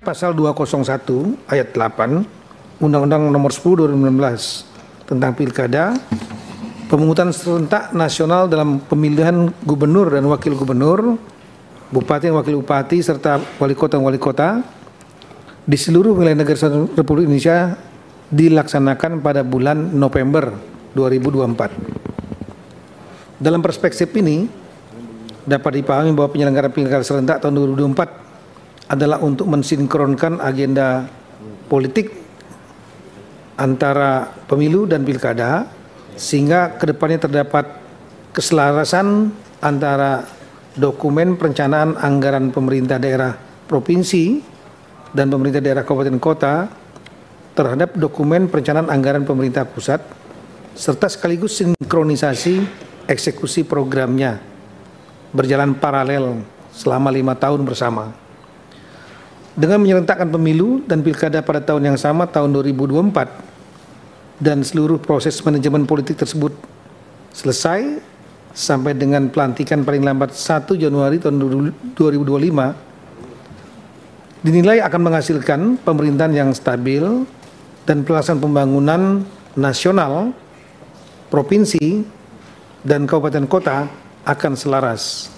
pasal 201 ayat 8 Undang-Undang Nomor 10 2016 tentang Pilkada, pemungutan serentak nasional dalam pemilihan gubernur dan wakil gubernur, bupati dan wakil bupati serta wali kota di seluruh wilayah negara Republik Indonesia dilaksanakan pada bulan November 2024. Dalam perspektif ini dapat dipahami bahwa penyelenggaraan pilkada serentak tahun 2024 adalah untuk mensinkronkan agenda politik antara pemilu dan pilkada, sehingga kedepannya terdapat keselarasan antara dokumen perencanaan anggaran pemerintah daerah provinsi dan pemerintah daerah kabupaten kota terhadap dokumen perencanaan anggaran pemerintah pusat, serta sekaligus sinkronisasi eksekusi programnya berjalan paralel selama 5 tahun bersama. Dengan menyerentakkan pemilu dan pilkada pada tahun yang sama, tahun 2024, dan seluruh proses manajemen politik tersebut selesai sampai dengan pelantikan paling lambat 1 Januari tahun 2025, dinilai akan menghasilkan pemerintahan yang stabil dan pelaksanaan pembangunan nasional, provinsi, dan kabupaten kota akan selaras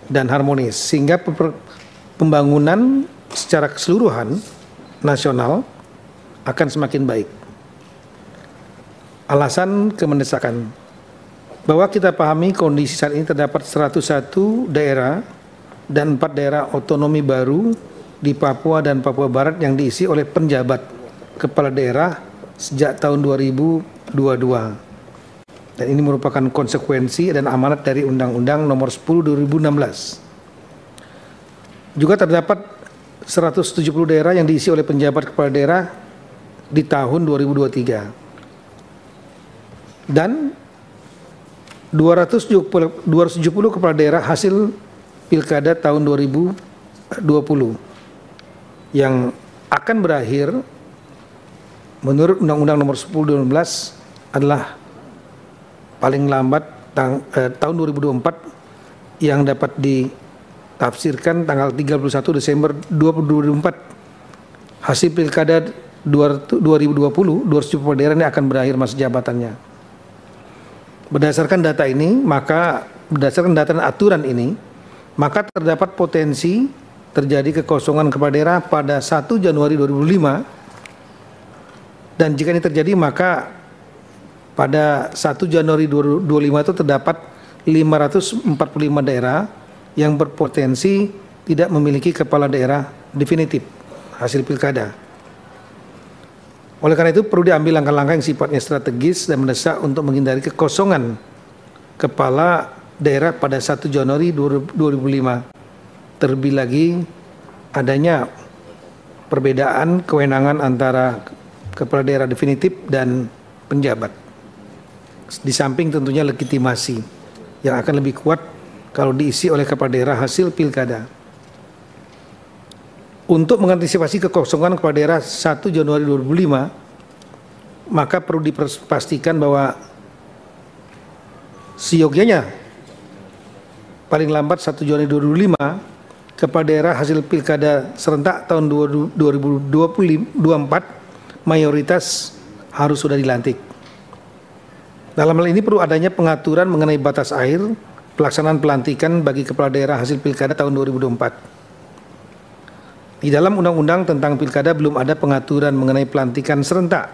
dan harmonis, sehingga pembangunan secara keseluruhan nasional akan semakin baik. Alasan kemendesakan, bahwa kita pahami kondisi saat ini terdapat 101 daerah dan 4 daerah otonomi baru di Papua dan Papua Barat yang diisi oleh penjabat kepala daerah sejak tahun 2022. Dan ini merupakan konsekuensi dan amanat dari Undang-Undang Nomor 10 2016. Juga terdapat 170 daerah yang diisi oleh penjabat kepala daerah di tahun 2023. Dan 270 kepala daerah hasil pilkada tahun 2020 yang akan berakhir menurut Undang-Undang Nomor 10 2016 adalah paling lambat tahun 2024, yang dapat ditafsirkan tanggal 31 Desember 2024. Hasil pilkada 2020, 270 daerah ini akan berakhir masa jabatannya. Berdasarkan data dan aturan ini, maka terdapat potensi terjadi kekosongan kepala daerah pada 1 Januari 2005, dan jika ini terjadi maka pada 1 Januari 2025 itu terdapat 545 daerah yang berpotensi tidak memiliki kepala daerah definitif hasil pilkada. Oleh karena itu perlu diambil langkah-langkah yang sifatnya strategis dan mendesak untuk menghindari kekosongan kepala daerah pada 1 Januari 2005. Terlebih lagi adanya perbedaan kewenangan antara kepala daerah definitif dan penjabat. Di samping tentunya legitimasi yang akan lebih kuat kalau diisi oleh kepala daerah hasil pilkada. Untuk mengantisipasi kekosongan kepala daerah 1 Januari 2005, maka perlu dipastikan bahwa seyogyanya paling lambat 1 Januari 2005 kepala daerah hasil pilkada serentak tahun 2024 mayoritas harus sudah dilantik. Dalam hal ini perlu adanya pengaturan mengenai batas air pelaksanaan pelantikan bagi kepala daerah hasil pilkada tahun 2024. Di dalam undang-undang tentang pilkada belum ada pengaturan mengenai pelantikan serentak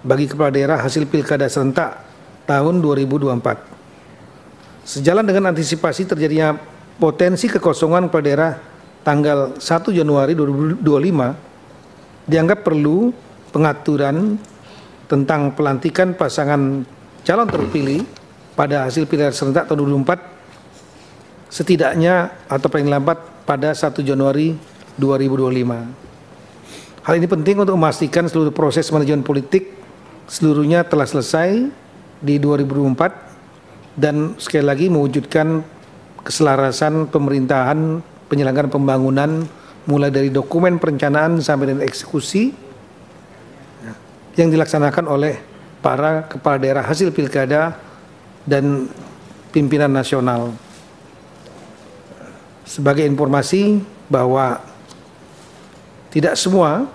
bagi kepala daerah hasil pilkada serentak tahun 2024. Sejalan dengan antisipasi terjadinya potensi kekosongan kepala daerah tanggal 1 Januari 2025, dianggap perlu pengaturan tentang pelantikan pasangan calon terpilih pada hasil pilkada serentak tahun 2024 setidaknya atau paling lambat pada 1 Januari 2025. Hal ini penting untuk memastikan seluruh proses manajemen politik seluruhnya telah selesai di 2024 dan sekali lagi mewujudkan keselarasan pemerintahan penyelenggaraan pembangunan mulai dari dokumen perencanaan sampai dengan eksekusi yang dilaksanakan oleh para kepala daerah hasil pilkada dan pimpinan nasional. Sebagai informasi bahwa tidak semua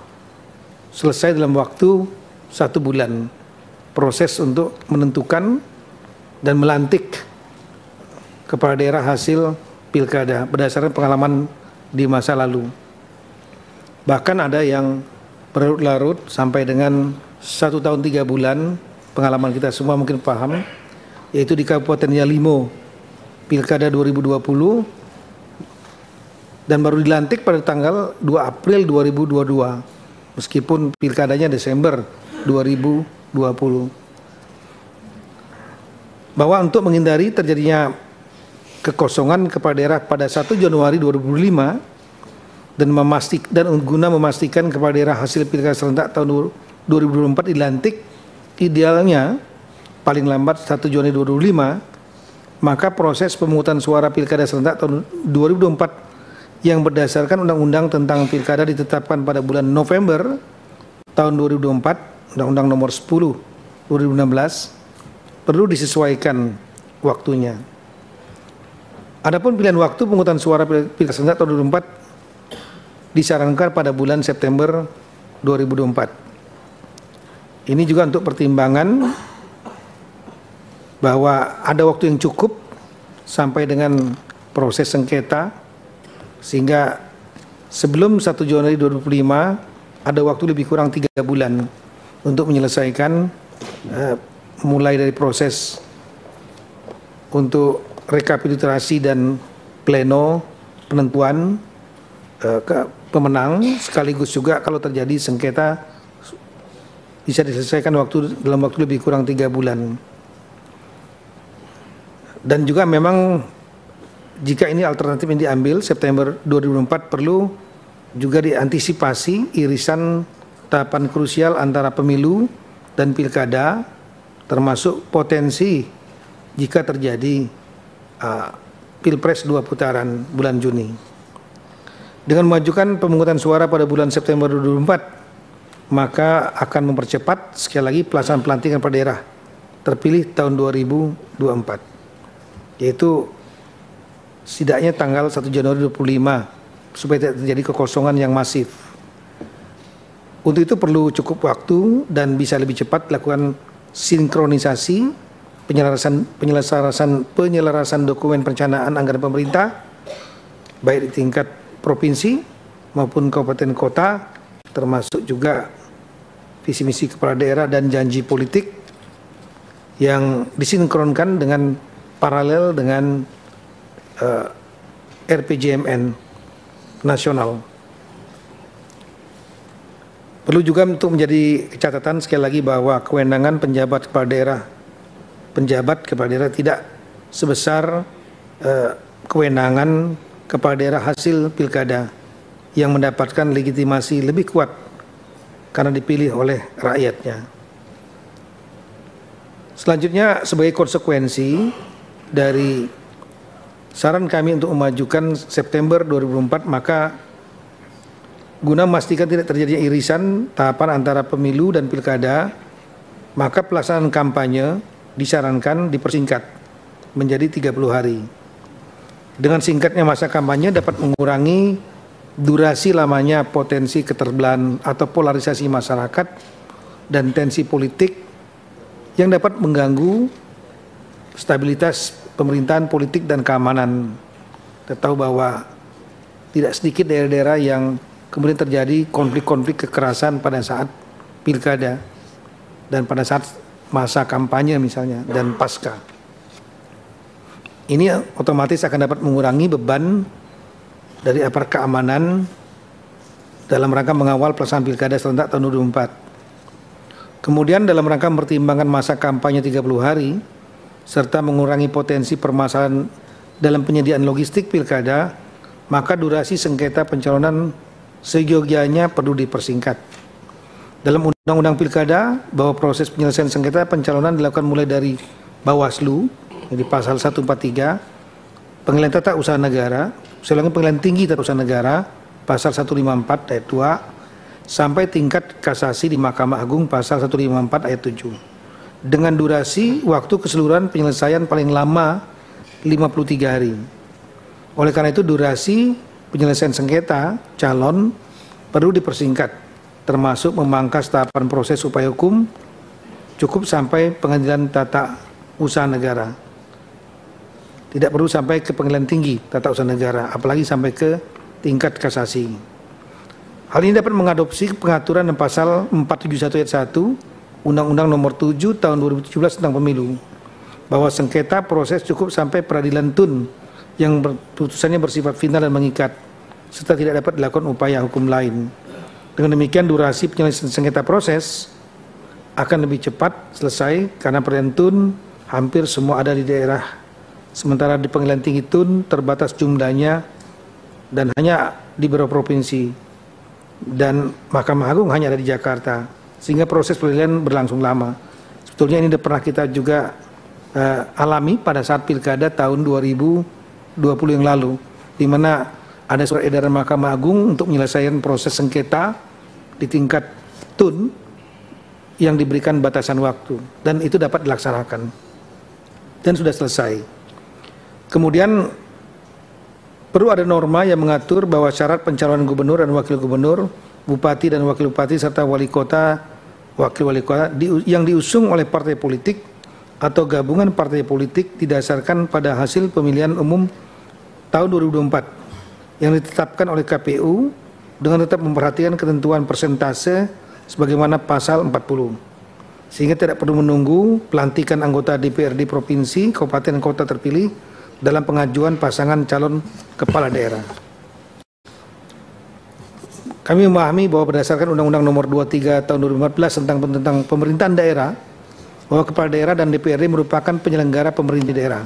selesai dalam waktu 1 bulan. Proses untuk menentukan dan melantik kepala daerah hasil pilkada berdasarkan pengalaman di masa lalu. Bahkan ada yang berlarut-larut sampai dengan 1 tahun 3 bulan, pengalaman kita semua mungkin paham, yaitu di Kabupaten Yalimo, pilkada 2020, dan baru dilantik pada tanggal 2 April 2022, meskipun pilkadanya Desember 2020. Bahwa untuk menghindari terjadinya kekosongan kepala daerah pada 1 Januari 2005 dan guna memastikan kepala daerah hasil pilkada serentak tahun 2024 dilantik idealnya paling lambat 1 Januari 2025, maka proses pemungutan suara pilkada serentak tahun 2024 yang berdasarkan Undang-Undang tentang Pilkada ditetapkan pada bulan November tahun 2024, Undang-Undang Nomor 10 2016, perlu disesuaikan waktunya. Adapun pilihan waktu pemungutan suara pilkada serentak tahun 2024 disarankan pada bulan September 2024. Ini juga untuk pertimbangan bahwa ada waktu yang cukup sampai dengan proses sengketa, sehingga sebelum 1 Januari 2025 ada waktu lebih kurang 3 bulan untuk menyelesaikan mulai dari proses untuk rekapitulasi dan pleno penentuan pemenang, sekaligus juga kalau terjadi sengketa bisa diselesaikan dalam waktu lebih kurang 3 bulan. Dan juga memang jika ini alternatif yang diambil September 2024 perlu juga diantisipasi irisan tahapan krusial antara pemilu dan pilkada, termasuk potensi jika terjadi pilpres 2 putaran bulan Juni. Dengan memajukan pemungutan suara pada bulan September 2024, maka akan mempercepat sekali lagi pelaksanaan pelantikan kepala daerah terpilih tahun 2024, yaitu setidaknya tanggal 1 Januari 2025 supaya tidak terjadi kekosongan yang masif. Untuk itu perlu cukup waktu dan bisa lebih cepat dilakukan sinkronisasi penyelarasan dokumen perencanaan anggaran pemerintah baik di tingkat provinsi maupun kabupaten kota, termasuk juga visi misi kepala daerah dan janji politik yang disinkronkan dengan paralel dengan RPJMN nasional. Perlu juga untuk menjadi catatan sekali lagi bahwa kewenangan penjabat kepala daerah tidak sebesar kewenangan kepala daerah hasil pilkada yang mendapatkan legitimasi lebih kuat karena dipilih oleh rakyatnya. Selanjutnya, sebagai konsekuensi dari saran kami untuk memajukan September 2024, maka guna memastikan tidak terjadinya irisan tahapan antara pemilu dan pilkada, maka pelaksanaan kampanye disarankan dipersingkat menjadi 30 hari. Dengan singkatnya masa kampanye dapat mengurangi durasi lamanya potensi keterbelahan atau polarisasi masyarakat dan tensi politik yang dapat mengganggu stabilitas pemerintahan politik dan keamanan. Kita tahu bahwa tidak sedikit daerah-daerah yang kemudian terjadi konflik-konflik kekerasan pada saat pilkada dan pada saat masa kampanye misalnya dan pasca. Ini otomatis akan dapat mengurangi beban dari aparat keamanan dalam rangka mengawal pelaksanaan pilkada serentak tahun 2024. Kemudian dalam rangka mempertimbangkan masa kampanye 30 hari serta mengurangi potensi permasalahan dalam penyediaan logistik pilkada, maka durasi sengketa pencalonan seyogyanya perlu dipersingkat. Dalam Undang-Undang Pilkada bahwa proses penyelesaian sengketa pencalonan dilakukan mulai dari Bawaslu, di pasal 143, Pengadilan Tata Usaha Negara, Pengadilan Tinggi Tata Usaha Negara, pasal 154 ayat 2, sampai tingkat kasasi di Mahkamah Agung pasal 154 ayat 7. Dengan durasi waktu keseluruhan penyelesaian paling lama 53 hari. Oleh karena itu durasi penyelesaian sengketa calon perlu dipersingkat, termasuk memangkas tahapan proses upaya hukum cukup sampai pengadilan tata usaha negara. Tidak perlu sampai ke pengadilan tinggi tata usaha negara, apalagi sampai ke tingkat kasasi. Hal ini dapat mengadopsi pengaturan dan pasal 471 ayat 1 Undang-Undang Nomor 7 Tahun 2017 tentang Pemilu, bahwa sengketa proses cukup sampai peradilan tun yang putusannya bersifat final dan mengikat, serta tidak dapat dilakukan upaya hukum lain. Dengan demikian durasi penyelesaian sengketa proses akan lebih cepat selesai karena peradilan tun hampir semua ada di daerah, sementara di pengadilan tinggi tun terbatas jumlahnya dan hanya di beberapa provinsi, dan Mahkamah Agung hanya ada di Jakarta, sehingga proses peradilan berlangsung lama. Sebetulnya ini pernah kita juga alami pada saat pilkada tahun 2020 yang lalu, di mana ada surat edaran Mahkamah Agung untuk menyelesaikan proses sengketa di tingkat tun yang diberikan batasan waktu, dan itu dapat dilaksanakan dan sudah selesai. Kemudian perlu ada norma yang mengatur bahwa syarat pencalonan gubernur dan wakil gubernur, bupati dan wakil bupati, serta wali kota, wakil wali kota yang diusung oleh partai politik atau gabungan partai politik didasarkan pada hasil pemilihan umum tahun 2024 yang ditetapkan oleh KPU dengan tetap memperhatikan ketentuan persentase sebagaimana pasal 40, sehingga tidak perlu menunggu pelantikan anggota DPRD provinsi, kabupaten, dan kota terpilih dalam pengajuan pasangan calon kepala daerah. Kami memahami bahwa berdasarkan Undang-Undang Nomor 23 Tahun 2014 tentang pemerintahan daerah, bahwa kepala daerah dan DPRD merupakan penyelenggara pemerintah daerah.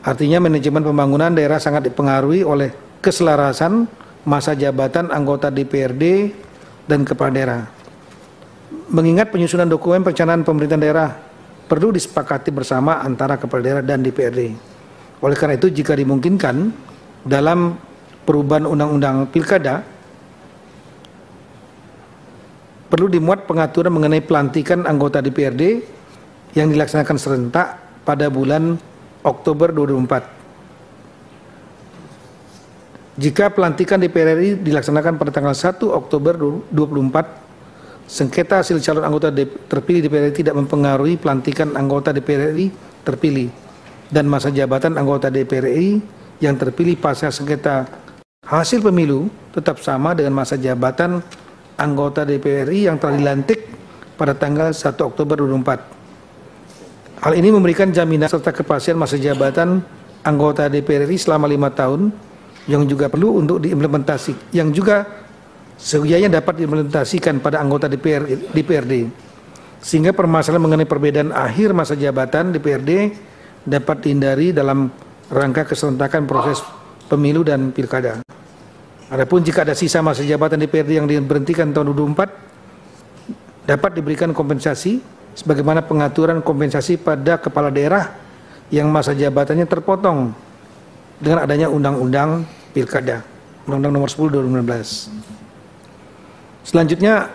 Artinya manajemen pembangunan daerah sangat dipengaruhi oleh keselarasan masa jabatan anggota DPRD dan kepala daerah. Mengingat penyusunan dokumen perencanaan pemerintahan daerah perlu disepakati bersama antara kepala daerah dan DPRD. Oleh karena itu, jika dimungkinkan dalam perubahan undang-undang pilkada perlu dimuat pengaturan mengenai pelantikan anggota DPRD yang dilaksanakan serentak pada bulan Oktober 2024. Jika pelantikan DPRD dilaksanakan pada tanggal 1 Oktober 2024, sengketa hasil calon anggota terpilih DPRD tidak mempengaruhi pelantikan anggota DPRD terpilih, dan masa jabatan anggota DPRD yang terpilih pasca sengketa hasil pemilu tetap sama dengan masa jabatan anggota DPRD yang telah dilantik pada tanggal 1 Oktober 2024. Hal ini memberikan jaminan serta kepastian masa jabatan anggota DPRD selama 5 tahun yang juga perlu untuk diimplementasi, yang juga seyogyanya dapat diimplementasikan pada anggota DPRD, sehingga permasalahan mengenai perbedaan akhir masa jabatan DPRD dapat dihindari dalam rangka keserentakan proses pemilu dan pilkada. Adapun jika ada sisa masa jabatan DPRD yang diberhentikan tahun 2024, dapat diberikan kompensasi sebagaimana pengaturan kompensasi pada kepala daerah yang masa jabatannya terpotong dengan adanya undang-undang pilkada, Undang-Undang Nomor 10 2019. Selanjutnya,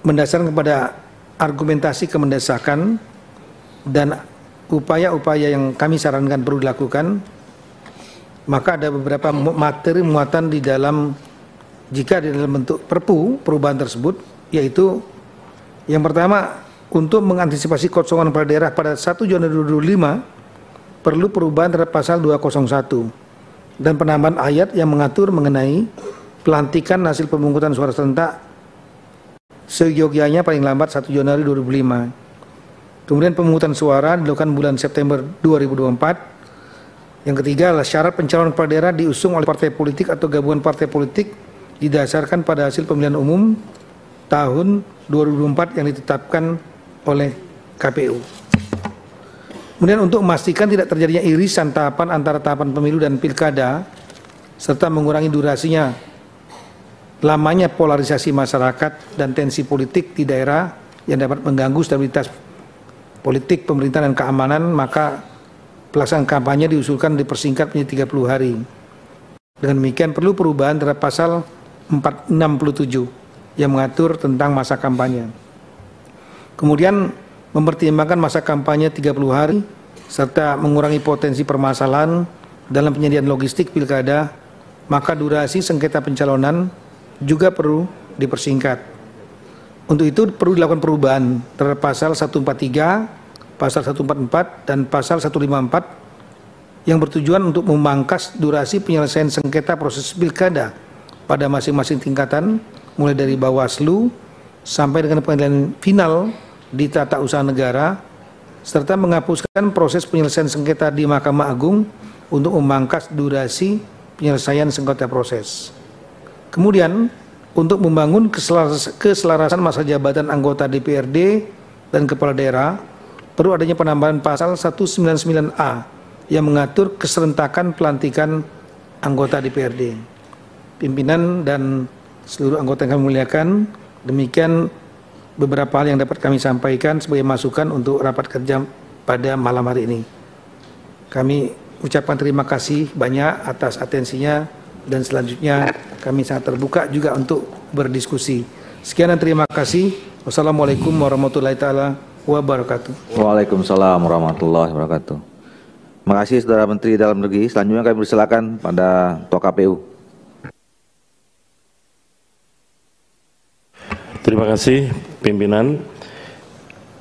mendasarkan kepada argumentasi kemendesakan dan upaya-upaya yang kami sarankan perlu dilakukan, maka ada beberapa materi muatan di dalam, jika di dalam bentuk perpu perubahan tersebut, yaitu yang pertama, untuk mengantisipasi kosongan kepala daerah pada 1 Januari 2025 perlu perubahan terhadap pasal 201 dan penambahan ayat yang mengatur mengenai pelantikan hasil pemungutan suara serentak seyogyanya paling lambat 1 Januari 2005. Kemudian pemungutan suara dilakukan bulan September 2024. Yang ketiga adalah syarat pencalonan kepala daerah diusung oleh partai politik atau gabungan partai politik didasarkan pada hasil pemilihan umum tahun 2024 yang ditetapkan oleh KPU. Kemudian untuk memastikan tidak terjadinya irisan tahapan antara tahapan pemilu dan pilkada, serta mengurangi durasinya lamanya polarisasi masyarakat dan tensi politik di daerah yang dapat mengganggu stabilitas politik, pemerintahan, dan keamanan, maka pelaksanaan kampanye diusulkan dipersingkat menjadi 30 hari. Dengan demikian perlu perubahan terhadap pasal 467 yang mengatur tentang masa kampanye. Kemudian mempertimbangkan masa kampanye 30 hari serta mengurangi potensi permasalahan dalam penyediaan logistik pilkada maka durasi sengketa pencalonan juga perlu dipersingkat. Untuk itu perlu dilakukan perubahan terhadap pasal 143, pasal 144, dan pasal 154 yang bertujuan untuk memangkas durasi penyelesaian sengketa proses pilkada pada masing-masing tingkatan, mulai dari Bawaslu sampai dengan pengadilan final di Tata Usaha Negara, serta menghapuskan proses penyelesaian sengketa di Mahkamah Agung untuk memangkas durasi penyelesaian sengketa proses. Kemudian, untuk membangun keselarasan masa jabatan anggota DPRD dan kepala daerah, perlu adanya penambahan pasal 199A yang mengatur keserentakan pelantikan anggota DPRD. Pimpinan dan seluruh anggota yang kami muliakan, demikian beberapa hal yang dapat kami sampaikan sebagai masukan untuk rapat kerja pada malam hari ini. Kami ucapkan terima kasih banyak atas atensinya, dan selanjutnya kami sangat terbuka juga untuk berdiskusi. Sekian dan terima kasih. Wassalamualaikum warahmatullahi taala wabarakatuh. Waalaikumsalam warahmatullahi wabarakatuh. Terima kasih Saudara Menteri Dalam Negeri. Selanjutnya kami persilakan pada Ketua KPU. Terima kasih pimpinan.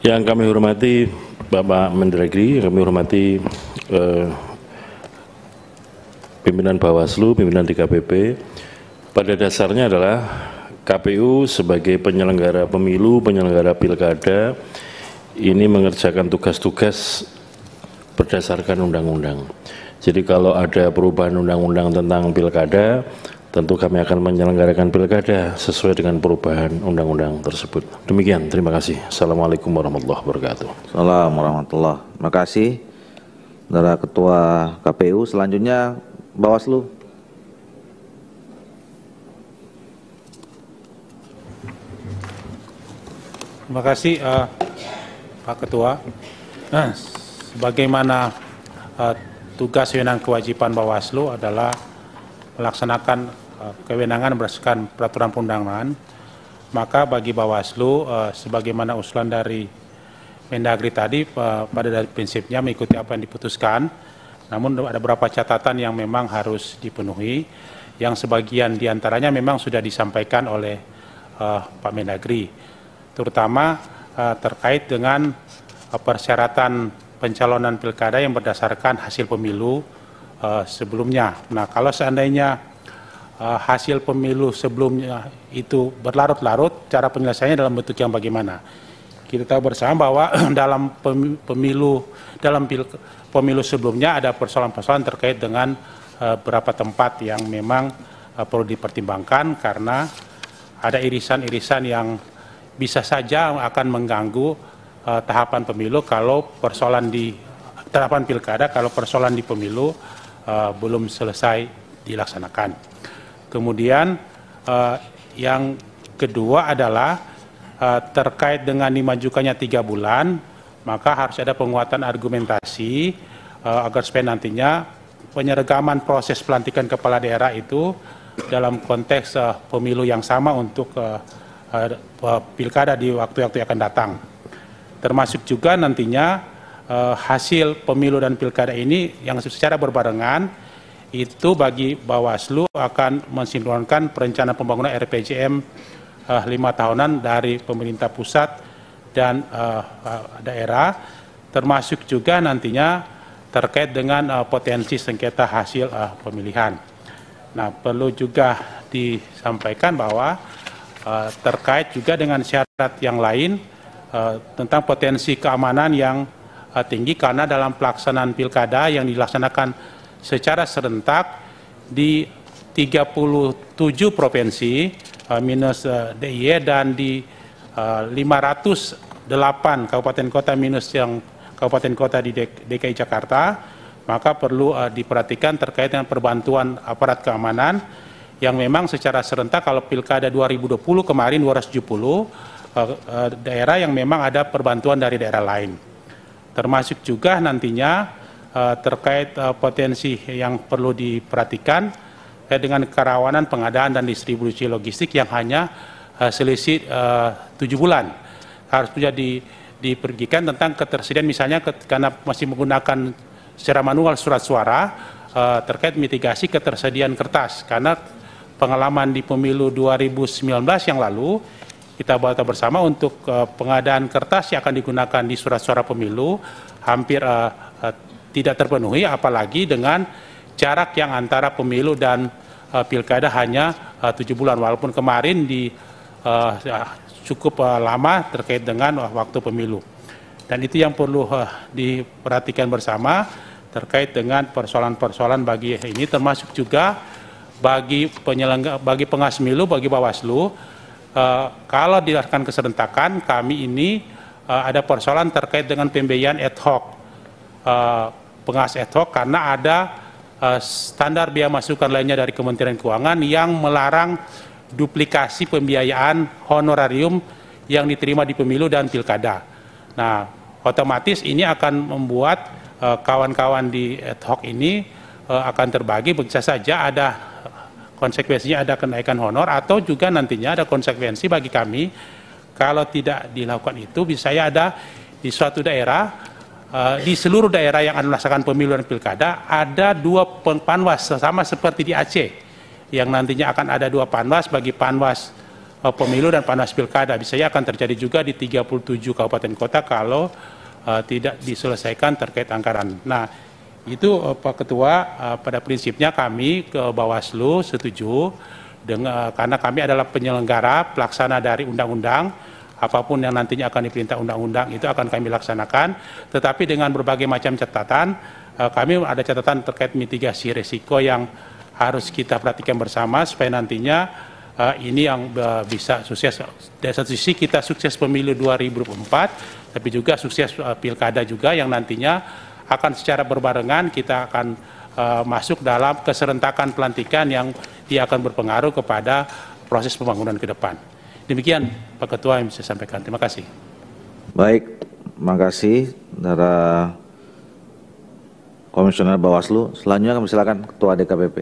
Yang kami hormati Bapak Mendagri, yang kami hormati pimpinan Bawaslu, pimpinan DKPP. Pada dasarnya adalah KPU sebagai penyelenggara pemilu, penyelenggara pilkada, ini mengerjakan tugas-tugas berdasarkan undang-undang. Jadi kalau ada perubahan undang-undang tentang pilkada, tentu kami akan menyelenggarakan pilkada sesuai dengan perubahan undang-undang tersebut. Demikian, terima kasih. Assalamualaikum warahmatullahi wabarakatuh. Assalamualaikum warahmatullahi wabarakatuh. Terima kasih, Saudara Ketua KPU. Selanjutnya Bawaslu. Terima kasih Pak Ketua. Sebagaimana tugas wewenang kewajiban Bawaslu adalah melaksanakan kewenangan berdasarkan peraturan perundangan, maka bagi Bawaslu sebagaimana usulan dari Mendagri tadi pada prinsipnya mengikuti apa yang diputuskan, namun ada beberapa catatan yang memang harus dipenuhi, yang sebagian diantaranya memang sudah disampaikan oleh Pak Mendagri, terutama terkait dengan persyaratan pencalonan pilkada yang berdasarkan hasil pemilu sebelumnya. Nah, kalau seandainya hasil pemilu sebelumnya itu berlarut-larut, cara penyelesaiannya dalam bentuk yang bagaimana? Kita tahu bersama bahwa dalam pemilu sebelumnya ada persoalan-persoalan terkait dengan beberapa tempat yang memang perlu dipertimbangkan karena ada irisan-irisan yang bisa saja akan mengganggu tahapan pemilu kalau persoalan di tahapan pilkada, kalau persoalan di pemilu belum selesai dilaksanakan. Kemudian yang kedua adalah terkait dengan dimajukannya 3 bulan, maka harus ada penguatan argumentasi agar supaya nantinya penyeragaman proses pelantikan kepala daerah itu dalam konteks pemilu yang sama untuk pilkada di waktu-waktu yang akan datang. Termasuk juga nantinya hasil pemilu dan pilkada ini yang secara berbarengan itu bagi Bawaslu akan mensinkronkan perencanaan pembangunan RPJM 5 tahunan dari pemerintah pusat dan daerah, termasuk juga nantinya terkait dengan potensi sengketa hasil pemilihan. Nah, perlu juga disampaikan bahwa terkait juga dengan syarat yang lain tentang potensi keamanan yang tinggi karena dalam pelaksanaan pilkada yang dilaksanakan secara serentak di 37 provinsi minus DIY dan di 508 kabupaten kota minus yang kabupaten kota di DKI Jakarta, maka perlu diperhatikan terkait dengan perbantuan aparat keamanan yang memang secara serentak kalau pilkada 2020 kemarin 270 daerah yang memang ada perbantuan dari daerah lain. Termasuk juga nantinya terkait potensi yang perlu diperhatikan dengan kerawanan pengadaan dan distribusi logistik yang hanya selisih 7 bulan. Harus juga dipergikan tentang ketersediaan misalnya karena masih menggunakan secara manual surat suara, terkait mitigasi ketersediaan kertas, karena pengalaman di pemilu 2019 yang lalu kita baca bersama untuk pengadaan kertas yang akan digunakan di surat suara pemilu hampir tidak terpenuhi, apalagi dengan jarak yang antara pemilu dan pilkada hanya 7 bulan, walaupun kemarin cukup lama terkait dengan waktu pemilu. Dan itu yang perlu diperhatikan bersama terkait dengan persoalan-persoalan bagi ini, termasuk juga bagi pengawas pemilu, bagi Bawaslu. Kalau dilakukan keserentakan, kami ini ada persoalan terkait dengan pembiayaan ad hoc, pengawas ad hoc, karena ada standar biaya masukan lainnya dari Kementerian Keuangan yang melarang duplikasi pembiayaan honorarium yang diterima di pemilu dan pilkada. Nah, otomatis ini akan membuat kawan-kawan di ad hoc ini akan terbagi, bisa saja ada konsekuensinya, ada kenaikan honor, atau juga nantinya ada konsekuensi bagi kami kalau tidak dilakukan itu, bisa ada di suatu daerah, di seluruh daerah yang akan melaksanakan pemilu dan pilkada ada 2 panwas, sama seperti di Aceh yang nantinya akan ada 2 panwas bagi panwas pemilu dan panwas pilkada. Bisa akan terjadi juga di 37 kabupaten kota kalau tidak diselesaikan terkait anggaran. Nah, itu Pak Ketua, pada prinsipnya kami ke Bawaslu setuju dengan, karena kami adalah penyelenggara pelaksana dari undang-undang, apapun yang nantinya akan diperintah undang-undang itu akan kami laksanakan, tetapi dengan berbagai macam catatan. Kami ada catatan terkait mitigasi risiko yang harus kita perhatikan bersama supaya nantinya ini yang bisa sukses. Dari satu sisi kita sukses pemilu 2024, tapi juga sukses pilkada juga yang nantinya akan secara berbarengan kita akan masuk dalam keserentakan pelantikan yang dia akan berpengaruh kepada proses pembangunan ke depan. Demikian Pak Ketua yang bisa saya sampaikan. Terima kasih. Baik, terima kasih Saudara Komisioner Bawaslu. Selanjutnya kami silakan Ketua DKPP.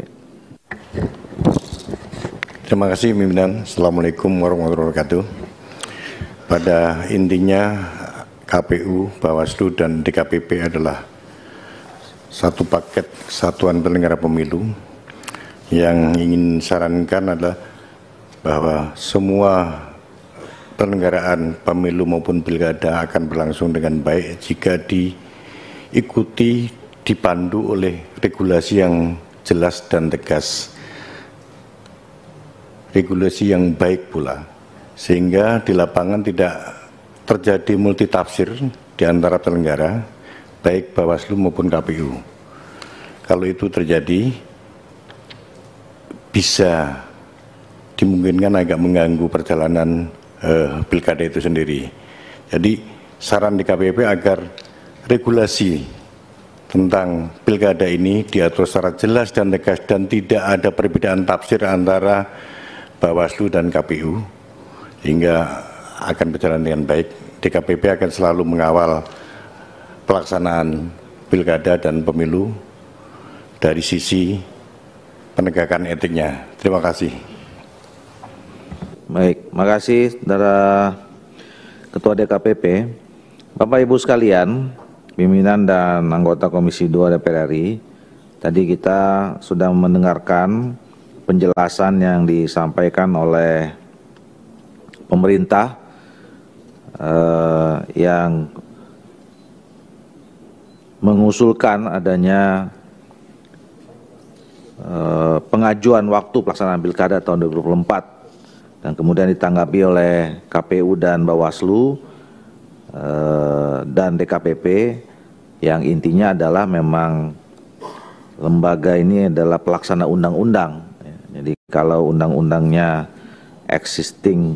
Terima kasih pimpinan. Assalamualaikum warahmatullahi wabarakatuh. Pada intinya KPU, Bawaslu, dan DKPP adalah satu paket kesatuan penyelenggara pemilu. Yang ingin sarankan adalah bahwa semua penyelenggaraan pemilu maupun pilkada akan berlangsung dengan baik jika diikuti, dipandu oleh regulasi yang jelas dan tegas, regulasi yang baik pula, sehingga di lapangan tidak terjadi multitafsir di antara penyelenggara, baik Bawaslu maupun KPU. Kalau itu terjadi, bisa dimungkinkan agak mengganggu perjalanan pilkada itu sendiri. Jadi saran DKPP agar regulasi tentang pilkada ini diatur secara jelas dan tegas dan tidak ada perbedaan tafsir antara Bawaslu dan KPU, hingga akan berjalan dengan baik. DKPP akan selalu mengawal pelaksanaan pilkada dan pemilu dari sisi penegakan etiknya. Terima kasih. Baik, terima kasih Saudara Ketua DKPP. Bapak Ibu sekalian, pimpinan dan anggota Komisi 2 DPR RI, tadi kita sudah mendengarkan penjelasan yang disampaikan oleh pemerintah yang mengusulkan adanya pengajuan waktu pelaksanaan pilkada tahun 2024, dan kemudian ditanggapi oleh KPU dan Bawaslu dan DKPP yang intinya adalah memang lembaga ini adalah pelaksana undang-undang. Jadi kalau undang-undangnya existing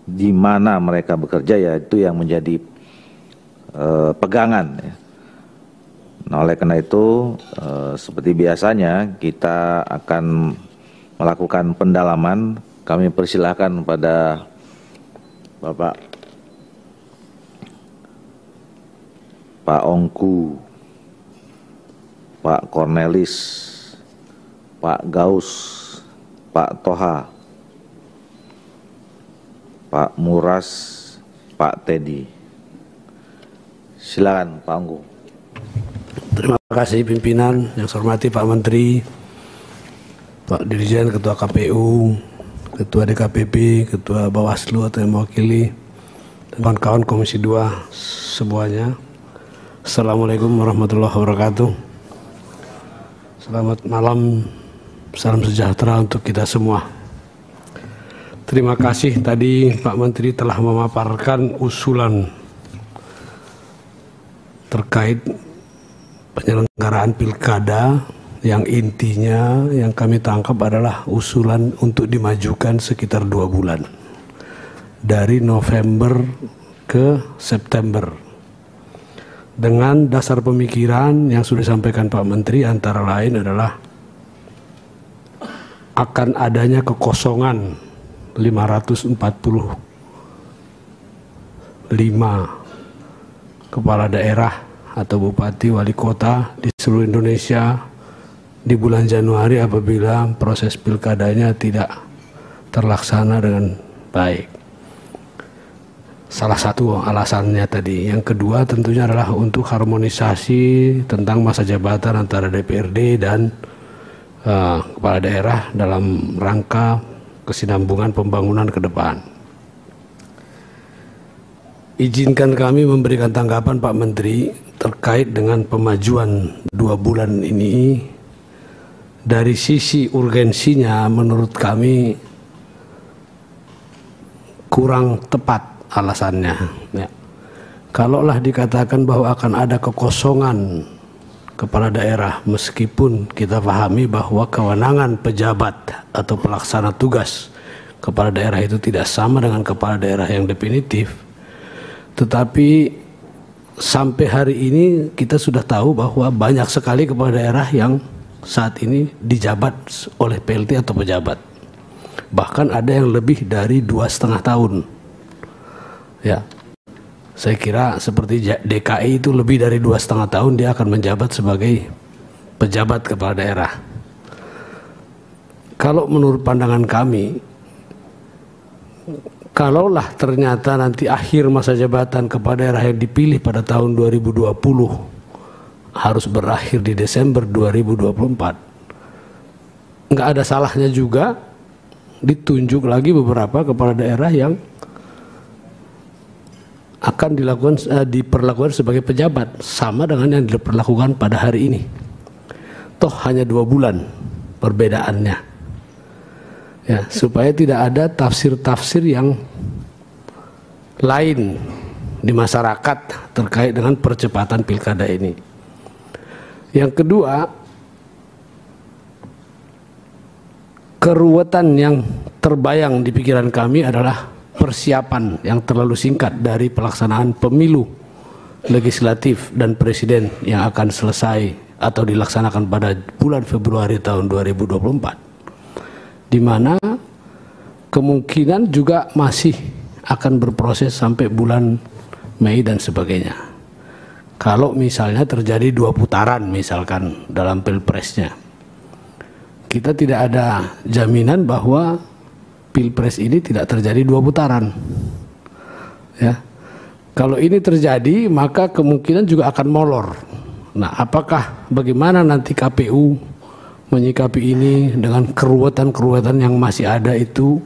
di mana mereka bekerja, ya itu yang menjadi pegangan. Nah, oleh karena itu seperti biasanya kita akan melakukan pendalaman. Kami persilahkan pada Bapak Pak Ongku, Pak Cornelis, Pak Gaus, Pak Toha, Pak Muras, Pak Teddy. Silakan Pak Ongku. Terima kasih pimpinan, yang saya hormati Pak Menteri, Pak Dirjen, Ketua KPU, Ketua DKPP, Ketua Bawaslu atau yang mewakili, dan kawan-kawan Komisi 2 semuanya. Assalamualaikum warahmatullahi wabarakatuh. Selamat malam, salam sejahtera untuk kita semua. Terima kasih tadi Pak Menteri telah memaparkan usulan terkait penyelenggaraan pilkada, yang intinya yang kami tangkap adalah usulan untuk dimajukan sekitar 2 bulan dari November ke September, dengan dasar pemikiran yang sudah disampaikan Pak Menteri antara lain adalah akan adanya kekosongan 545 kepala daerah atau bupati wali kota di seluruh Indonesia di bulan Januari apabila proses pilkadanya tidak terlaksana dengan baik. Salah satu alasannya tadi. Yang kedua tentunya adalah untuk harmonisasi tentang masa jabatan antara DPRD dan kepala daerah dalam rangka kesinambungan pembangunan ke depan. Izinkan kami memberikan tanggapan Pak Menteri terkait dengan pemajuan 2 bulan ini. Dari sisi urgensinya menurut kami kurang tepat alasannya. Ya. Kalaulah dikatakan bahwa akan ada kekosongan kepala daerah, meskipun kita pahami bahwa kewenangan pejabat atau pelaksana tugas kepala daerah itu tidak sama dengan kepala daerah yang definitif, tetapi sampai hari ini kita sudah tahu bahwa banyak sekali kepala daerah yang saat ini dijabat oleh PLT atau pejabat. Bahkan ada yang lebih dari 2,5 tahun. Ya, saya kira seperti DKI itu lebih dari 2,5 tahun dia akan menjabat sebagai pejabat kepala daerah. Kalau menurut pandangan kami, kalaulah ternyata nanti akhir masa jabatan kepala daerah yang dipilih pada tahun 2020 harus berakhir di Desember 2024, nggak ada salahnya juga ditunjuk lagi beberapa kepala daerah yang akan diperlakukan sebagai pejabat sama dengan yang diperlakukan pada hari ini. Toh hanya 2 bulan perbedaannya. Ya, supaya tidak ada tafsir-tafsir yang lain di masyarakat terkait dengan percepatan pilkada ini. Yang kedua, keruwetan yang terbayang di pikiran kami adalah persiapan yang terlalu singkat dari pelaksanaan pemilu legislatif dan presiden yang akan selesai atau dilaksanakan pada bulan Februari tahun 2024. Di mana kemungkinan juga masih akan berproses sampai bulan Mei dan sebagainya. Kalau misalnya terjadi 2 putaran misalkan dalam pilpresnya, kita tidak ada jaminan bahwa pilpres ini tidak terjadi 2 putaran. Ya, kalau ini terjadi maka kemungkinan juga akan molor. Nah, apakah bagaimana nanti KPU menyikapi ini dengan keruwetan-keruwetan yang masih ada itu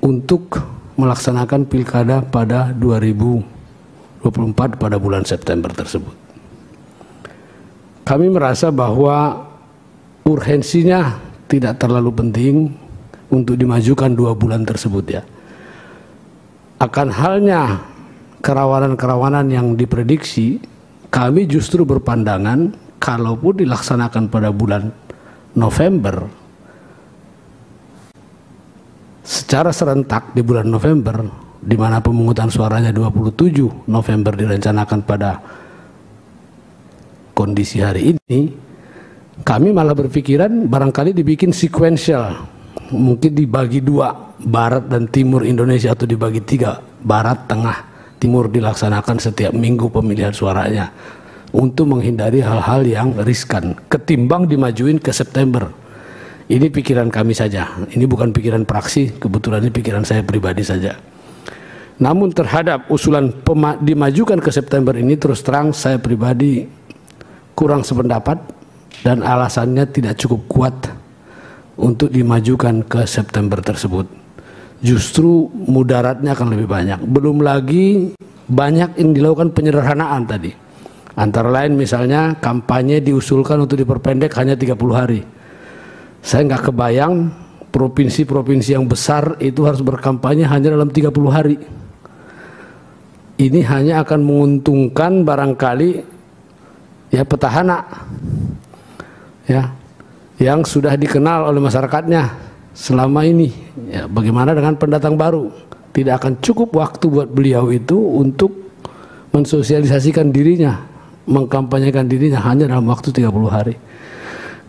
untuk melaksanakan pilkada pada 2024 pada bulan September tersebut. Kami merasa bahwa urgensinya tidak terlalu penting untuk dimajukan 2 bulan tersebut ya. Akan halnya kerawanan-kerawanan yang diprediksi, kami justru berpandangan kalaupun dilaksanakan pada bulan November secara serentak di bulan November, di mana pemungutan suaranya 27 November direncanakan pada kondisi hari ini, kami malah berpikiran barangkali dibikin sequential, mungkin dibagi 2, barat dan timur Indonesia, atau dibagi 3, barat, tengah, timur, dilaksanakan setiap minggu pemilihan suaranya, untuk menghindari hal-hal yang riskan ketimbang dimajuin ke September. Ini pikiran kami saja, ini bukan pikiran praksi, kebetulan ini pikiran saya pribadi saja. Namun terhadap usulan dimajukan ke September ini, terus terang saya pribadi kurang sependapat dan alasannya tidak cukup kuat untuk dimajukan ke September tersebut. Justru mudaratnya akan lebih banyak. Belum lagi banyak yang dilakukan penyederhanaan tadi. Antara lain misalnya kampanye diusulkan untuk diperpendek hanya 30 hari. Saya nggak kebayang provinsi-provinsi yang besar itu harus berkampanye hanya dalam 30 hari. Ini hanya akan menguntungkan barangkali ya petahana ya yang sudah dikenal oleh masyarakatnya selama ini. Ya, bagaimana dengan pendatang baru? Tidak akan cukup waktu buat beliau itu untuk mensosialisasikan dirinya, mengkampanyekan dirinya hanya dalam waktu 30 hari.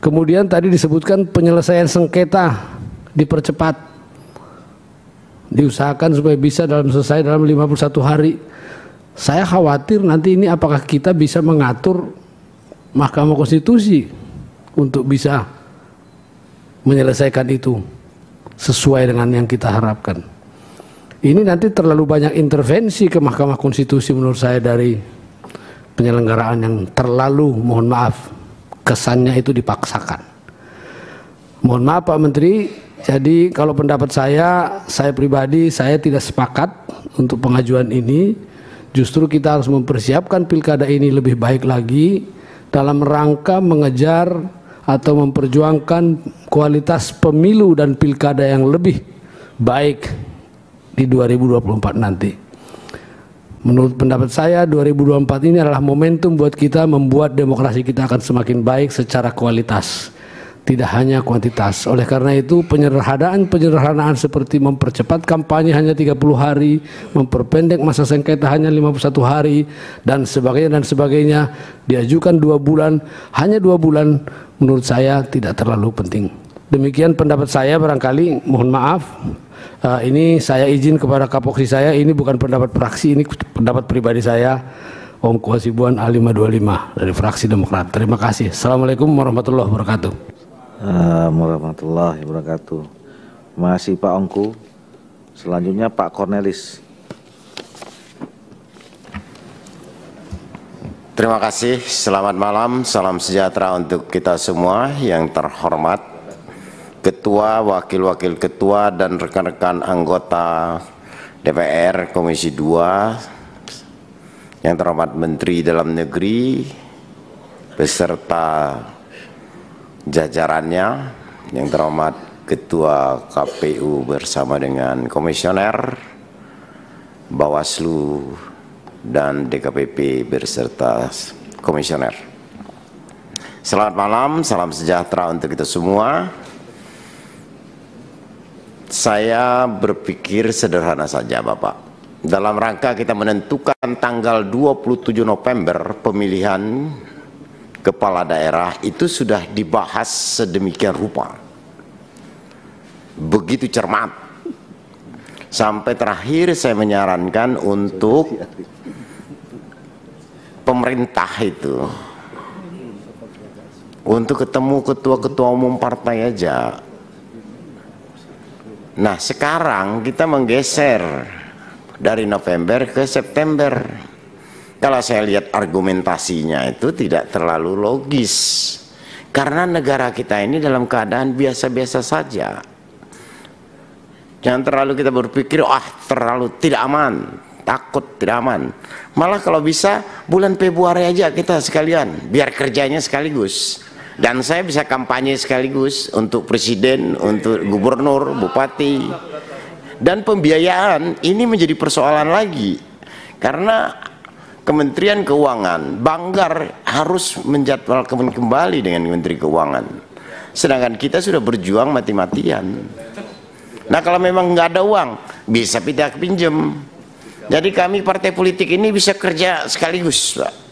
Kemudian tadi disebutkan penyelesaian sengketa dipercepat, diusahakan supaya bisa selesai dalam 51 hari. Saya khawatir nanti ini apakah kita bisa mengatur Mahkamah Konstitusi untuk bisa menyelesaikan itu sesuai dengan yang kita harapkan. Ini nanti terlalu banyak intervensi ke Mahkamah Konstitusi menurut saya dari penyelenggaraan yang terlalu, mohon maaf, kesannya itu dipaksakan. Mohon maaf Pak Menteri, jadi kalau pendapat saya pribadi, saya tidak sepakat untuk pengajuan ini. Justru kita harus mempersiapkan pilkada ini lebih baik lagi dalam rangka mengejar atau memperjuangkan kualitas pemilu dan pilkada yang lebih baik di 2024 nanti. Menurut pendapat saya 2024 ini adalah momentum buat kita membuat demokrasi kita akan semakin baik secara kualitas, tidak hanya kuantitas. Oleh karena itu penyederhanaan seperti mempercepat kampanye hanya 30 hari, memperpendek masa sengketa hanya 51 hari dan sebagainya diajukan 2 bulan, hanya 2 bulan menurut saya tidak terlalu penting. Demikian pendapat saya, barangkali mohon maaf. Ini saya izin kepada Kapoksi saya, ini bukan pendapat fraksi, ini pendapat pribadi saya, Om Kuasibuan A525 dari fraksi Demokrat. Terima kasih. Assalamualaikum warahmatullahi wabarakatuh. Warahmatullahi wabarakatuh. Terima kasih Pak Ongku. Selanjutnya Pak Cornelis. Terima kasih. Selamat malam. Salam sejahtera untuk kita semua. Yang terhormat Ketua, Wakil-Wakil Ketua, dan rekan-rekan anggota DPR Komisi 2, yang terhormat Menteri Dalam Negeri beserta jajarannya, yang terhormat Ketua KPU bersama dengan Komisioner, Bawaslu, dan DKPP beserta Komisioner. Selamat malam, salam sejahtera untuk kita semua. Saya berpikir sederhana saja Bapak. Dalam rangka kita menentukan tanggal 27 November pemilihan kepala daerah itu sudah dibahas sedemikian rupa. Begitu cermat. Sampai terakhir saya menyarankan untuk pemerintah itu untuk ketemu ketua-ketua umum partai aja. Nah sekarang kita menggeser dari November ke September. Kalau saya lihat argumentasinya itu tidak terlalu logis. Karena negara kita ini dalam keadaan biasa-biasa saja. Jangan terlalu kita berpikir, terlalu tidak aman, takut tidak aman. Malah kalau bisa bulan Februari aja kita sekalian, biar kerjanya sekaligus. Dan saya bisa kampanye sekaligus untuk presiden, untuk gubernur, bupati. Dan pembiayaan ini menjadi persoalan lagi. Karena Kementerian Keuangan, Banggar harus menjadwalkan kembali dengan Menteri Keuangan. Sedangkan kita sudah berjuang mati-matian. Nah kalau memang nggak ada uang, bisa kita pinjam. Jadi kami partai politik ini bisa kerja sekaligus, Pak.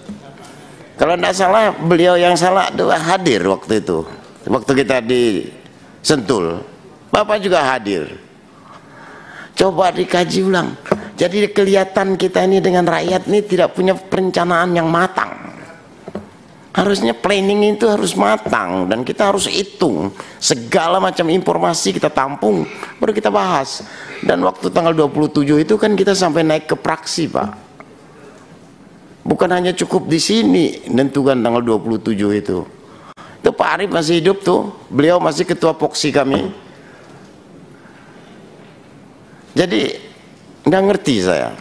Kalau tidak salah, beliau yang salah hadir waktu itu. Waktu kita di Sentul, Bapak juga hadir. Coba dikaji ulang. Jadi kelihatan kita ini dengan rakyat ini tidak punya perencanaan yang matang. Harusnya planning itu harus matang. Dan kita harus hitung. Segala macam informasi kita tampung, baru kita bahas. Dan waktu tanggal 27 itu kan kita sampai naik ke praksi, Pak. Bukan hanya cukup di sini menentukan tanggal 27 itu. Itu Pak Arief masih hidup tuh, beliau masih ketua Poksi kami. Jadi nggak ngerti saya,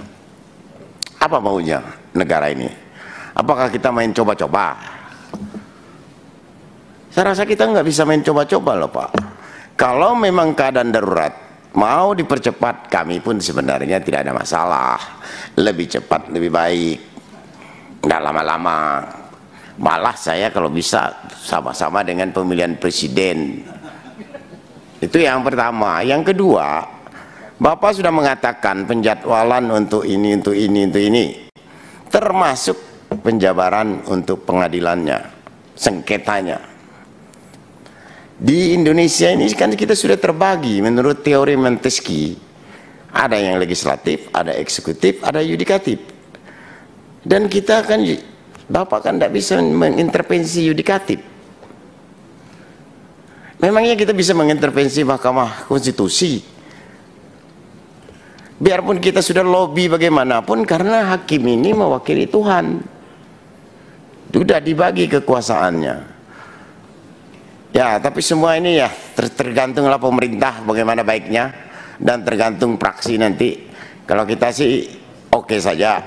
apa maunya negara ini? Apakah kita main coba-coba? Saya rasa kita nggak bisa main coba-coba loh Pak. Kalau memang keadaan darurat, mau dipercepat, kami pun sebenarnya tidak ada masalah. Lebih cepat, lebih baik. Nggak lama-lama. Malah saya kalau bisa sama-sama dengan pemilihan presiden. Itu yang pertama. Yang kedua, Bapak sudah mengatakan penjadwalan untuk ini, untuk ini, untuk ini. Termasuk penjabaran untuk pengadilannya, sengketanya. Di Indonesia ini kan kita sudah terbagi menurut teori Montesquieu. Ada yang legislatif, ada eksekutif, ada yudikatif. Dan kita kan, Bapak kan tidak bisa mengintervensi yudikatif. Memangnya kita bisa mengintervensi Mahkamah Konstitusi? Biarpun kita sudah lobby bagaimanapun, karena hakim ini mewakili Tuhan. Sudah dibagi kekuasaannya. Ya, tapi semua ini ya tergantunglah pemerintah bagaimana baiknya, dan tergantung praksi nanti. Kalau kita sih oke saja,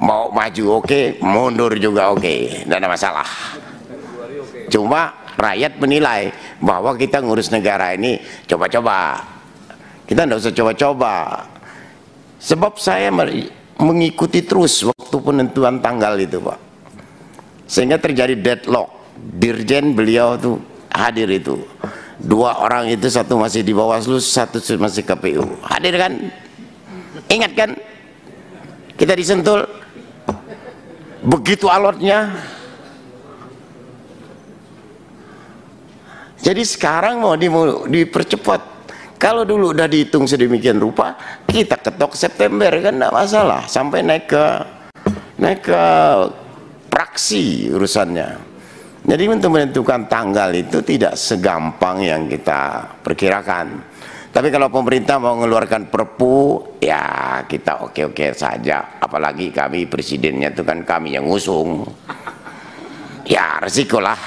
mau maju oke, mundur juga oke, tidak ada masalah. Cuma rakyat menilai bahwa kita ngurus negara ini coba-coba. Kita tidak usah coba-coba. Sebab saya mengikuti terus waktu penentuan tanggal itu Pak, sehingga terjadi deadlock. Dirjen beliau tuh hadir itu, 2 orang itu, satu masih di Bawaslu, satu masih KPU. Hadir kan? Ingat kan? Kita disentul begitu alotnya. Jadi sekarang mau dipercepat. Kalau dulu udah dihitung sedemikian rupa, kita ketok September kan tidak masalah, sampai naik ke praksi urusannya. Jadi untuk menentukan tanggal itu tidak segampang yang kita perkirakan. Tapi kalau pemerintah mau mengeluarkan perpu, ya kita oke-oke saja. Apalagi kami presidennya itu kan kami yang ngusung. Ya resikolah.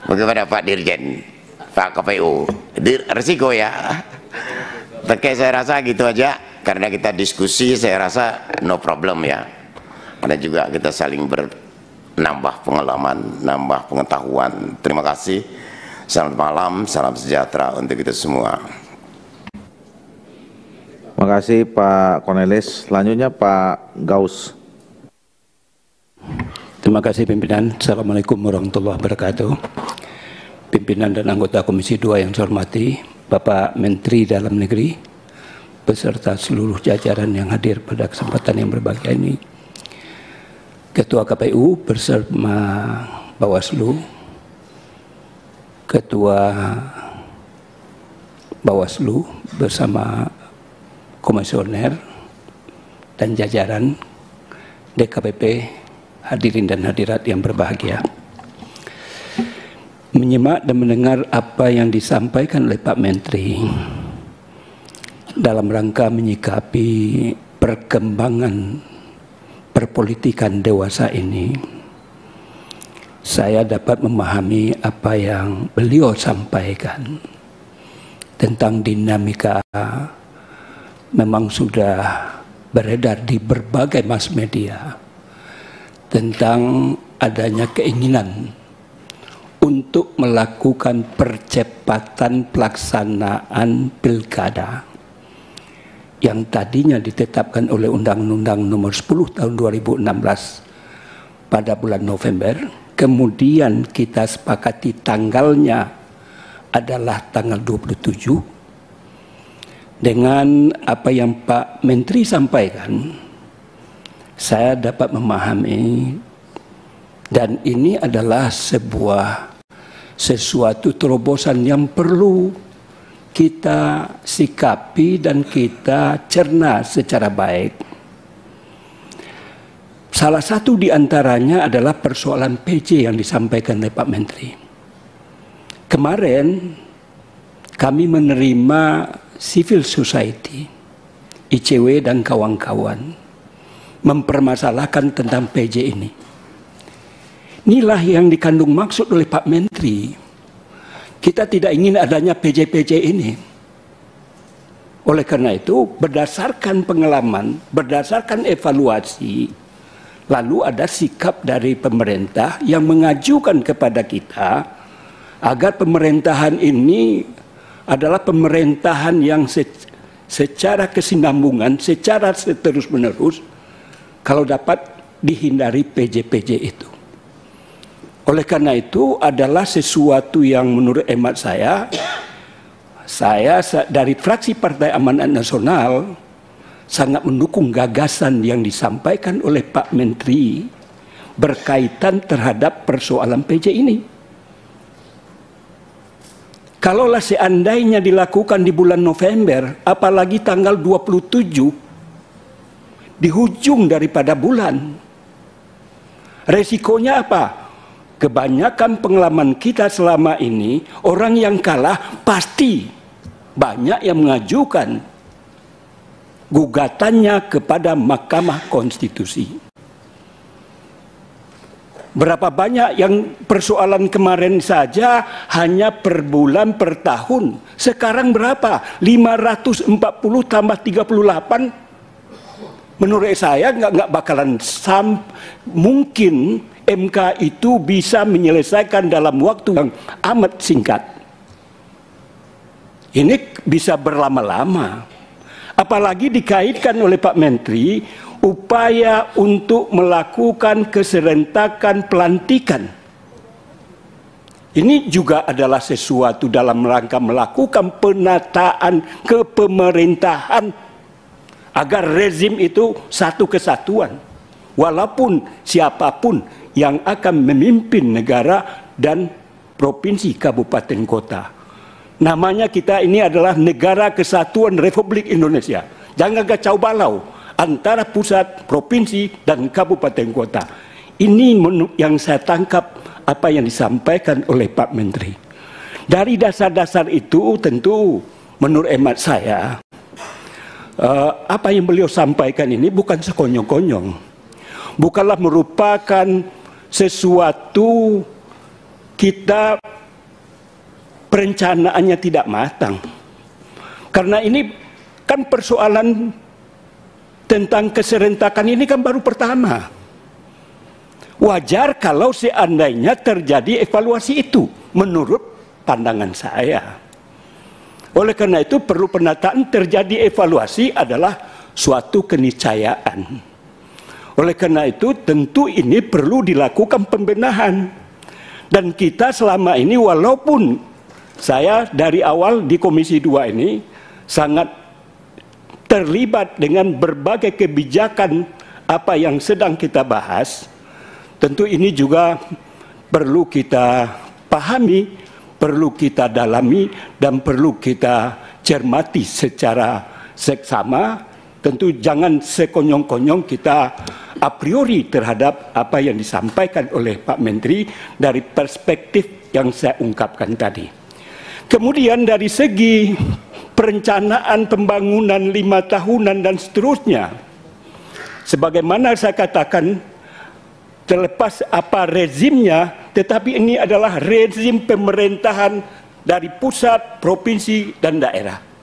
Bagaimana Pak Dirjen, Pak KPU, resiko ya. Oke, saya rasa gitu aja. Karena kita diskusi, saya rasa no problem ya. Karena juga kita saling nambah pengalaman, nambah pengetahuan. Terima kasih. Selamat malam, salam sejahtera untuk kita semua. Terima kasih Pak Cornelis. Selanjutnya Pak Gaus. Terima kasih pimpinan. Assalamualaikum warahmatullahi wabarakatuh. Pimpinan dan anggota Komisi 2 yang saya hormati, Bapak Menteri Dalam Negeri, beserta seluruh jajaran yang hadir pada kesempatan yang berbahagia ini, Ketua KPU bersama Bawaslu, Ketua Bawaslu bersama komisioner dan jajaran DKPP, hadirin dan hadirat yang berbahagia. Menyimak dan mendengar apa yang disampaikan oleh Pak Menteri dalam rangka menyikapi perkembangan perpolitikan dewasa ini, saya dapat memahami apa yang beliau sampaikan tentang dinamika memang sudah beredar di berbagai mass media tentang adanya keinginan untuk melakukan percepatan pelaksanaan pilkada yang tadinya ditetapkan oleh Undang-Undang Nomor 10 Tahun 2016 pada bulan November, kemudian kita sepakati tanggalnya adalah tanggal 27. Dengan apa yang Pak Menteri sampaikan, saya dapat memahami, dan ini adalah sesuatu terobosan yang perlu kita sikapi dan kita cerna secara baik. Salah satu di antaranya adalah persoalan PJ yang disampaikan oleh Pak Menteri. Kemarin kami menerima civil society, ICW dan kawan-kawan, mempermasalahkan tentang PJ ini. Inilah yang dikandung maksud oleh Pak Menteri. Kita tidak ingin adanya PJ-PJ ini. Oleh karena itu, berdasarkan pengalaman, berdasarkan evaluasi, lalu ada sikap dari pemerintah yang mengajukan kepada kita agar pemerintahan ini adalah pemerintahan yang secara kesinambungan, secara terus-menerus, kalau dapat dihindari PJ-PJ itu. Oleh karena itu adalah sesuatu yang menurut hemat saya dari fraksi Partai Amanat Nasional sangat mendukung gagasan yang disampaikan oleh Pak Menteri berkaitan terhadap persoalan PJ ini. Kalaulah seandainya dilakukan di bulan November, apalagi tanggal 27, di ujung daripada bulan, resikonya apa? Kebanyakan pengalaman kita selama ini, orang yang kalah pasti banyak yang mengajukan gugatannya kepada Mahkamah Konstitusi. Berapa banyak yang persoalan kemarin saja hanya per bulan, per tahun. Sekarang berapa? 540 tambah 38. Menurut saya nggak bakalan mungkin MK itu bisa menyelesaikan dalam waktu yang amat singkat. Ini bisa berlama-lama. Apalagi dikaitkan oleh Pak Menteri upaya untuk melakukan keserentakan pelantikan. Ini juga adalah sesuatu dalam rangka melakukan penataan kepemerintahan agar rezim itu satu kesatuan. Walaupun siapapun yang akan memimpin negara dan provinsi, kabupaten, kota. Namanya kita ini adalah Negara Kesatuan Republik Indonesia. Jangan kacau balau antara pusat, provinsi, dan kabupaten kota. Ini yang saya tangkap apa yang disampaikan oleh Pak Menteri. Dari dasar-dasar itu tentu menurut hemat saya, apa yang beliau sampaikan ini bukan sekonyong-konyong. Bukanlah merupakan sesuatu kita perencanaannya tidak matang. Karena ini kan persoalan tentang keserentakan ini kan baru pertama. Wajar kalau seandainya terjadi evaluasi itu menurut pandangan saya. Oleh karena itu perlu penataan, terjadi evaluasi adalah suatu keniscayaan. Oleh karena itu tentu ini perlu dilakukan pembenahan. Dan kita selama ini walaupun saya dari awal di Komisi 2 ini sangat terlibat dengan berbagai kebijakan apa yang sedang kita bahas, tentu ini juga perlu kita pahami, perlu kita dalami, dan perlu kita cermati secara seksama. Tentu jangan sekonyong-konyong kita a priori terhadap apa yang disampaikan oleh Pak Menteri dari perspektif yang saya ungkapkan tadi. Kemudian dari segi perencanaan pembangunan 5 tahunan dan seterusnya, sebagaimana saya katakan, terlepas apa rezimnya, tetapi ini adalah rezim pemerintahan dari pusat, provinsi, dan daerah.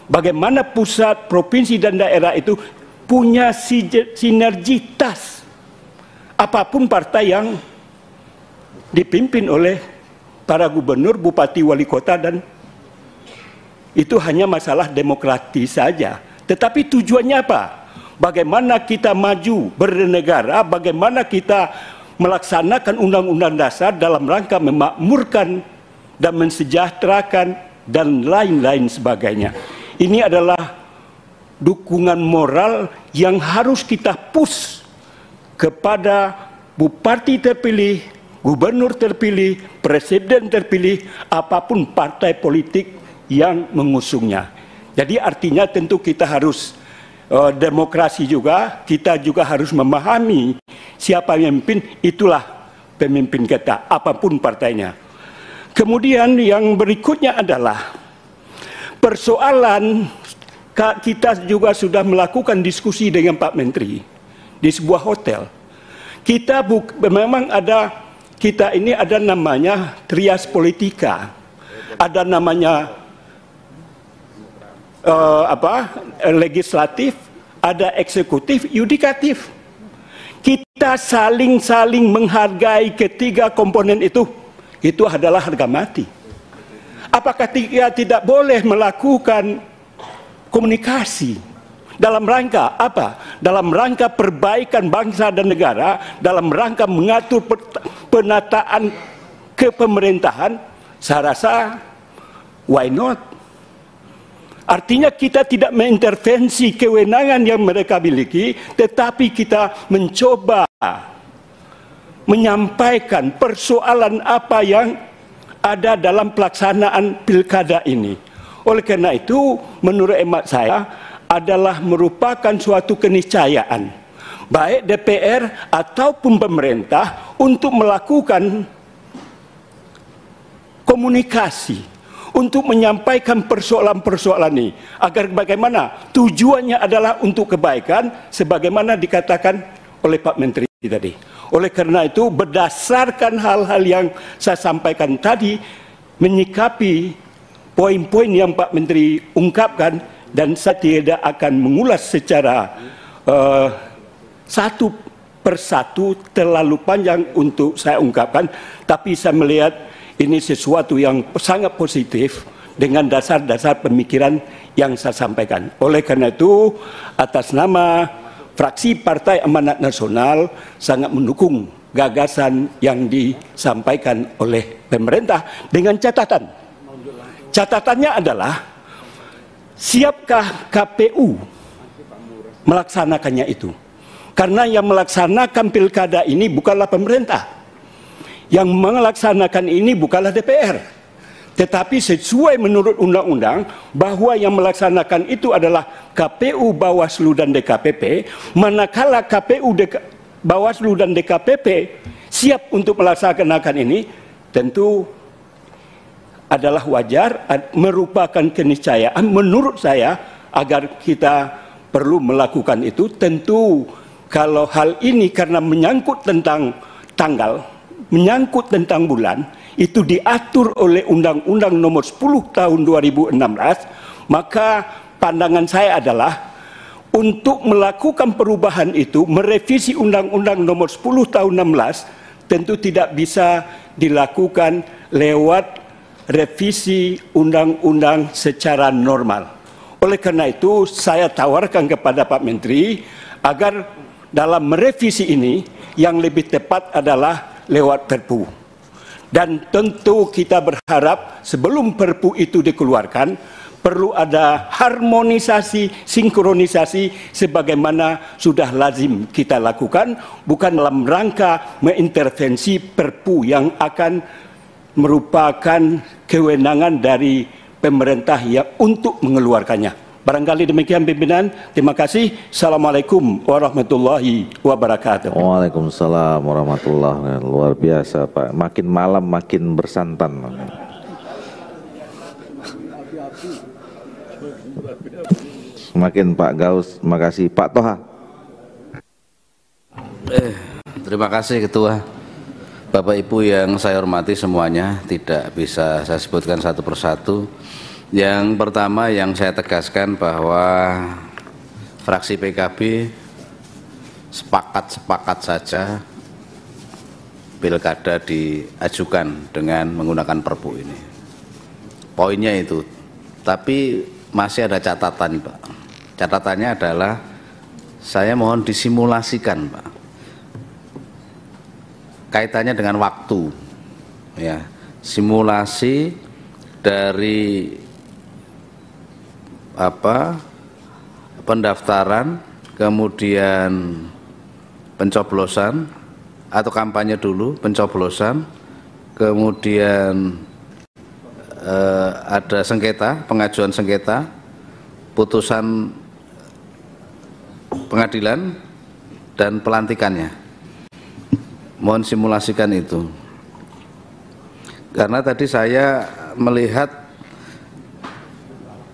Bagaimana pusat, provinsi, dan daerah itu punya sinergitas. Apapun partai yang dipimpin oleh para gubernur, bupati, wali kota, dan itu hanya masalah demokratis saja. Tetapi tujuannya apa? Bagaimana kita maju bernegara, bagaimana kita melaksanakan undang-undang dasar dalam rangka memakmurkan dan mensejahterakan dan lain-lain sebagainya. Ini adalah dukungan moral yang harus kita push kepada bupati terpilih, gubernur terpilih, presiden terpilih, apapun partai politik yang mengusungnya. Jadi artinya tentu kita harus demokrasi juga, kita juga harus memahami siapa yang memimpin, itulah pemimpin kita, apapun partainya. Kemudian yang berikutnya adalah persoalan, kita juga sudah melakukan diskusi dengan Pak Menteri di sebuah hotel. Memang kita ini ada namanya trias politika, ada namanya legislatif, ada eksekutif, yudikatif. Kita saling menghargai ketiga komponen itu adalah harga mati. Apakah kita tidak boleh melakukan komunikasi dalam rangka apa? Dalam rangka perbaikan bangsa dan negara, dalam rangka mengatur penataan kepemerintahan, saya rasa why not? Artinya kita tidak mengintervensi kewenangan yang mereka miliki, tetapi kita mencoba menyampaikan persoalan apa yang ada dalam pelaksanaan pilkada ini. Oleh karena itu, menurut hemat saya adalah merupakan suatu keniscayaan, baik DPR ataupun pemerintah untuk melakukan komunikasi, untuk menyampaikan persoalan-persoalan ini, agar bagaimana tujuannya adalah untuk kebaikan, sebagaimana dikatakan oleh Pak Menteri tadi. Oleh karena itu, berdasarkan hal-hal yang saya sampaikan tadi, menyikapi poin-poin yang Pak Menteri ungkapkan, dan saya tidak akan mengulas secara satu persatu, terlalu panjang untuk saya ungkapkan, tapi saya melihat ini sesuatu yang sangat positif dengan dasar-dasar pemikiran yang saya sampaikan. Oleh karena itu, atas nama fraksi Partai Amanat Nasional sangat mendukung gagasan yang disampaikan oleh pemerintah dengan catatan. Catatannya adalah, siapkah KPU melaksanakannya itu? Karena yang melaksanakan pilkada ini bukanlah pemerintah. Yang melaksanakan ini bukanlah DPR. Tetapi sesuai menurut undang-undang bahwa yang melaksanakan itu adalah KPU, Bawaslu, dan DKPP. Manakala KPU, Bawaslu, dan DKPP siap untuk melaksanakan ini, tentu adalah wajar, merupakan keniscayaan menurut saya agar kita perlu melakukan itu. Tentu kalau hal ini karena menyangkut tentang tanggal, menyangkut tentang bulan, itu diatur oleh Undang-Undang Nomor 10 Tahun 2016, maka pandangan saya adalah untuk melakukan perubahan itu, merevisi Undang-Undang Nomor 10 Tahun 16, tentu tidak bisa dilakukan lewat revisi undang-undang secara normal. Oleh karena itu, saya tawarkan kepada Pak Menteri agar dalam merevisi ini yang lebih tepat adalah lewat Perpu. Dan tentu kita berharap sebelum Perpu itu dikeluarkan, perlu ada harmonisasi, sinkronisasi sebagaimana sudah lazim kita lakukan, bukan dalam rangka mengintervensi Perpu yang akan merupakan kewenangan dari pemerintah yang untuk mengeluarkannya. Barangkali demikian pimpinan. Terima kasih. Assalamualaikum warahmatullahi wabarakatuh. Waalaikumsalam warahmatullahi wabarakatuh. Luar biasa Pak. Makin malam makin bersantan. Semakin Pak Gaus. Terima kasih Pak Toha. Terima kasih Ketua. Bapak Ibu yang saya hormati semuanya, tidak bisa saya sebutkan satu persatu. Yang pertama yang saya tegaskan bahwa fraksi PKB sepakat saja pilkada diajukan dengan menggunakan Perpu ini. Poinnya itu. Tapi masih ada catatan, Pak. Catatannya adalah saya mohon disimulasikan, Pak. Kaitannya dengan waktu. Ya, simulasi dari pendaftaran, kemudian pencoblosan atau kampanye dulu, pencoblosan, kemudian ada sengketa, pengajuan sengketa, putusan pengadilan, dan pelantikannya. Mohon simulasikan itu. Karena tadi saya melihat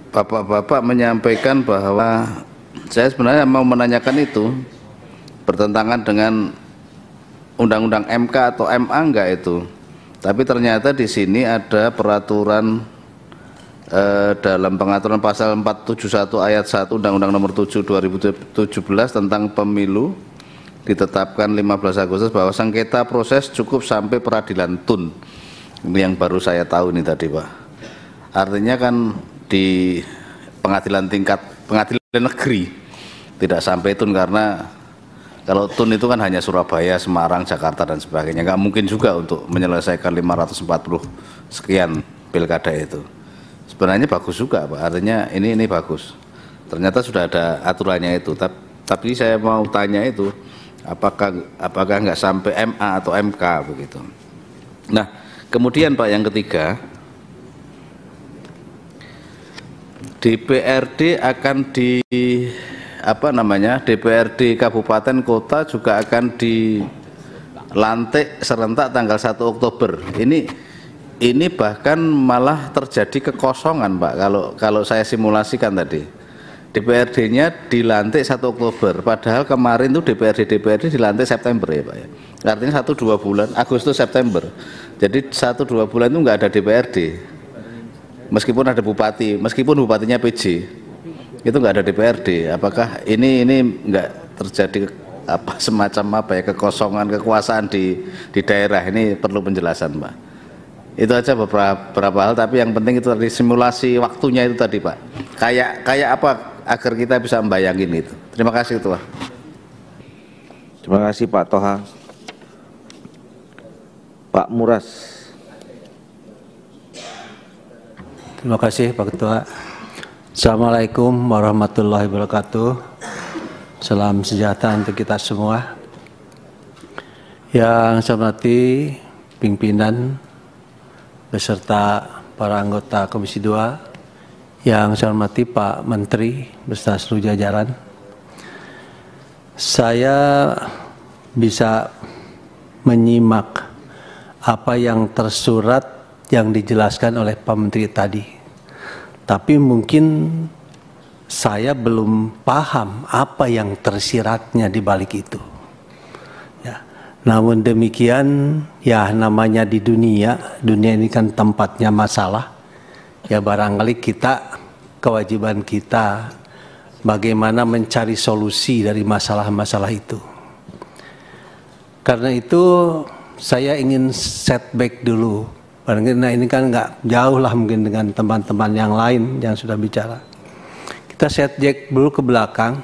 Bapak-bapak menyampaikan bahwa saya sebenarnya mau menanyakan itu, bertentangan dengan Undang-Undang MK atau MA enggak itu. Tapi ternyata di sini ada peraturan dalam pengaturan pasal 471 ayat 1 Undang-Undang Nomor 7 2017 tentang pemilu ditetapkan 15 Agustus bahwa sengketa proses cukup sampai peradilan tun. Ini yang baru saya tahu nih tadi, Pak. Artinya kan di pengadilan negeri tidak sampai tun, karena kalau tun itu kan hanya Surabaya, Semarang, Jakarta dan sebagainya. Nggak mungkin juga untuk menyelesaikan 540 sekian pilkada itu. Sebenarnya bagus juga, Pak. Artinya ini bagus. Ternyata sudah ada aturannya itu. Tapi saya mau tanya itu, apakah nggak sampai MA atau MK begitu. Nah, kemudian Pak, yang ketiga, DPRD akan DPRD kabupaten kota juga akan dilantik serentak tanggal 1 Oktober. Ini bahkan malah terjadi kekosongan, Pak, kalau saya simulasikan tadi. DPRD-nya dilantik 1 Oktober, padahal kemarin tuh DPRD dilantik September ya, Pak ya. Artinya 1-2 bulan, Agustus September. Jadi 1-2 bulan itu nggak ada DPRD. Meskipun ada bupati, meskipun bupatinya PJ, itu nggak ada DPRD. Apakah ini nggak terjadi semacam kekosongan kekuasaan di daerah? Ini perlu penjelasan, Pak. Itu aja beberapa hal, tapi yang penting itu tadi simulasi waktunya itu tadi, Pak. Kayak apa agar kita bisa membayangin itu. Terima kasih, Ketua. Terima kasih Pak Toha. Pak Muras. Terima kasih Pak Ketua. Assalamualaikum warahmatullahi wabarakatuh. Salam sejahtera untuk kita semua. Yang saya hormati pimpinan beserta para anggota Komisi 2, yang saya hormati Pak Menteri beserta seluruh jajaran. Saya bisa menyimak apa yang tersurat yang dijelaskan oleh Pak Menteri tadi. Tapi mungkin saya belum paham apa yang tersiratnya di balik itu. Namun demikian, ya namanya di dunia ini kan tempatnya masalah. Ya barangkali kewajiban kita bagaimana mencari solusi dari masalah-masalah itu. Karena itu saya ingin setback dulu. Nah ini kan nggak jauh lah mungkin dengan teman-teman yang lain yang sudah bicara. Kita setback dulu ke belakang.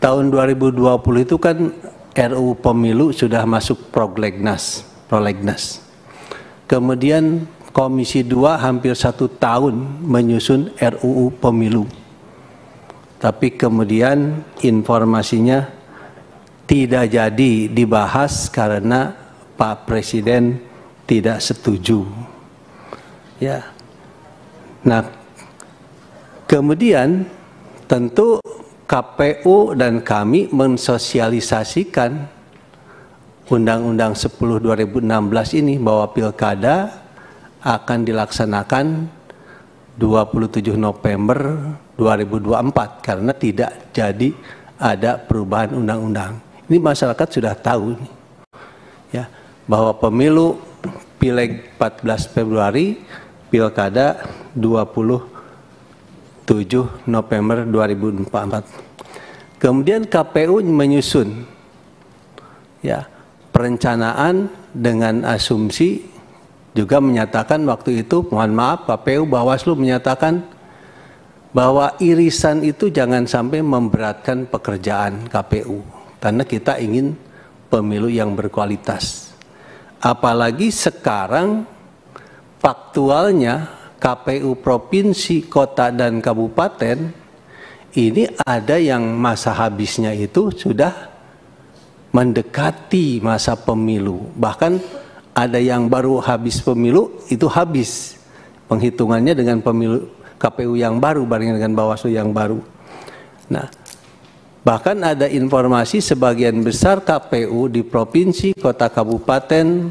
Tahun 2020 itu kan RUU Pemilu sudah masuk prolegnas. Kemudian Komisi 2 hampir 1 tahun menyusun RUU Pemilu. Tapi kemudian informasinya tidak jadi dibahas karena Pak Presiden tidak setuju. Ya. Nah, kemudian tentu KPU dan kami mensosialisasikan Undang-Undang 10 2016 ini bahwa pilkada akan dilaksanakan 27 November 2024 karena tidak jadi ada perubahan undang-undang. Ini masyarakat sudah tahu ya, bahwa pemilu Pileg 14 Februari, pilkada 27 November 2024. Kemudian KPU menyusun ya perencanaan dengan asumsi, juga menyatakan waktu itu, mohon maaf, KPU Bawaslu menyatakan bahwa irisan itu jangan sampai memberatkan pekerjaan KPU karena kita ingin pemilu yang berkualitas. Apalagi sekarang faktualnya KPU provinsi, kota, dan kabupaten ini ada yang masa habisnya itu sudah mendekati masa pemilu. Bahkan ada yang baru habis pemilu itu habis penghitungannya dengan pemilu KPU yang baru banding dengan Bawaslu yang baru. Nah, bahkan ada informasi sebagian besar KPU di provinsi, kota, kabupaten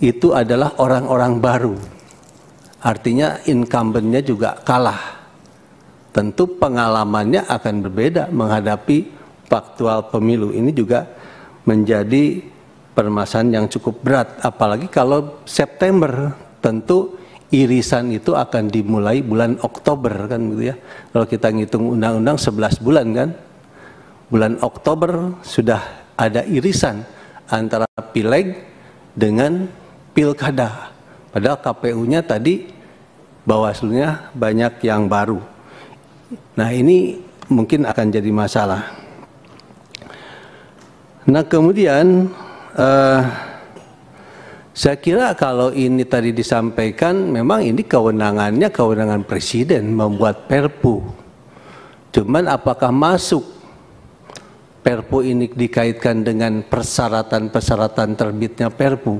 itu adalah orang-orang baru. Artinya incumbent-nya juga kalah. Tentu pengalamannya akan berbeda menghadapi faktual pemilu ini juga menjadi permasalahan yang cukup berat, apalagi kalau September. Tentu irisan itu akan dimulai bulan Oktober kan gitu ya. Kalau kita ngitung undang-undang 11 bulan kan. Bulan Oktober sudah ada irisan antara pileg dengan pilkada. Padahal KPU-nya tadi, Bawaslu-nya banyak yang baru. Nah ini mungkin akan jadi masalah. Nah kemudian saya kira kalau ini tadi disampaikan, memang ini kewenangannya kewenangan Presiden membuat Perpu. Cuman apakah masuk Perpu ini dikaitkan dengan persyaratan-persyaratan terbitnya Perpu?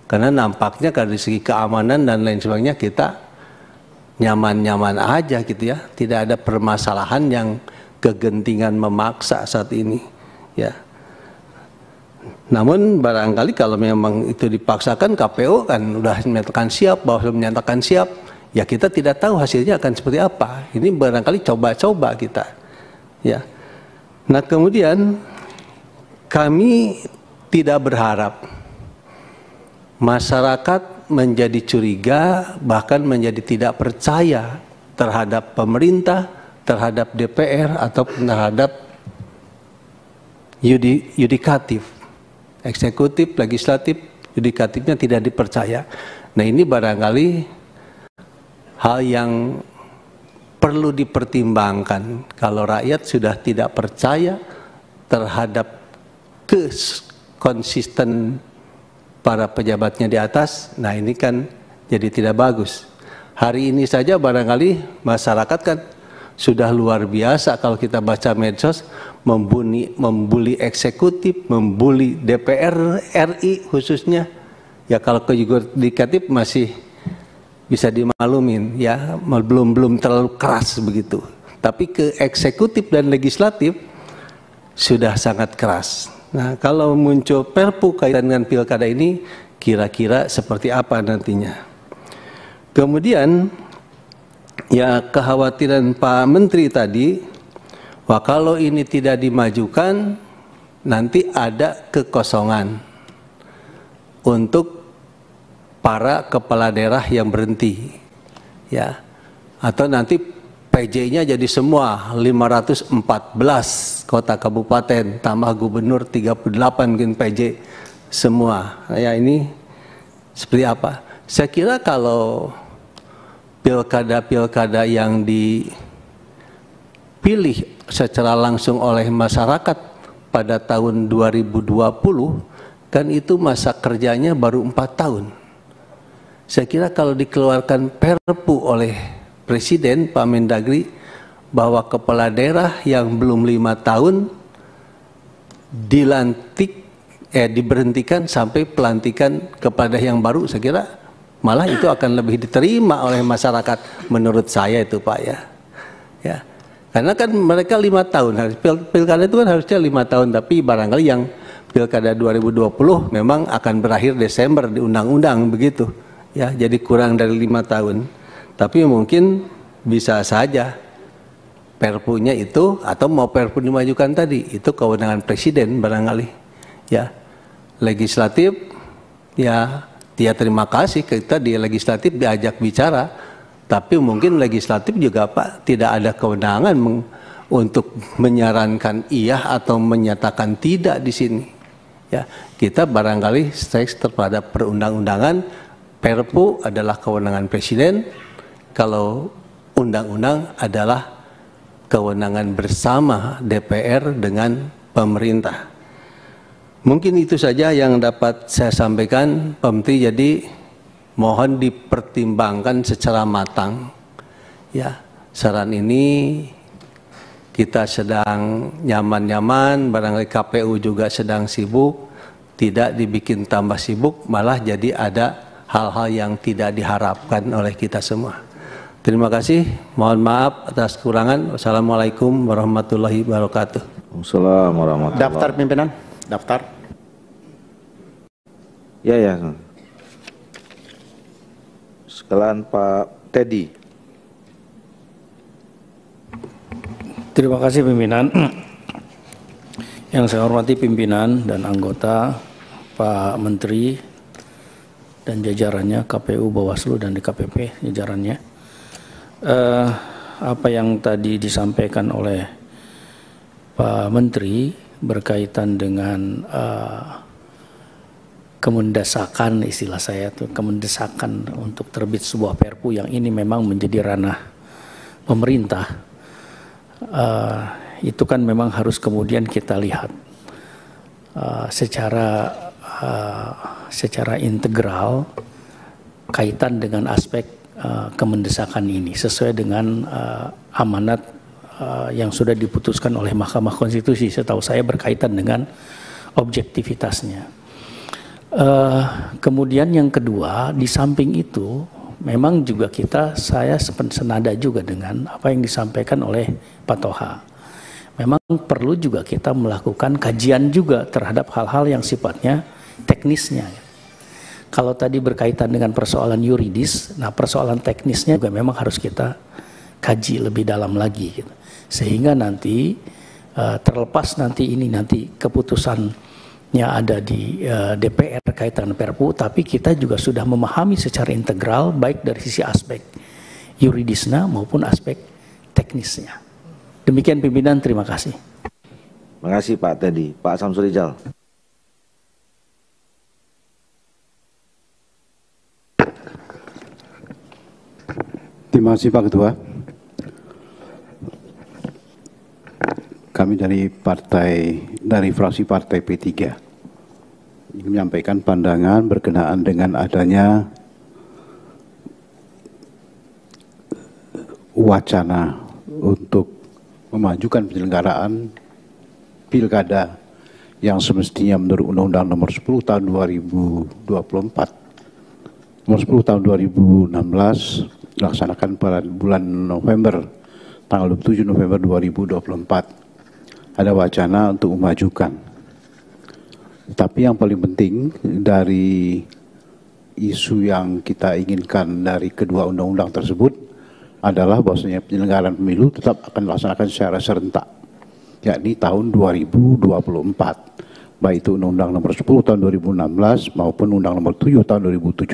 Karena nampaknya dari segi keamanan dan lain sebagainya kita nyaman-nyaman aja gitu ya. Tidak ada permasalahan yang kegentingan memaksa saat ini. Ya. Namun barangkali kalau memang itu dipaksakan, KPU kan udah menyatakan siap, Bawaslu menyatakan siap, ya kita tidak tahu hasilnya akan seperti apa. Ini barangkali coba-coba kita. Ya. Nah kemudian kami tidak berharap masyarakat menjadi curiga, bahkan menjadi tidak percaya terhadap pemerintah, terhadap DPR atau terhadap yudikatif. Eksekutif, legislatif, yudikatifnya tidak dipercaya. Nah ini barangkali hal yang perlu dipertimbangkan. Kalau rakyat sudah tidak percaya terhadap konsisten para pejabatnya di atas, nah ini kan jadi tidak bagus. Hari ini saja barangkali masyarakat kan sudah luar biasa kalau kita baca medsos, membuli eksekutif, membuli DPR RI khususnya. Ya kalau ke yudikatif masih bisa dimaklumin ya, belum terlalu keras begitu. Tapi ke eksekutif dan legislatif sudah sangat keras. Nah, kalau muncul Perpu kaitan dengan pilkada ini kira-kira seperti apa nantinya? Kemudian ya kekhawatiran Pak Menteri tadi, wah kalau ini tidak dimajukan nanti ada kekosongan untuk para kepala daerah yang berhenti, ya, atau nanti PJ-nya jadi semua 514 kota kabupaten tambah gubernur 38 mungkin PJ semua. Ya ini seperti apa? Saya kira kalau pilkada-pilkada yang dipilih secara langsung oleh masyarakat pada tahun 2020 kan itu masa kerjanya baru 4 tahun. Saya kira kalau dikeluarkan Perpu oleh Presiden Pak Mendagri bahwa kepala daerah yang belum 5 tahun diberhentikan sampai pelantikan kepada yang baru, saya kira malah itu akan lebih diterima oleh masyarakat menurut saya itu Pak ya. Ya. Karena kan mereka 5 tahun, pilkada itu kan harusnya 5 tahun, tapi barangkali yang pilkada 2020 memang akan berakhir Desember di undang-undang begitu. Ya, jadi kurang dari 5 tahun. Tapi mungkin bisa saja Perpunya itu atau mau Perpu dimajukan tadi itu kewenangan Presiden barangkali. Ya, legislatif ya terima kasih kita di legislatif diajak bicara, tapi mungkin legislatif juga Pak tidak ada kewenangan untuk menyarankan iya atau menyatakan tidak di sini. Ya, kita barangkali strict terhadap perundang-undangan. Perpu adalah kewenangan Presiden, kalau undang-undang adalah kewenangan bersama DPR dengan pemerintah. Mungkin itu saja yang dapat saya sampaikan, Pak Menteri. Jadi mohon dipertimbangkan secara matang. Ya, saran ini kita sedang nyaman-nyaman, barangkali KPU juga sedang sibuk, tidak dibikin tambah sibuk, malah jadi ada hal-hal yang tidak diharapkan oleh kita semua. Terima kasih, mohon maaf atas kekurangan. Wassalamualaikum warahmatullahi wabarakatuh. Wassalamualaikum warahmatullahi wabarakatuh. Daftar pimpinan, daftar. Ya. Sekalian Pak Teddy. Terima kasih pimpinan. Yang saya hormati pimpinan dan anggota, Pak Menteri dan jajarannya, KPU, Bawaslu, dan DKPP jajarannya. Apa yang tadi disampaikan oleh Pak Menteri berkaitan dengan kemendesakan, istilah saya itu kemendesakan untuk terbit sebuah Perpu yang ini memang menjadi ranah pemerintah, itu kan memang harus kemudian kita lihat secara integral kaitan dengan aspek kemendesakan ini sesuai dengan amanat yang sudah diputuskan oleh Mahkamah Konstitusi. Setahu saya berkaitan dengan objektivitasnya. Kemudian yang kedua, di samping itu memang juga saya senada juga dengan apa yang disampaikan oleh Pak Toha. Memang perlu juga kita melakukan kajian juga terhadap hal-hal yang sifatnya teknisnya. Kalau tadi berkaitan dengan persoalan yuridis, nah persoalan teknisnya juga memang harus kita kaji lebih dalam lagi, gitu. Sehingga nanti terlepas nanti keputusannya ada di DPR kaitan Perpu, tapi kita juga sudah memahami secara integral baik dari sisi aspek yuridisnya maupun aspek teknisnya. Demikian pimpinan, terima kasih. Terima kasih Pak Teddy. Pak Samsul Rijal. Terima kasih Pak Ketua. Kami dari fraksi Partai P3 ingin menyampaikan pandangan berkenaan dengan adanya wacana untuk memajukan penyelenggaraan pilkada yang semestinya menurut Undang-Undang Nomor 10 Tahun 2024, Nomor 10 Tahun 2016 dilaksanakan pada bulan November, tanggal 27 November 2024. Ada wacana untuk memajukan. Tapi yang paling penting dari isu yang kita inginkan dari kedua undang-undang tersebut adalah bahwasanya penyelenggaraan pemilu tetap akan dilaksanakan secara serentak, yakni tahun 2024. Baik itu Undang-Undang Nomor 10 Tahun 2016 maupun Undang Nomor 7 Tahun 2017.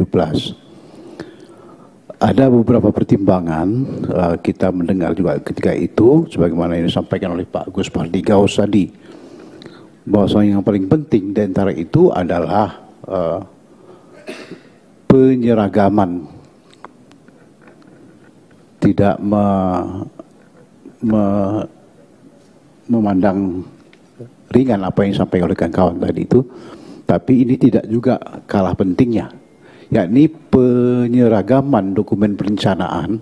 Ada beberapa pertimbangan kita mendengar juga ketika itu, sebagaimana yang disampaikan oleh Pak Gus Pardigaus tadi, bahwasanya yang paling penting di antara itu adalah penyeragaman, tidak memandang ringan apa yang disampaikan oleh kawan-kawan tadi itu, tapi ini tidak juga kalah pentingnya, yakni penyeragaman dokumen perencanaan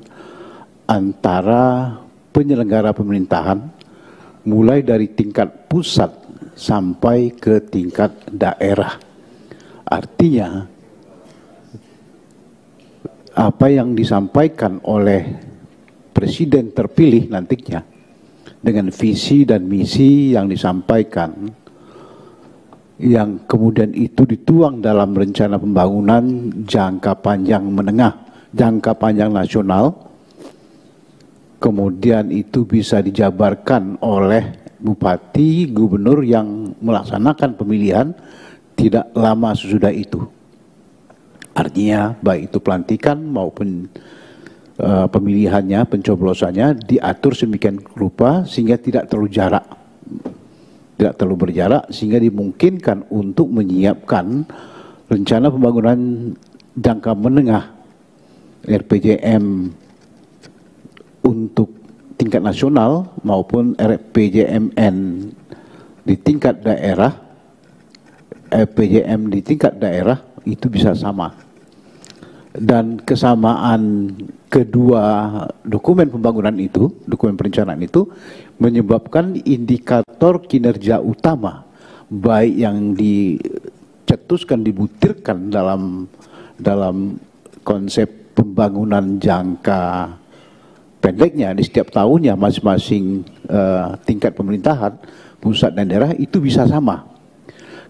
antara penyelenggara pemerintahan mulai dari tingkat pusat sampai ke tingkat daerah. Artinya apa yang disampaikan oleh presiden terpilih nantinya dengan visi dan misi yang disampaikan, yang kemudian itu dituang dalam rencana pembangunan jangka panjang menengah, jangka panjang nasional, kemudian itu bisa dijabarkan oleh bupati, gubernur yang melaksanakan pemilihan tidak lama sesudah itu. Artinya baik itu pelantikan maupun pemilihannya, pencoblosannya diatur sedemikian rupa sehingga tidak terlalu berjarak, sehingga dimungkinkan untuk menyiapkan rencana pembangunan jangka menengah RPJM untuk tingkat nasional maupun RPJMN di tingkat daerah, RPJM di tingkat daerah itu bisa sama. Dan kesamaan kedua dokumen pembangunan itu, dokumen perencanaan itu menyebabkan indikator kinerja utama baik yang dicetuskan, dibutirkan dalam konsep pembangunan jangka pendeknya di setiap tahunnya masing-masing tingkat pemerintahan pusat dan daerah itu bisa sama.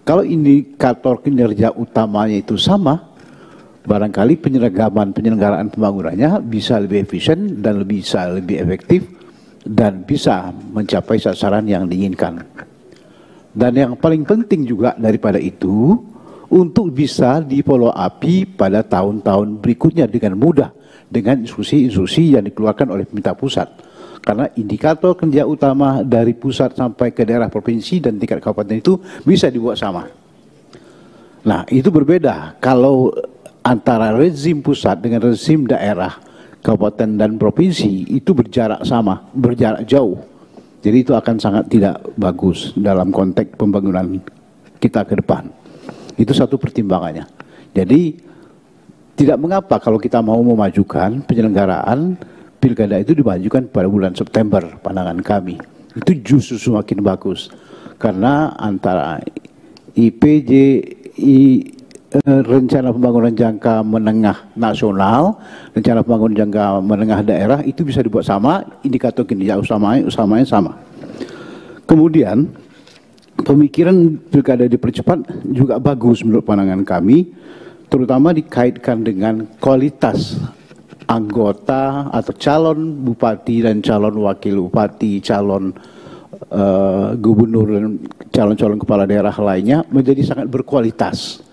Kalau indikator kinerja utamanya itu sama, barangkali penyelenggaraan pembangunannya bisa lebih efisien dan bisa lebih efektif dan bisa mencapai sasaran yang diinginkan. Dan yang paling penting juga daripada itu, untuk bisa di-follow up pada tahun-tahun berikutnya dengan mudah, dengan instruksi-instruksi yang dikeluarkan oleh pemerintah pusat. Karena indikator kerja utama dari pusat sampai ke daerah provinsi dan tingkat kabupaten itu bisa dibuat sama. Nah, itu berbeda kalau antara rezim pusat dengan rezim daerah, kabupaten dan provinsi itu berjarak sama, berjarak jauh. Jadi itu akan sangat tidak bagus dalam konteks pembangunan kita ke depan. Itu satu pertimbangannya. Jadi tidak mengapa kalau kita mau memajukan penyelenggaraan pilkada itu dimajukan pada bulan September, pandangan kami. Itu justru semakin bagus. Karena antara IPJ, rencana pembangunan jangka menengah nasional, rencana pembangunan jangka menengah daerah itu bisa dibuat sama, indikator kinerja usamanya sama. Kemudian pemikiran pilkada dipercepat juga bagus menurut pandangan kami, terutama dikaitkan dengan kualitas anggota atau calon bupati dan calon wakil bupati, calon gubernur dan calon-calon kepala daerah lainnya menjadi sangat berkualitas.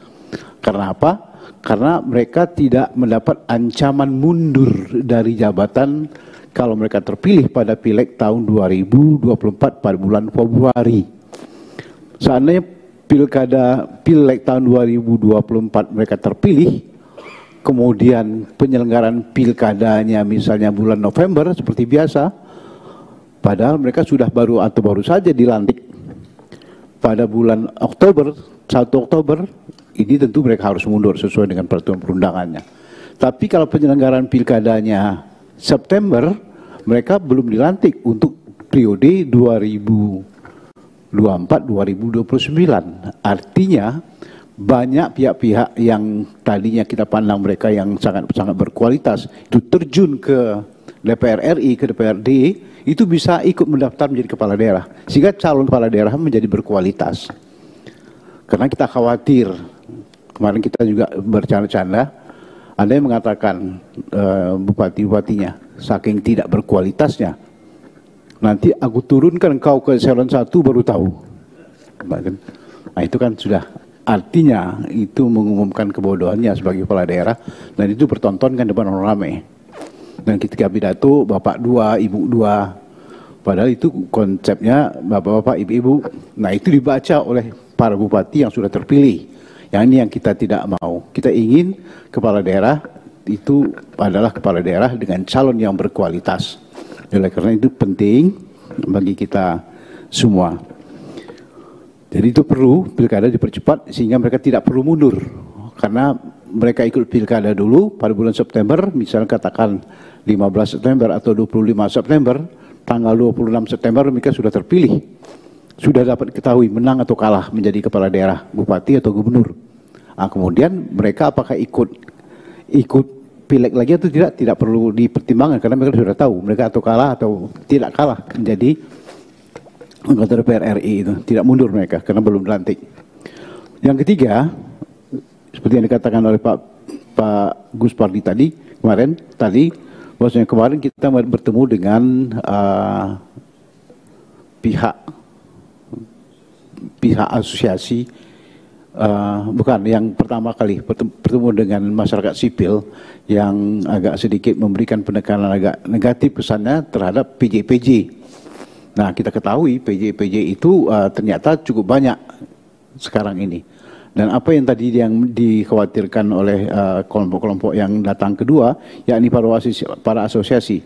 Karena apa? Karena mereka tidak mendapat ancaman mundur dari jabatan kalau mereka terpilih pada pileg tahun 2024 pada bulan Februari. Seandainya pileg tahun 2024 mereka terpilih, kemudian penyelenggaraan pilkadanya misalnya bulan November seperti biasa, padahal mereka sudah baru saja dilantik pada bulan Oktober, 1 Oktober, ini tentu mereka harus mundur sesuai dengan peraturan perundangannya. Tapi kalau penyelenggaraan pilkadanya September, mereka belum dilantik untuk periode 2024-2029. Artinya banyak pihak-pihak yang tadinya kita pandang mereka yang sangat-sangat berkualitas itu terjun ke DPR RI, ke DPRD, itu bisa ikut mendaftar menjadi kepala daerah. Sehingga calon kepala daerah menjadi berkualitas. Karena kita khawatir, kemarin kita juga bercanda-canda, ada yang mengatakan bupati-bupatinya, saking tidak berkualitasnya, nanti aku turunkan kau ke eselon 1 baru tahu. Nah itu kan sudah artinya itu mengumumkan kebodohannya sebagai kepala daerah, dan itu bertontonkan depan orang ramai. Dan ketika pidato bapak dua, ibu dua, padahal itu konsepnya bapak-bapak, ibu-ibu. Nah itu dibaca oleh para bupati yang sudah terpilih. Yang ini yang kita tidak mau. Kita ingin kepala daerah itu adalah kepala daerah dengan calon yang berkualitas. Oleh karena itu penting bagi kita semua. Jadi itu perlu pilkada dipercepat sehingga mereka tidak perlu mundur. Karena mereka ikut pilkada dulu pada bulan September, misalnya katakan 15 September atau 25 September, tanggal 26 September mereka sudah terpilih. Sudah dapat ketahui menang atau kalah menjadi kepala daerah, bupati atau gubernur. Nah, kemudian mereka apakah ikut pileg lagi atau tidak perlu dipertimbangkan karena mereka sudah tahu mereka atau kalah atau tidak kalah menjadi anggota DPR RI itu, tidak mundur mereka karena belum dilantik. Yang ketiga, seperti yang dikatakan oleh Pak Gus Pardi tadi, bahwasanya kemarin kita bertemu dengan pihak asosiasi, bukan yang pertama kali bertemu dengan masyarakat sipil yang agak sedikit memberikan penekanan agak negatif kesannya terhadap PJ-PJ. Nah kita ketahui PJ-PJ itu ternyata cukup banyak sekarang ini. Dan apa yang tadi yang dikhawatirkan oleh kelompok-kelompok yang datang kedua, yakni para asosiasi.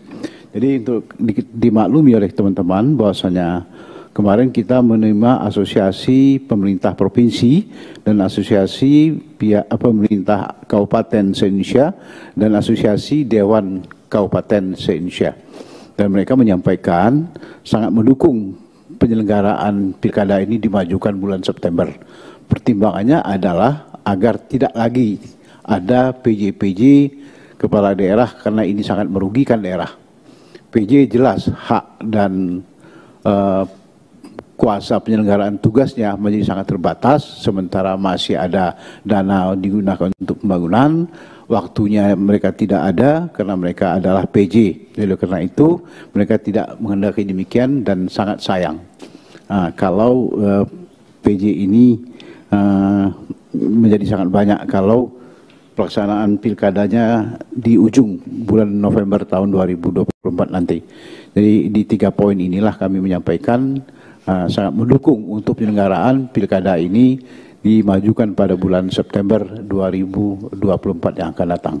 Jadi untuk dimaklumi oleh teman-teman bahwasanya kemarin kita menerima asosiasi pemerintah provinsi dan asosiasi pihak pemerintah kabupaten se-Indonesia dan asosiasi dewan kabupaten se-Indonesia. Dan mereka menyampaikan sangat mendukung penyelenggaraan pilkada ini dimajukan bulan September. Pertimbangannya adalah agar tidak lagi ada PJ-PJ kepala daerah karena ini sangat merugikan daerah. PJ jelas hak dan kuasa penyelenggaraan tugasnya menjadi sangat terbatas, sementara masih ada dana digunakan untuk pembangunan, waktunya mereka tidak ada karena mereka adalah PJ. Jadi karena itu mereka tidak menghendaki demikian dan sangat sayang. Nah, kalau PJ ini menjadi sangat banyak kalau pelaksanaan pilkadanya di ujung bulan November tahun 2024 nanti. Jadi di 3 poin inilah kami menyampaikan sangat mendukung untuk penyelenggaraan pilkada ini dimajukan pada bulan September 2024 yang akan datang.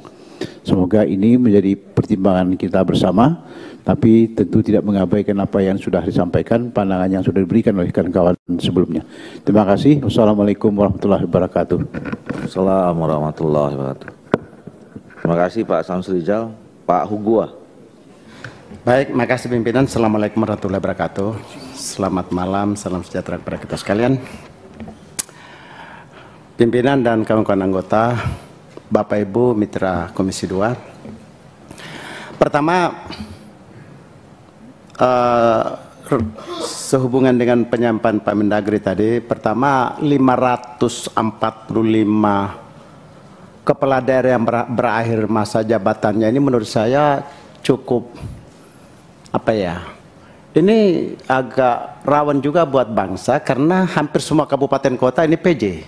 Semoga ini menjadi pertimbangan kita bersama, tapi tentu tidak mengabaikan apa yang sudah disampaikan, pandangan yang sudah diberikan oleh kawan-kawan sebelumnya. Terima kasih. Wassalamualaikum warahmatullahi wabarakatuh. Assalamualaikum warahmatullahi wabarakatuh. Terima kasih Pak Samsrizal. Pak Hugua. Baik, makasih pimpinan. Assalamualaikum warahmatullahi wabarakatuh. Selamat malam, salam sejahtera kepada kita sekalian. Pimpinan dan kawan-kawan anggota, Bapak Ibu Mitra Komisi 2. Pertama, sehubungan dengan penyampaian Pak Mendagri tadi, pertama 545 kepala daerah yang berakhir masa jabatannya ini menurut saya cukup ini agak rawan juga buat bangsa karena hampir semua kabupaten kota ini PJ.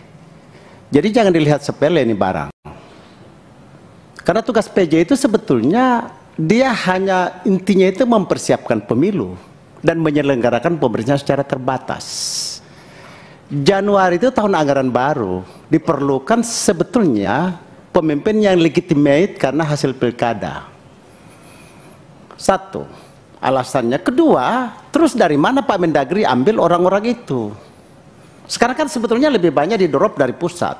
Jadi jangan dilihat sepele ini barang. Karena tugas PJ itu sebetulnya dia hanya intinya itu mempersiapkan pemilu dan menyelenggarakan pemerintahan secara terbatas. Januari itu tahun anggaran baru, diperlukan sebetulnya pemimpin yang legitimate karena hasil pilkada. Satu, alasannya. Kedua, terus dari mana Pak Mendagri ambil orang-orang itu? Sekarang kan sebetulnya lebih banyak didrop dari pusat.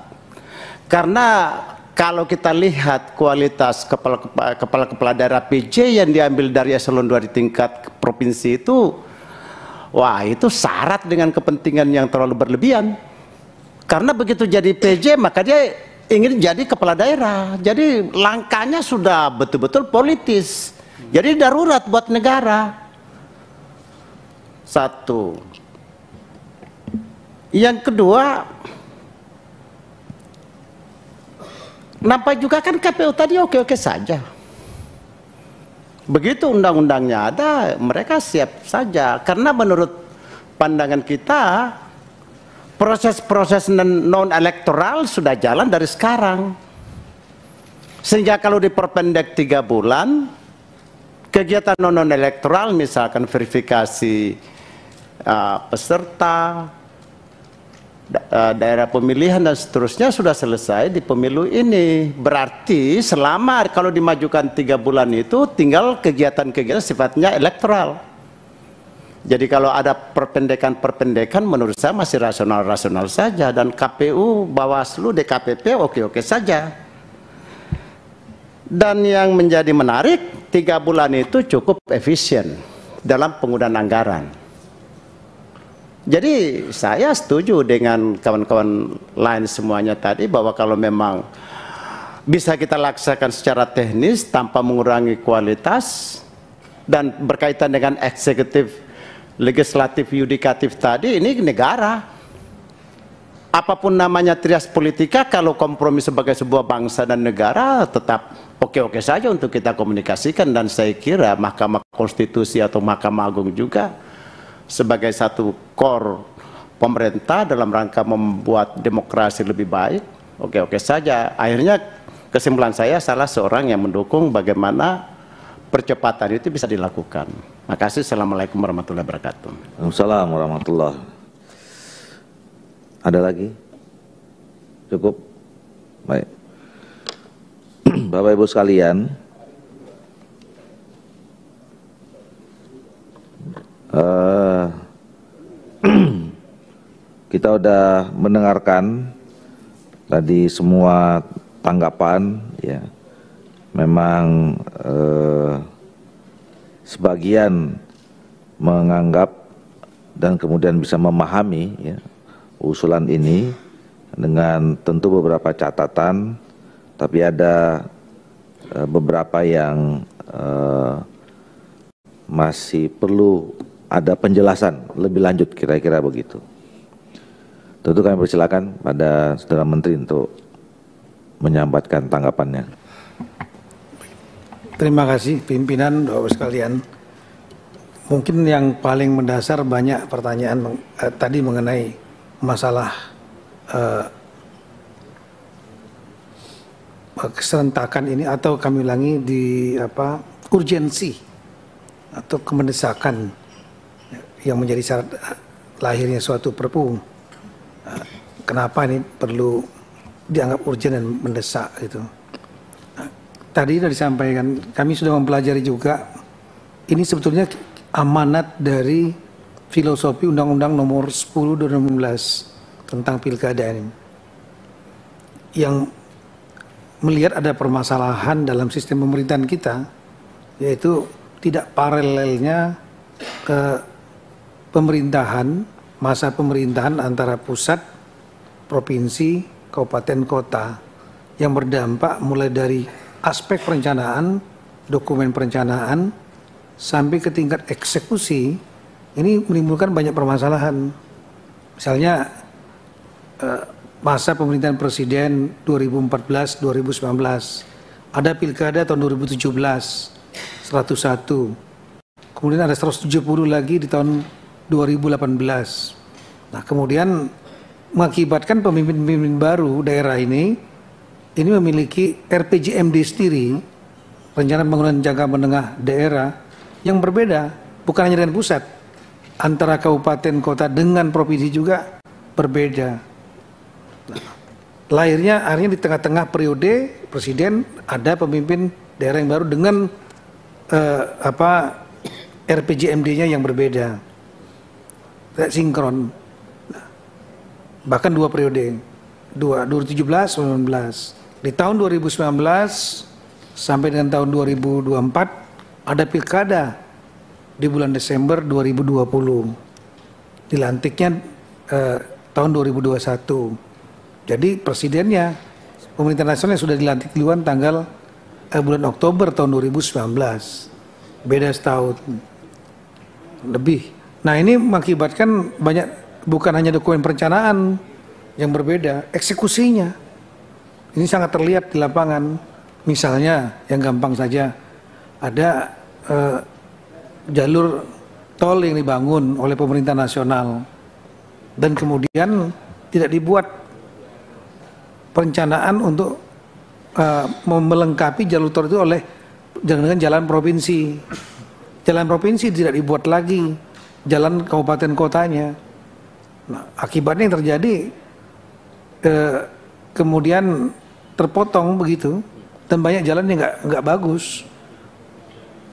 Karena kalau kita lihat kualitas kepala daerah PJ yang diambil dari eselon 2 di tingkat provinsi itu, wah itu syarat dengan kepentingan yang terlalu berlebihan. Karena begitu jadi PJ maka dia ingin jadi kepala daerah. Jadi langkahnya sudah betul-betul politis. Jadi darurat buat negara. Satu. Yang kedua, nampak juga kan KPU tadi oke-oke saja. Begitu undang-undangnya ada, mereka siap saja. Karena menurut pandangan kita, proses-proses non-elektoral sudah jalan dari sekarang. Sehingga kalau diperpendek 3 bulan, kegiatan non-elektoral misalkan verifikasi peserta, daerah pemilihan dan seterusnya sudah selesai di pemilu ini. Berarti selama kalau dimajukan 3 bulan itu tinggal kegiatan-kegiatan sifatnya elektoral. Jadi kalau ada perpendekan menurut saya masih rasional-rasional saja, dan KPU, Bawaslu, DKPP oke-oke saja. Dan yang menjadi menarik, 3 bulan itu cukup efisien dalam penggunaan anggaran. Jadi saya setuju dengan kawan-kawan lain semuanya tadi bahwa kalau memang bisa kita laksanakan secara teknis tanpa mengurangi kualitas dan berkaitan dengan eksekutif, legislatif, yudikatif tadi, ini negara. Apapun namanya trias politika, kalau kompromi sebagai sebuah bangsa dan negara tetap oke-oke saja untuk kita komunikasikan. Dan saya kira Mahkamah Konstitusi atau Mahkamah Agung juga sebagai satu core pemerintah dalam rangka membuat demokrasi lebih baik, oke-oke saja. Akhirnya kesimpulan saya salah seorang yang mendukung bagaimana percepatan itu bisa dilakukan. Makasih. Assalamualaikum warahmatullahi wabarakatuh. Waalaikumsalam warahmatullahi. Ada lagi? Cukup? Baik. Bapak Ibu sekalian, kita sudah mendengarkan tadi semua tanggapan, ya. Memang sebagian menganggap dan kemudian bisa memahami, ya, usulan ini dengan tentu beberapa catatan, tapi ada beberapa yang masih perlu ada penjelasan lebih lanjut, kira-kira begitu. Tentu kami persilakan pada Saudara Menteri untuk menyampaikan tanggapannya. Terima kasih pimpinan, Bapak sekalian. Mungkin yang paling mendasar banyak pertanyaan tadi mengenai masalah keserentakan ini, atau kami ulangi di urgensi atau kemendesakan yang menjadi syarat lahirnya suatu perpu. Kenapa ini perlu dianggap urgent dan mendesak gitu. Tadi sudah disampaikan, kami sudah mempelajari juga, ini sebetulnya amanat dari filosofi Undang-Undang Nomor 10 2016 tentang pilkada ini, yang melihat ada permasalahan dalam sistem pemerintahan kita, yaitu tidak paralelnya pemerintahan, masa pemerintahan antara pusat, provinsi, kabupaten, kota, yang berdampak mulai dari aspek perencanaan, dokumen perencanaan, sampai ke tingkat eksekusi. Ini menimbulkan banyak permasalahan. Misalnya masa pemerintahan presiden 2014-2019, ada pilkada tahun 2017 101, kemudian ada 170 lagi di tahun 2018. Nah, kemudian mengakibatkan pemimpin-pemimpin baru daerah ini memiliki RPJMD sendiri, rencana pembangunan jangka menengah daerah, yang berbeda, bukan hanya dengan pusat, antara kabupaten kota dengan provinsi juga berbeda. Nah, lahirnya akhirnya di tengah-tengah periode presiden ada pemimpin daerah yang baru dengan RPJMD-nya yang berbeda, tidak sinkron. Nah, bahkan 2 periode, 2017-2019. Di tahun 2019 sampai dengan tahun 2024 ada pilkada di bulan Desember 2020. Dilantiknya tahun 2021. Jadi presidennya, pemerintah nasional sudah dilantik duluan tanggal bulan Oktober tahun 2019. Beda setahun lebih. Nah, ini mengakibatkan banyak, bukan hanya dokumen perencanaan yang berbeda, eksekusinya ini sangat terlihat di lapangan. Misalnya yang gampang saja, ada jalur tol yang dibangun oleh pemerintah nasional dan kemudian tidak dibuat perencanaan untuk melengkapi jalur tol itu dengan jalan provinsi. Jalan provinsi tidak dibuat lagi, jalan kabupaten kotanya. Nah, akibatnya yang terjadi kemudian terpotong begitu, dan banyak jalan yang nggak bagus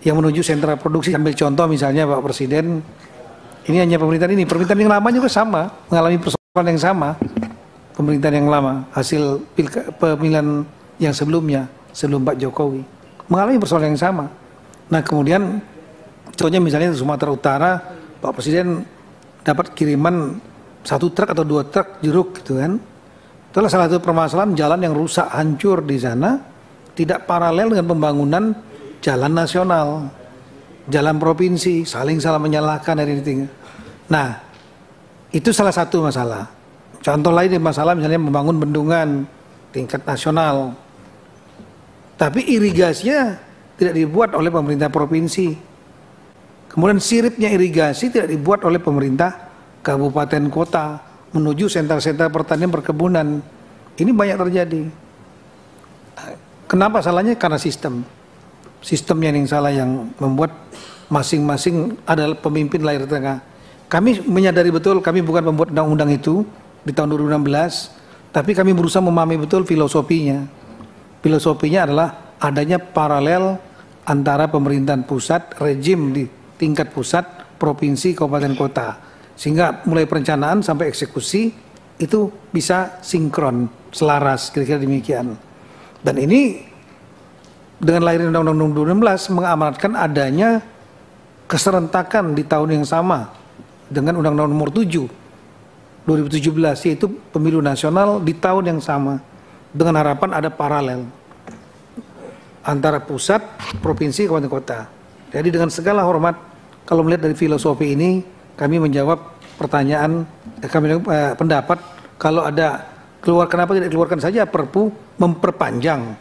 yang menuju sentra produksi. Ambil contoh misalnya Pak Presiden, ini hanya pemerintahan yang lama juga sama, mengalami persoalan yang sama. Pemerintahan yang lama, hasil pemilihan yang sebelumnya, sebelum Pak Jokowi, mengalami persoalan yang sama. Nah, kemudian contohnya misalnya di Sumatera Utara, Pak Presiden dapat kiriman 1 truk atau 2 truk jeruk gitu kan. Itulah salah satu permasalahan, jalan yang rusak, hancur di sana, tidak paralel dengan pembangunan jalan nasional, jalan provinsi, saling salah menyalahkan dari ini. Nah, itu salah satu masalah. Contoh lain masalah misalnya membangun bendungan tingkat nasional, tapi irigasinya tidak dibuat oleh pemerintah provinsi. Kemudian siripnya irigasi tidak dibuat oleh pemerintah kabupaten kota menuju sentra-sentra pertanian perkebunan. Ini banyak terjadi. Kenapa salahnya? Karena sistemnya yang salah, yang membuat masing-masing adalah pemimpin lahir tengah. Kami menyadari betul, kami bukan pembuat undang-undang itu di tahun 2016, tapi kami berusaha memahami betul filosofinya. Filosofinya adalah adanya paralel antara pemerintahan pusat, rejim di tingkat pusat, provinsi, kabupaten kota, sehingga mulai perencanaan sampai eksekusi itu bisa sinkron, selaras, kira-kira demikian. Dan ini dengan lahirnya Undang-Undang 2016 mengamanatkan adanya keserentakan di tahun yang sama dengan Undang-Undang Nomor 7 2017, yaitu pemilu nasional di tahun yang sama, dengan harapan ada paralel antara pusat, provinsi, kabupaten kota. Jadi dengan segala hormat, kalau melihat dari filosofi ini, kami menjawab pertanyaan, kami pendapat kalau ada kenapa tidak dikeluarkan saja Perpu memperpanjang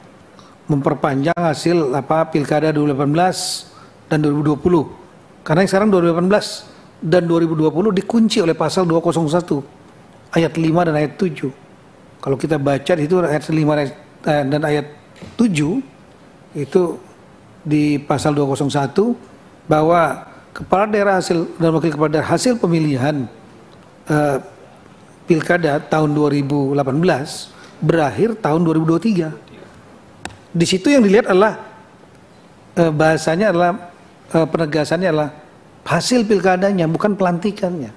hasil pilkada 2018 dan 2020. Karena sekarang 2018 dan 2020 dikunci oleh pasal 201 ayat 5 dan ayat 7. Kalau kita baca itu ayat 5 dan ayat 7 itu di pasal 201 bahwa kepala daerah hasil dan wakil kepala daerah hasil pemilihan pilkada tahun 2018 berakhir tahun 2023. Di situ yang dilihat adalah bahasanya adalah penegasannya adalah hasil pilkadanya, bukan pelantikannya.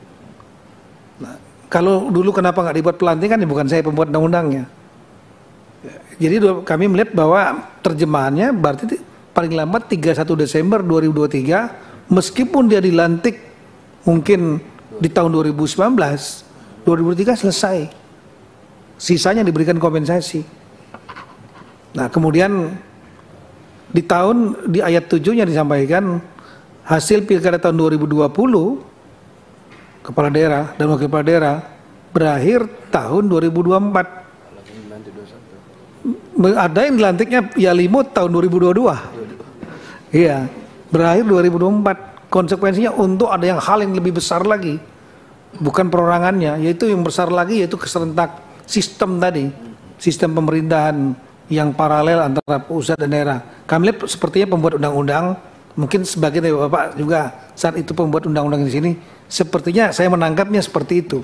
Nah, kalau dulu kenapa nggak dibuat pelantikan, ya bukan saya pembuat undang-undangnya. Jadi kami melihat bahwa terjemahannya berarti paling lambat 31 Desember 2023, meskipun dia dilantik mungkin di tahun 2019, 2023 selesai. Sisanya diberikan kompensasi. Nah, kemudian di ayat 7-nya disampaikan hasil pilkada tahun 2020 kepala daerah dan wakil kepala daerah berakhir tahun 2024. Ada yang dilantiknya Yalimo tahun 2022. Iya, berakhir 2024. Konsekuensinya untuk ada hal yang lebih besar lagi, bukan perorangannya, yaitu yang besar lagi, yaitu keserentak sistem tadi, sistem pemerintahan yang paralel antara pusat dan daerah. Kami lihat sepertinya pembuat undang-undang, mungkin sebagian dari Bapak juga saat itu pembuat undang-undang di sini, sepertinya saya menangkapnya seperti itu.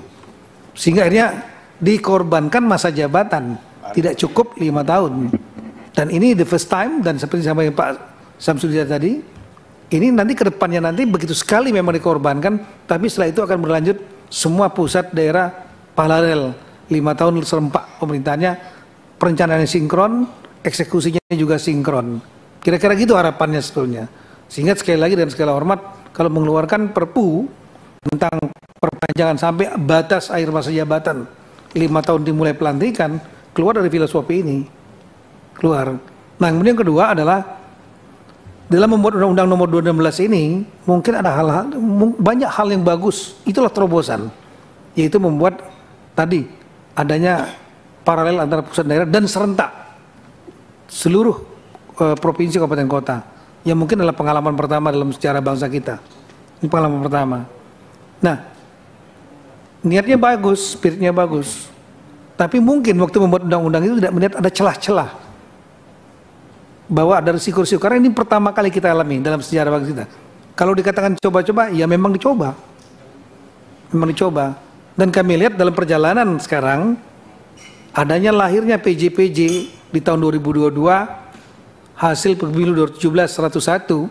Sehingga akhirnya dikorbankan masa jabatan, tidak cukup 5 tahun. Dan ini the first time, dan seperti disampaikan Pak Samsudin tadi, ini nanti ke depannya nanti begitu sekali memang dikorbankan, tapi setelah itu akan berlanjut semua pusat daerah paralel 5 tahun serempak pemerintahannya, perencanaannya sinkron, eksekusinya juga sinkron. Kira-kira gitu harapannya sebetulnya. Sehingga sekali lagi dan segala hormat, kalau mengeluarkan perpu tentang perpanjangan sampai batas akhir masa jabatan 5 tahun dimulai pelantikan, keluar dari filosofi ini. Keluar. Nah, kemudian yang kedua adalah dalam membuat undang-undang nomor 216 ini mungkin ada banyak hal yang bagus. Itulah terobosan, yaitu membuat tadi adanya paralel antara pusat daerah dan serentak seluruh provinsi, kabupaten, kota, yang mungkin adalah pengalaman pertama dalam sejarah bangsa kita. Ini pengalaman pertama. Nah, niatnya bagus, spiritnya bagus, tapi mungkin waktu membuat undang-undang itu tidak melihat ada celah-celah bahwa ada risiko-risiko, karena ini pertama kali kita alami dalam sejarah bangsa kita. Kalau dikatakan coba-coba, ya memang dicoba, dan kami lihat dalam perjalanan sekarang adanya lahirnya PJ-PJ di tahun 2022, hasil pemilu 2017 101,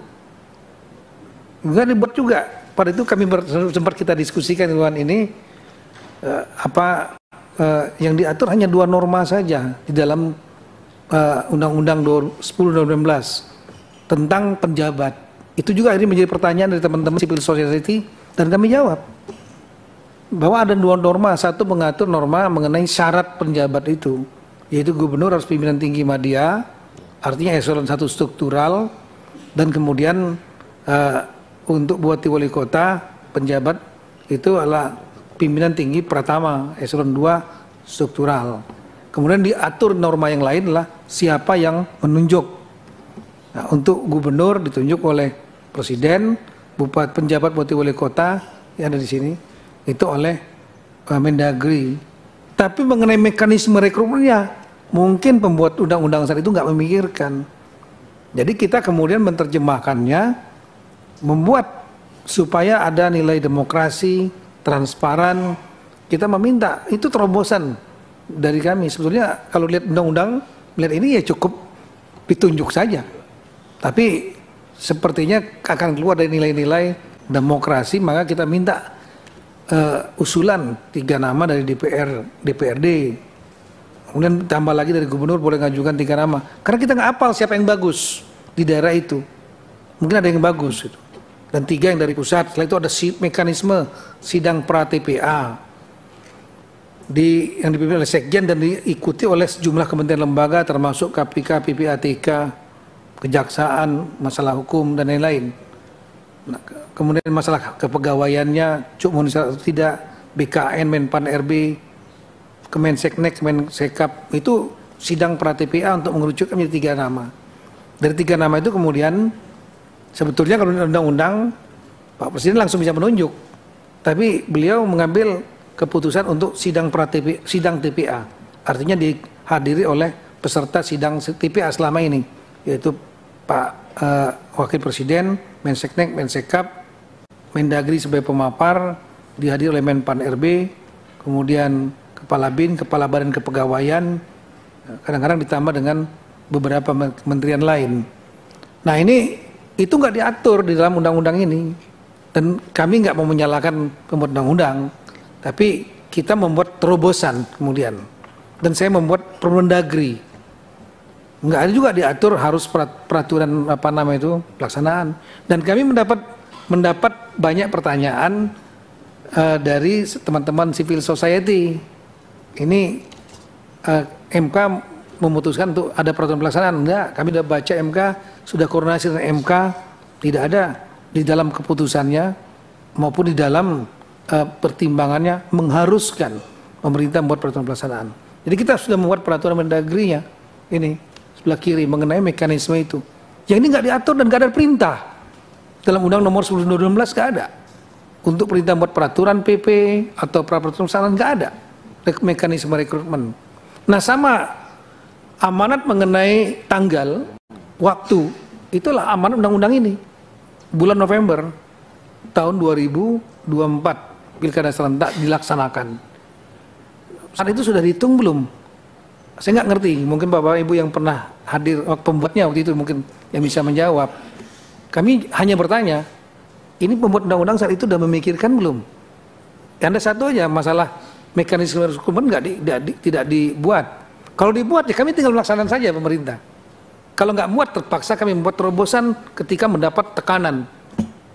enggak dibuat juga. Pada itu kami sempat kita diskusikan dengan ini, yang diatur hanya 2 norma saja di dalam Undang-Undang 10/2016 tentang penjabat. Itu juga ini menjadi pertanyaan dari teman-teman civil society, dan kami jawab bahwa ada 2 norma. Satu mengatur norma mengenai syarat penjabat itu, yaitu gubernur harus pimpinan tinggi media, artinya eselon 1 struktural, dan kemudian untuk bupati wali kota penjabat itu adalah pimpinan tinggi pratama, eselon 2 struktural. Kemudian diatur norma yang lain adalah siapa yang menunjuk. Nah, untuk gubernur ditunjuk oleh presiden, penjabat bupati wali kota yang ada di sini itu oleh Mendagri. Tapi mengenai mekanisme rekrutmennya, mungkin pembuat undang-undang saat itu nggak memikirkan. Jadi kita kemudian menerjemahkannya, membuat supaya ada nilai demokrasi, transparan. Kita meminta, itu terobosan dari kami. Sebetulnya kalau lihat undang-undang, lihat ini ya cukup ditunjuk saja. Tapi sepertinya akan keluar dari nilai-nilai demokrasi, maka kita minta usulan 3 nama dari DPRD, kemudian tambah lagi dari gubernur boleh ngajukan 3 nama, karena kita nggak hafal siapa yang bagus di daerah itu. Mungkin ada yang bagus itu. Dan 3 yang dari pusat. Setelah itu ada mekanisme sidang pra TPA yang dipimpin oleh Sekjen dan diikuti oleh sejumlah kementerian lembaga termasuk KPK, PPATK, Kejaksaan, masalah hukum dan lain-lain. Nah, kemudian masalah kepegawaiannya, cukup atau tidak, BKN, Menpan RB, Kemenseknek, Kemensekap, itu sidang pra TPA untuk mengerucutkan menjadi 3 nama. Dari 3 nama itu kemudian sebetulnya kalau undang-undang Pak Presiden langsung bisa menunjuk, tapi beliau mengambil keputusan untuk sidang TPA. Artinya dihadiri oleh peserta sidang TPA selama ini, yaitu Pak Wakil Presiden, Menseknek, Mensekap, Mendagri sebagai pemapar, dihadiri oleh Menpan RB, kemudian Kepala BIN, Kepala Badan Kepegawaian, kadang-kadang ditambah dengan beberapa kementerian lain. Nah ini itu nggak diatur di dalam undang-undang ini, dan kami nggak mau menyalahkan pembuat undang-undang, tapi kita membuat terobosan kemudian, dan saya membuat Permendagri. Nggak ada juga diatur harus peraturan apa nama itu pelaksanaan, dan kami mendapat banyak pertanyaan dari teman-teman civil society. Ini MK memutuskan untuk ada peraturan pelaksanaan. Enggak, kami sudah baca MK, sudah koordinasi dengan MK, tidak ada di dalam keputusannya maupun di dalam pertimbangannya mengharuskan pemerintah membuat peraturan pelaksanaan. Jadi kita sudah membuat peraturan Mendagri-nya ini sebelah kiri mengenai mekanisme itu. Yang ini nggak diatur dan nggak ada perintah dalam Undang Nomor 10 2016, nggak ada untuk perintah buat peraturan PP atau peraturan pelaksanaan, nggak ada mekanisme rekrutmen. Nah sama amanat mengenai tanggal, waktu, itulah amanat undang-undang ini. Bulan November tahun 2024 Pilkada serentak dilaksanakan. Saat itu sudah dihitung belum? Saya nggak ngerti, mungkin Bapak Ibu yang pernah hadir pembuatnya waktu itu mungkin yang bisa menjawab. Kami hanya bertanya, ini pembuat undang-undang saat itu sudah memikirkan belum? Ada satu aja masalah mekanisme rekrutmen tidak dibuat. Kalau dibuat ya kami tinggal melaksanakan saja pemerintah. Kalau nggak muat terpaksa kami membuat terobosan ketika mendapat tekanan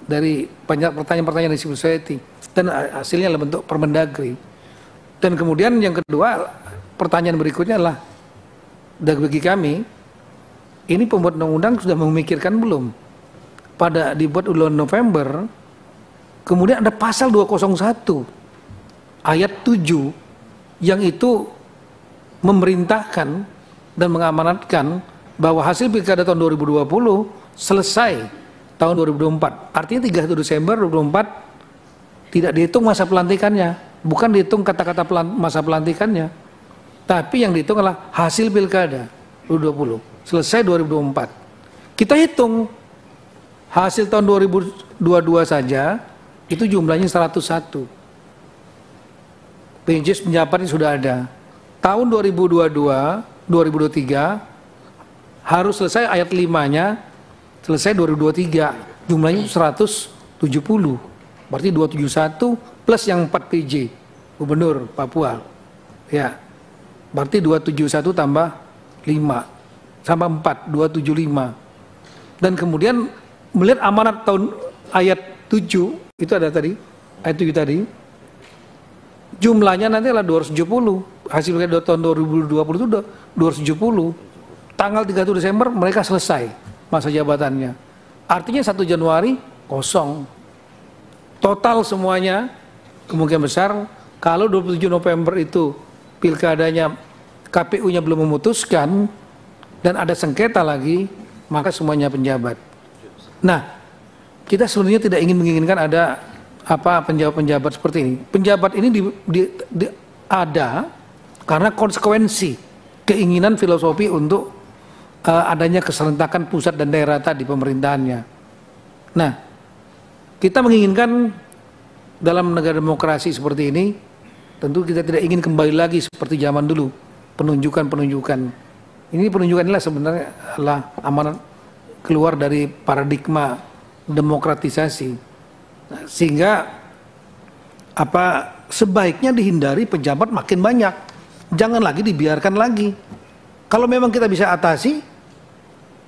dari banyak pertanyaan-pertanyaan dari civil society, dan hasilnya dalam bentuk Permendagri. Dan kemudian yang kedua, pertanyaan berikutnya adalah bagi kami, ini pembuat undang-undang sudah memikirkan belum? Pada dibuat bulan November, kemudian ada pasal 201 ayat 7 yang itu memerintahkan dan mengamanatkan bahwa hasil pilkada tahun 2020 selesai tahun 2024. Artinya 31 Desember 2024 tidak dihitung masa pelantikannya, bukan dihitung kata-kata masa pelantikannya, tapi yang dihitung adalah hasil pilkada 2020 selesai 2024. Kita hitung hasil tahun 2022 saja itu jumlahnya 101. PJS penjabat sudah ada. Tahun 2022, 2023 harus selesai ayat 5-nya selesai 2023. Jumlahnya 170. Berarti 271 plus yang 4 PJ Gubernur Papua. Ya. Berarti 271 tambah 5 sama 4, 275. Dan kemudian melihat amanat tahun ayat 7 itu ada tadi, ayat 7 tadi. Jumlahnya nanti adalah 270. Hasil tahun 2020 itu 270. Tanggal 31 Desember mereka selesai masa jabatannya. Artinya 1 Januari kosong. Total semuanya kemungkinan besar kalau 27 November itu pilkadanya KPU-nya belum memutuskan dan ada sengketa lagi, maka semuanya penjabat. Nah, kita sebenarnya tidak menginginkan ada penjabat-penjabat seperti ini. Penjabat ini ada karena konsekuensi keinginan filosofi untuk adanya keserentakan pusat dan daerah tadi pemerintahannya. Nah, kita menginginkan dalam negara demokrasi seperti ini, tentu kita tidak ingin kembali lagi seperti zaman dulu, penunjukan-penunjukan. Ini penunjukan inilah sebenarnya adalah amanat keluar dari paradigma demokratisasi. Sehingga sebaiknya dihindari pejabat makin banyak, jangan lagi dibiarkan lagi. Kalau memang kita bisa atasi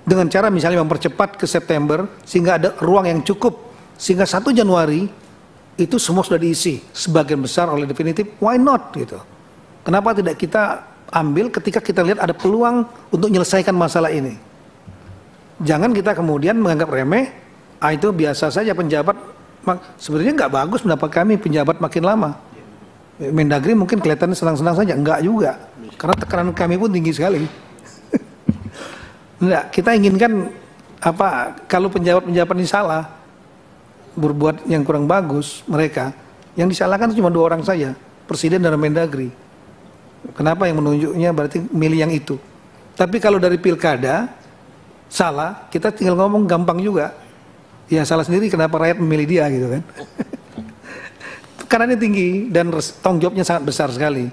dengan cara misalnya mempercepat ke September sehingga ada ruang yang cukup sehingga 1 Januari itu semua sudah diisi sebagian besar oleh definitif, why not gitu. Kenapa tidak kita ambil ketika kita lihat ada peluang untuk menyelesaikan masalah ini. Jangan kita kemudian menganggap remeh, itu biasa saja penjabat. Sebenarnya nggak bagus pendapat kami penjabat makin lama. Mendagri mungkin kelihatannya senang-senang saja, enggak juga. Karena tekanan kami pun tinggi sekali. Enggak, kita inginkan kalau penjabat-penjabat ini salah, berbuat yang kurang bagus mereka, yang disalahkan cuma 2 orang saja. presiden dan Mendagri. Kenapa yang menunjuknya berarti milih yang itu. Tapi kalau dari pilkada salah, kita tinggal ngomong gampang juga. Ya salah sendiri kenapa rakyat memilih dia gitu kan. Karena ini tinggi dan tanggung jawabnya sangat besar sekali.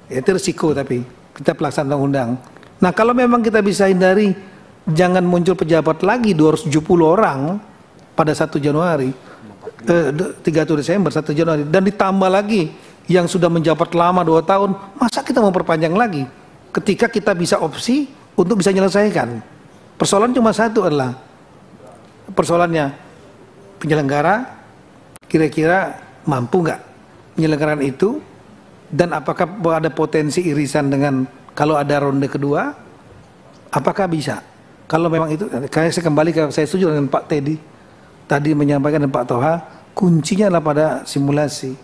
Itu risiko tapi kita pelaksana undang-undang. Nah kalau memang kita bisa hindari jangan muncul pejabat lagi 270 orang pada 1 Januari, 31 Desember, 1 Januari, dan ditambah lagi yang sudah menjabat lama 2 tahun, masa kita mau perpanjang lagi? Ketika kita bisa opsi untuk bisa menyelesaikan. Persoalan cuma satu adalah, persoalannya penyelenggara kira-kira mampu nggak menyelenggarakan itu, dan apakah ada potensi irisan dengan kalau ada ronde kedua, apakah bisa? Kalau memang itu, saya kembali ke, saya setuju dengan Pak Teddy tadi menyampaikan dan Pak Toha, kuncinya adalah pada simulasi.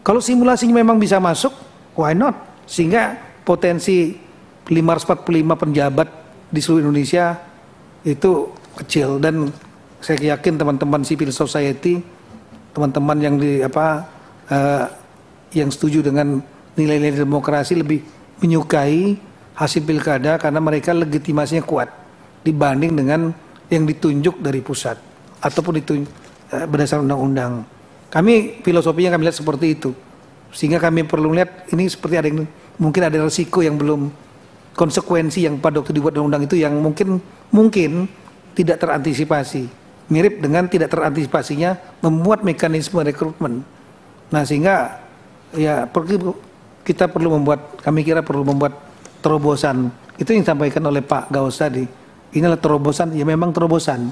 Kalau simulasinya memang bisa masuk, why not? Sehingga potensi 545 penjabat di seluruh Indonesia itu kecil, dan saya yakin teman-teman civil society, teman-teman yang yang setuju dengan nilai-nilai demokrasi lebih menyukai hasil pilkada karena mereka legitimasinya kuat dibanding dengan yang ditunjuk dari pusat ataupun ditunjuk berdasarkan undang-undang. Kami filosofinya kami lihat seperti itu, sehingga kami perlu lihat ini seperti ada yang mungkin ada resiko yang belum, konsekuensi yang pada waktu dibuat undang-undang itu yang mungkin tidak terantisipasi, mirip dengan tidak terantisipasinya membuat mekanisme rekrutmen. Nah sehingga ya kita perlu membuat, kami kira perlu membuat terobosan. Itu yang disampaikan oleh Pak Gaus tadi. Inilah terobosan, ya memang terobosan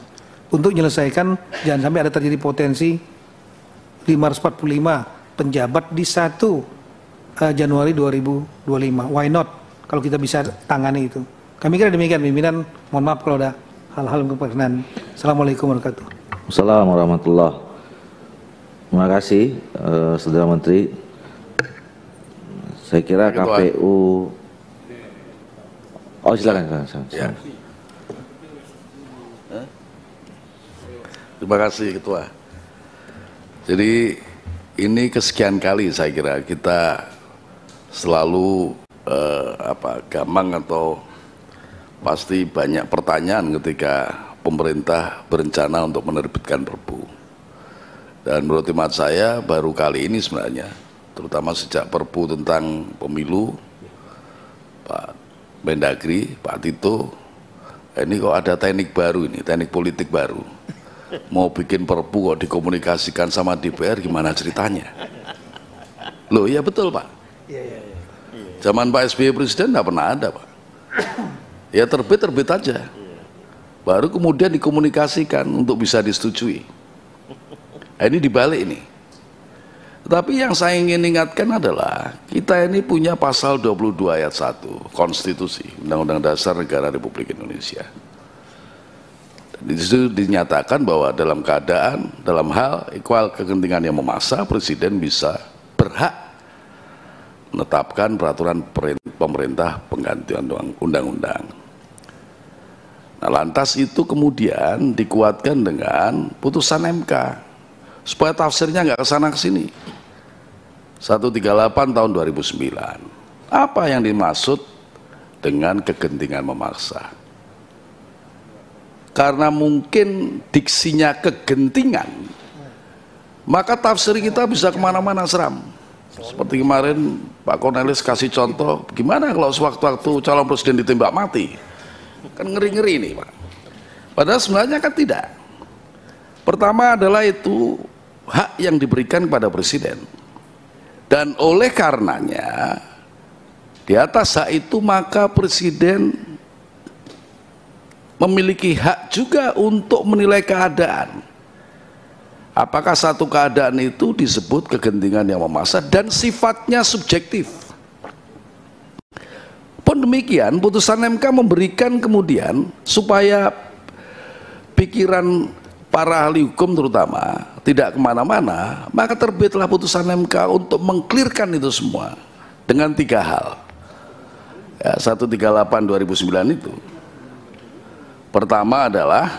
untuk menyelesaikan jangan sampai ada terjadi potensi 545 penjabat di 1 Januari 2025. Why not? Kalau kita bisa tangani itu. Kami kira demikian pimpinan. Mohon maaf kalau ada hal-hal yang berkenan. Assalamualaikum warahmatullahi wabarakatuh. Assalamualaikum warahmatullahi. Terima kasih Saudara Menteri. Saya kira KPU. Oh silakan. Ya. Terima kasih Ketua. Jadi ini kesekian kali saya kira kita selalu gamang atau pasti banyak pertanyaan ketika pemerintah berencana untuk menerbitkan Perpu. Dan menurut hemat saya baru kali ini sebenarnya, terutama sejak Perpu tentang pemilu, Pak Mendagri, Pak Tito, ini kok ada teknik baru ini, teknik politik baru. Mau bikin Perpu kok dikomunikasikan sama DPR, gimana ceritanya? Loh ya betul Pak. Zaman Pak SBY Presiden nggak pernah ada Pak. Ya terbit aja. Baru kemudian dikomunikasikan untuk bisa disetujui. Ini dibalik ini. Tetapi yang saya ingin ingatkan adalah kita ini punya pasal 22 ayat 1 Konstitusi Undang-Undang Dasar Negara Republik Indonesia. Di situ dinyatakan bahwa dalam keadaan, dalam hal equal kegentingan yang memaksa, Presiden bisa berhak menetapkan peraturan pemerintah pengganti undang-undang. Nah, lantas itu kemudian dikuatkan dengan putusan MK supaya tafsirnya nggak kesana kesini. 138 tahun 2009. Apa yang dimaksud dengan kegentingan memaksa? Karena mungkin diksinya kegentingan, maka tafsir kita bisa kemana-mana seram. Seperti kemarin Pak Cornelis kasih contoh, gimana kalau sewaktu-waktu calon presiden ditembak mati? Kan ngeri-ngeri ini Pak. Padahal sebenarnya kan tidak. Pertama adalah itu hak yang diberikan kepada presiden. Dan oleh karenanya, di atas hak itu maka presiden memiliki hak juga untuk menilai keadaan. Apakah satu keadaan itu disebut kegentingan yang memaksa dan sifatnya subjektif. Pun demikian, putusan MK memberikan kemudian supaya pikiran para ahli hukum terutama tidak kemana-mana, maka terbitlah putusan MK untuk mengklirkan itu semua dengan 3 hal. Ya, 138 2009 itu. Pertama adalah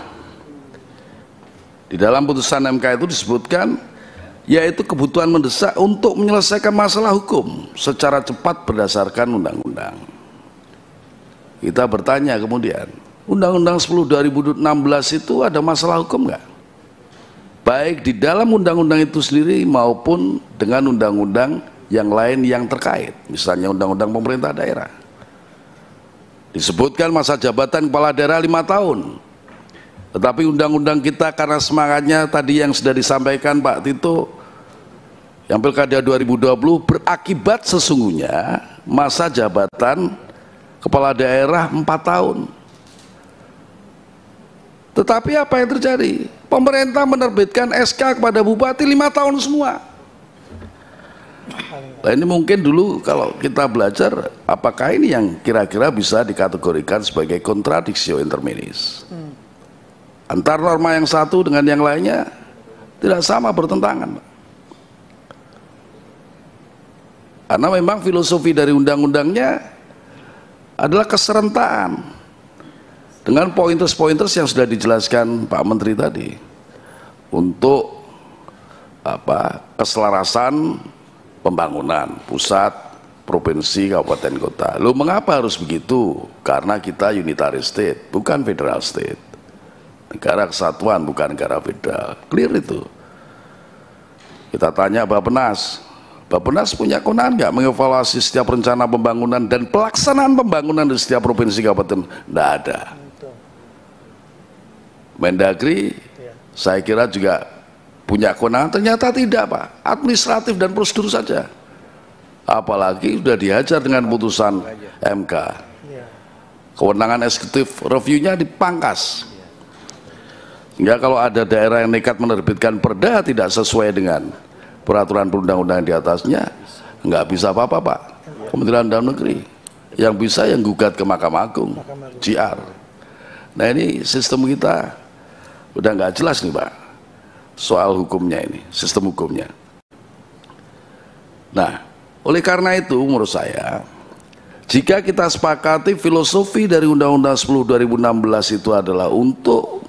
di dalam putusan MK itu disebutkan yaitu kebutuhan mendesak untuk menyelesaikan masalah hukum secara cepat berdasarkan undang-undang. Kita bertanya kemudian, Undang-Undang 10 2016 itu ada masalah hukum nggak? Baik di dalam undang-undang itu sendiri maupun dengan undang-undang yang lain yang terkait, misalnya undang-undang pemerintah daerah. Disebutkan masa jabatan kepala daerah 5 tahun. Tetapi undang-undang kita karena semangatnya tadi yang sudah disampaikan Pak Tito, yang Pilkada 2020 berakibat sesungguhnya masa jabatan kepala daerah 4 tahun. Tetapi apa yang terjadi? Pemerintah menerbitkan SK kepada bupati 5 tahun semua. Nah, ini mungkin dulu kalau kita belajar, apakah ini yang kira-kira bisa dikategorikan sebagai kontradiksi interminis? Antar norma yang satu dengan yang lainnya tidak sama, bertentangan. Karena memang filosofi dari undang-undangnya adalah keserentaan dengan pointers-pointers yang sudah dijelaskan Pak Menteri tadi untuk keselarasan pembangunan pusat, provinsi, kabupaten, kota. Loh, mengapa harus begitu? Karena kita unitary state, bukan federal state. Negara kesatuan, bukan negara federal. Clear itu. Kita tanya Bappenas. Bappenas punya kewenangan nggak mengevaluasi setiap rencana pembangunan dan pelaksanaan pembangunan di setiap provinsi, kabupaten? Nggak ada. Mendagri saya kira juga punya kewenangan, ternyata tidak Pak, administratif dan prosedur saja, apalagi sudah dihajar dengan putusan MK. Kewenangan eksekutif reviewnya dipangkas, sehingga kalau ada daerah yang nekat menerbitkan perda tidak sesuai dengan peraturan perundang-undangan di atasnya, nggak bisa apa-apa Pak. Kementerian Dalam Negeri yang bisa yang gugat ke Mahkamah Agung, JR. Nah, ini sistem kita udah nggak jelas nih Pak, soal hukumnya ini, sistem hukumnya. Nah, oleh karena itu menurut saya, jika kita sepakati filosofi dari Undang-Undang 10 2016 itu adalah untuk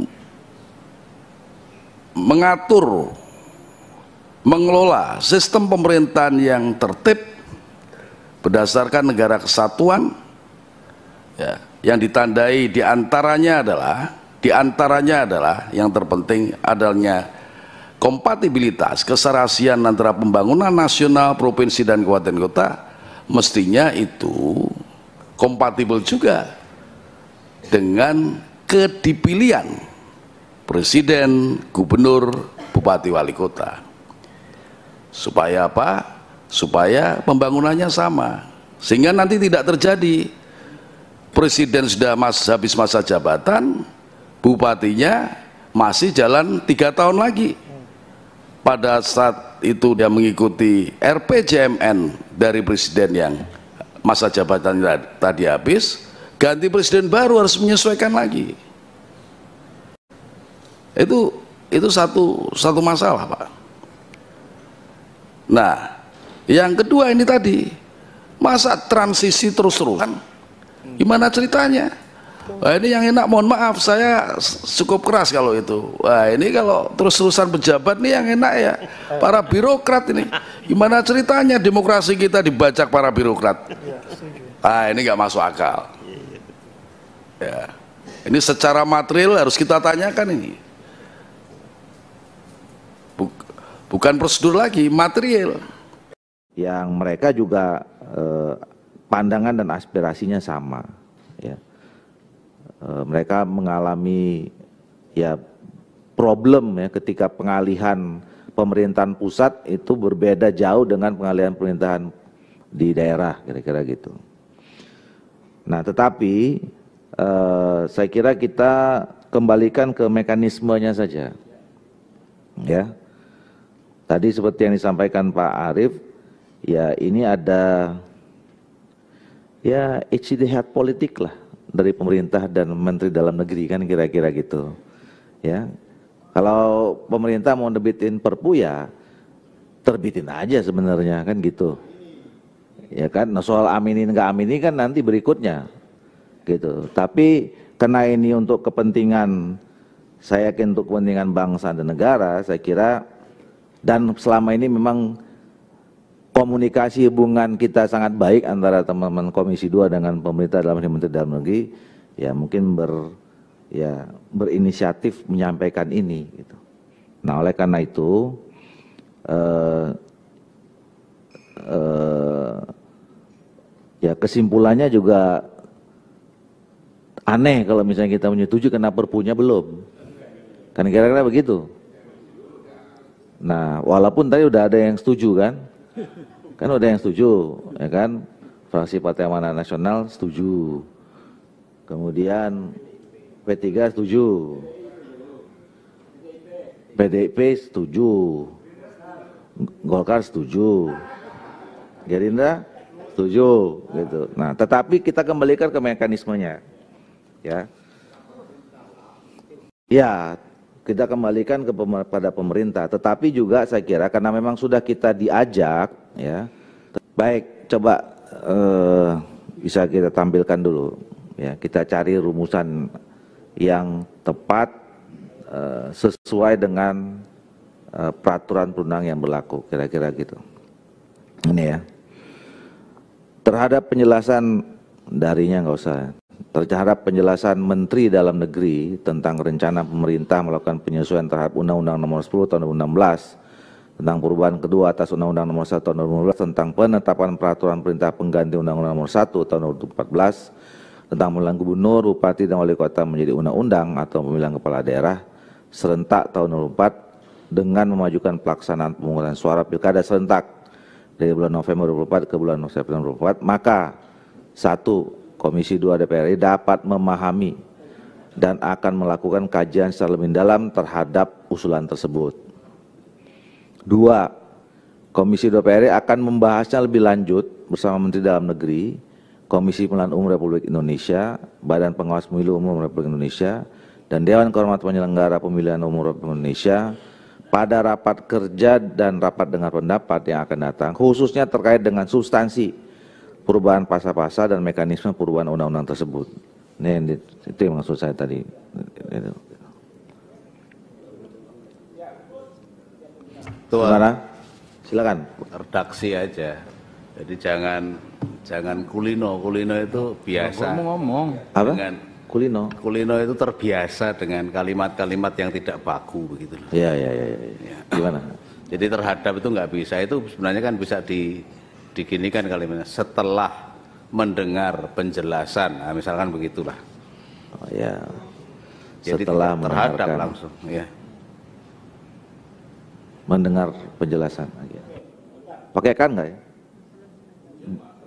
mengatur, mengelola sistem pemerintahan yang tertib berdasarkan negara kesatuan, ya, yang ditandai diantaranya adalah yang terpenting adanya kompatibilitas keserasian antara pembangunan nasional, provinsi dan kabupaten kota, mestinya itu kompatibel juga dengan kedipilihan presiden, gubernur, bupati, wali kota. Supaya apa? Supaya pembangunannya sama, sehingga nanti tidak terjadi presiden sudah habis masa jabatan, bupatinya masih jalan 3 tahun lagi. Pada saat itu dia mengikuti RPJMN dari presiden yang masa jabatan tadi habis, ganti presiden baru harus menyesuaikan lagi. Itu satu masalah Pak. Nah, yang kedua ini tadi, masa transisi terus-terusan, gimana ceritanya? Wah, ini yang enak, mohon maaf saya cukup keras kalau itu. Wah, ini kalau terus-terusan pejabat nih yang enak ya para birokrat ini. Gimana ceritanya demokrasi kita dibajak para birokrat? Ah, ini nggak masuk akal. Ya, ini secara material harus kita tanyakan ini. Bukan prosedur lagi, material. Yang mereka juga pandangan dan aspirasinya sama, ya. Mereka mengalami ya problem ya ketika pengalihan pemerintahan pusat itu berbeda jauh dengan pengalihan pemerintahan di daerah, kira-kira gitu. Nah, tetapi saya kira kita kembalikan ke mekanismenya saja, ya. Tadi seperti yang disampaikan Pak Arief, ya ini ada ya ijtihad politik lah dari pemerintah dan Menteri Dalam Negeri, kan kira-kira gitu, ya. Kalau pemerintah mau nerbitin Perpu ya terbitin aja sebenarnya, kan gitu, ya kan. Nah, soal aminin nggak amini kan nanti berikutnya, gitu. Tapi karena ini untuk kepentingan, saya yakin untuk kepentingan bangsa dan negara, saya kira Dan selama ini memang komunikasi hubungan kita sangat baik antara teman-teman Komisi 2 dengan pemerintah dalam Menteri Dalam Negeri, ya mungkin berinisiatif menyampaikan ini gitu. Nah, oleh karena itu ya kesimpulannya juga aneh kalau misalnya kita menyetujui karena perpunya belum. Kan kira-kira begitu. Nah, walaupun tadi udah ada yang setuju kan? Kan udah yang setuju, ya kan? Fraksi Partai Amanat Nasional setuju. Kemudian P3 setuju. PDIP setuju. Golkar setuju. Gerindra setuju gitu. Nah, tetapi kita kembalikan ke mekanismenya. Ya. Ya, kita kembalikan kepada pemerintah, tetapi juga saya kira karena memang sudah kita diajak, ya. Baik, coba bisa kita tampilkan dulu, ya. Kita cari rumusan yang tepat sesuai dengan peraturan perundang yang berlaku, kira-kira gitu. Ini ya. Terhadap penjelasan darinya nggak usah. Terhadap penjelasan Menteri Dalam Negeri tentang rencana pemerintah melakukan penyesuaian terhadap Undang-Undang Nomor 10 Tahun 2016 tentang perubahan kedua atas Undang-Undang Nomor 1 Tahun 2012 tentang penetapan peraturan perintah pengganti Undang-Undang Nomor 1 Tahun 2014 tentang pemilihan gubernur, bupati, dan wali kota menjadi undang-undang atau pemilihan kepala daerah serentak tahun 2004 dengan memajukan pelaksanaan pemungutan suara pilkada serentak dari bulan November 2024 ke bulan September 2024, maka 1. Komisi 2 DPR RI dapat memahami dan akan melakukan kajian secara lebih dalam terhadap usulan tersebut. 2. Komisi 2 DPR RI akan membahasnya lebih lanjut bersama Menteri Dalam Negeri, Komisi Pemilihan Umum Republik Indonesia, Badan Pengawas Pemilu Umum Republik Indonesia, dan Dewan Kehormatan Penyelenggara Pemilihan Umum Republik Indonesia pada rapat kerja dan rapat dengar pendapat yang akan datang, khususnya terkait dengan substansi perubahan pasal-pasal dan mekanisme perubahan undang-undang tersebut. Ini itu yang maksud saya tadi. Gimana? Silakan. Redaksi aja. Jadi jangan kulino itu biasa. Ngomong. Apa? Dengan kulino itu terbiasa dengan kalimat-kalimat yang tidak baku begitu. Iya. Gimana? Jadi terhadap itu nggak bisa. Itu sebenarnya kan bisa diginikan kalimatnya setelah mendengar penjelasan, nah, misalkan begitulah. Oh ya. Jadi setelah terhadap langsung, ya. Mendengar penjelasan. Pakai kan nggak ya?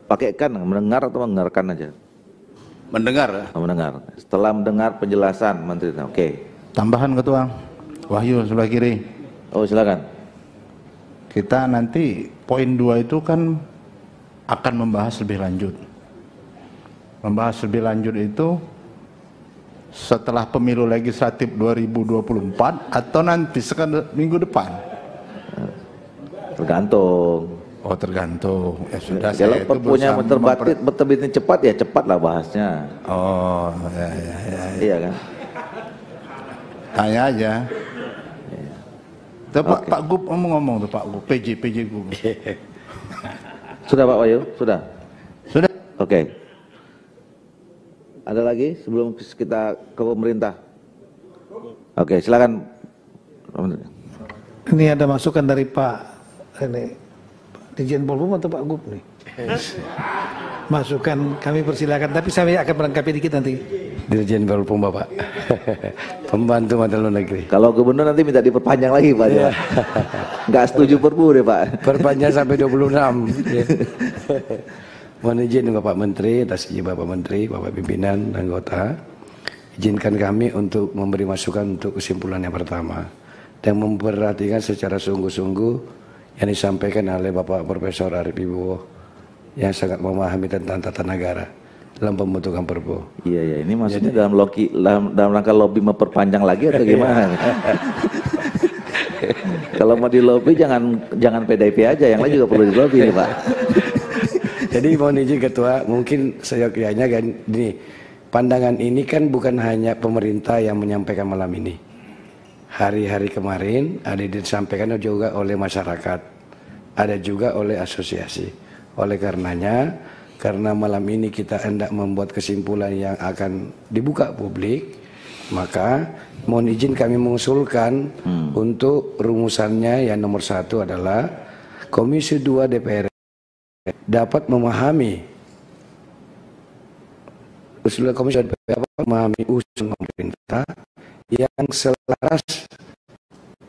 Pakai kan, mendengar atau mendengarkan aja? Mendengar. Mendengar. Setelah mendengar penjelasan Menteri. Oke. Tambahan Ketua. Wahyu sebelah kiri. Oh silakan. Kita nanti poin 2 itu kan akan membahas lebih lanjut. Membahas lebih lanjut itu setelah pemilu legislatif 2024 atau nanti minggu depan? Tergantung. Oh tergantung. Ya sudah. Kalau perpunya terbitnya cepat ya cepatlah bahasnya. Oh ya. Iya kan? Tanya aja. Pak Gub ngomong tuh Pak Gub, PJ Gub. Sudah Pak Wahyu? Sudah? Sudah. Oke. Ada lagi sebelum kita ke pemerintah? Oke, silakan. Ini ada masukan dari Pak Dirjen Polhum atau Pak Gub nih? Masukan kami persilakan, tapi saya akan melengkapi dikit nanti. Dirjen Polhum Bapak, pembantu Menteri Luar Negeri. Kalau gubernur nanti minta diperpanjang lagi Pak. Ya. Nggak setuju perpu deh Pak. Perpanjang sampai 26. Mohon izin Bapak Menteri, atas izin Bapak Menteri, Bapak Pimpinan, anggota, izinkan kami untuk memberi masukan untuk kesimpulan yang pertama dan memperhatikan secara sungguh-sungguh yang disampaikan oleh Bapak Profesor Arief Wibowo yang sangat memahami tentang tata negara dalam pembentukan perpu. Iya, ini maksudnya dalam rangka lobby memperpanjang lagi atau gimana? Kalau mau di lobby jangan PDIP aja, yang lain juga perlu di lobby nih Pak. Jadi mohon izin Ketua, mungkin saya kiranya kan ini pandangan ini kan bukan hanya pemerintah yang menyampaikan malam ini. hari-hari kemarin ada disampaikan juga oleh masyarakat, ada juga oleh asosiasi. Oleh karenanya, karena malam ini kita hendak membuat kesimpulan yang akan dibuka publik, maka mohon izin kami mengusulkan untuk rumusannya yang nomor 1 adalah Komisi 2 DPR dapat memahami usulan Komisi 2 DPR memahami usulan pemerintah yang selaras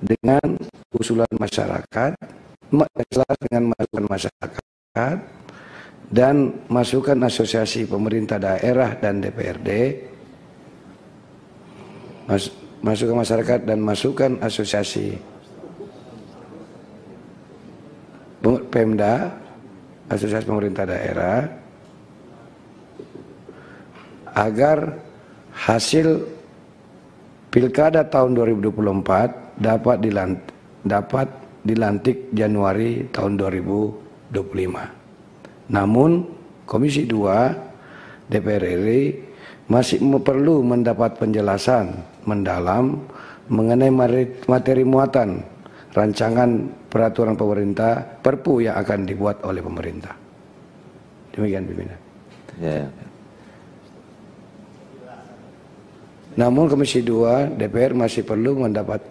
dengan usulan masyarakat, selaras dengan masukan masyarakat dan masukan asosiasi pemerintah daerah dan DPRD, masukan masyarakat dan masukan asosiasi Pemda, asosiasi pemerintah daerah, agar hasil Pilkada tahun 2024 dapat dilantik Januari tahun 2025. Namun Komisi 2 DPR RI masih perlu mendapat penjelasan mendalam mengenai materi muatan rancangan peraturan pemerintah Perpu yang akan dibuat oleh pemerintah. Demikian pimpinan. Ya. Namun Komisi 2 DPR masih perlu mendapat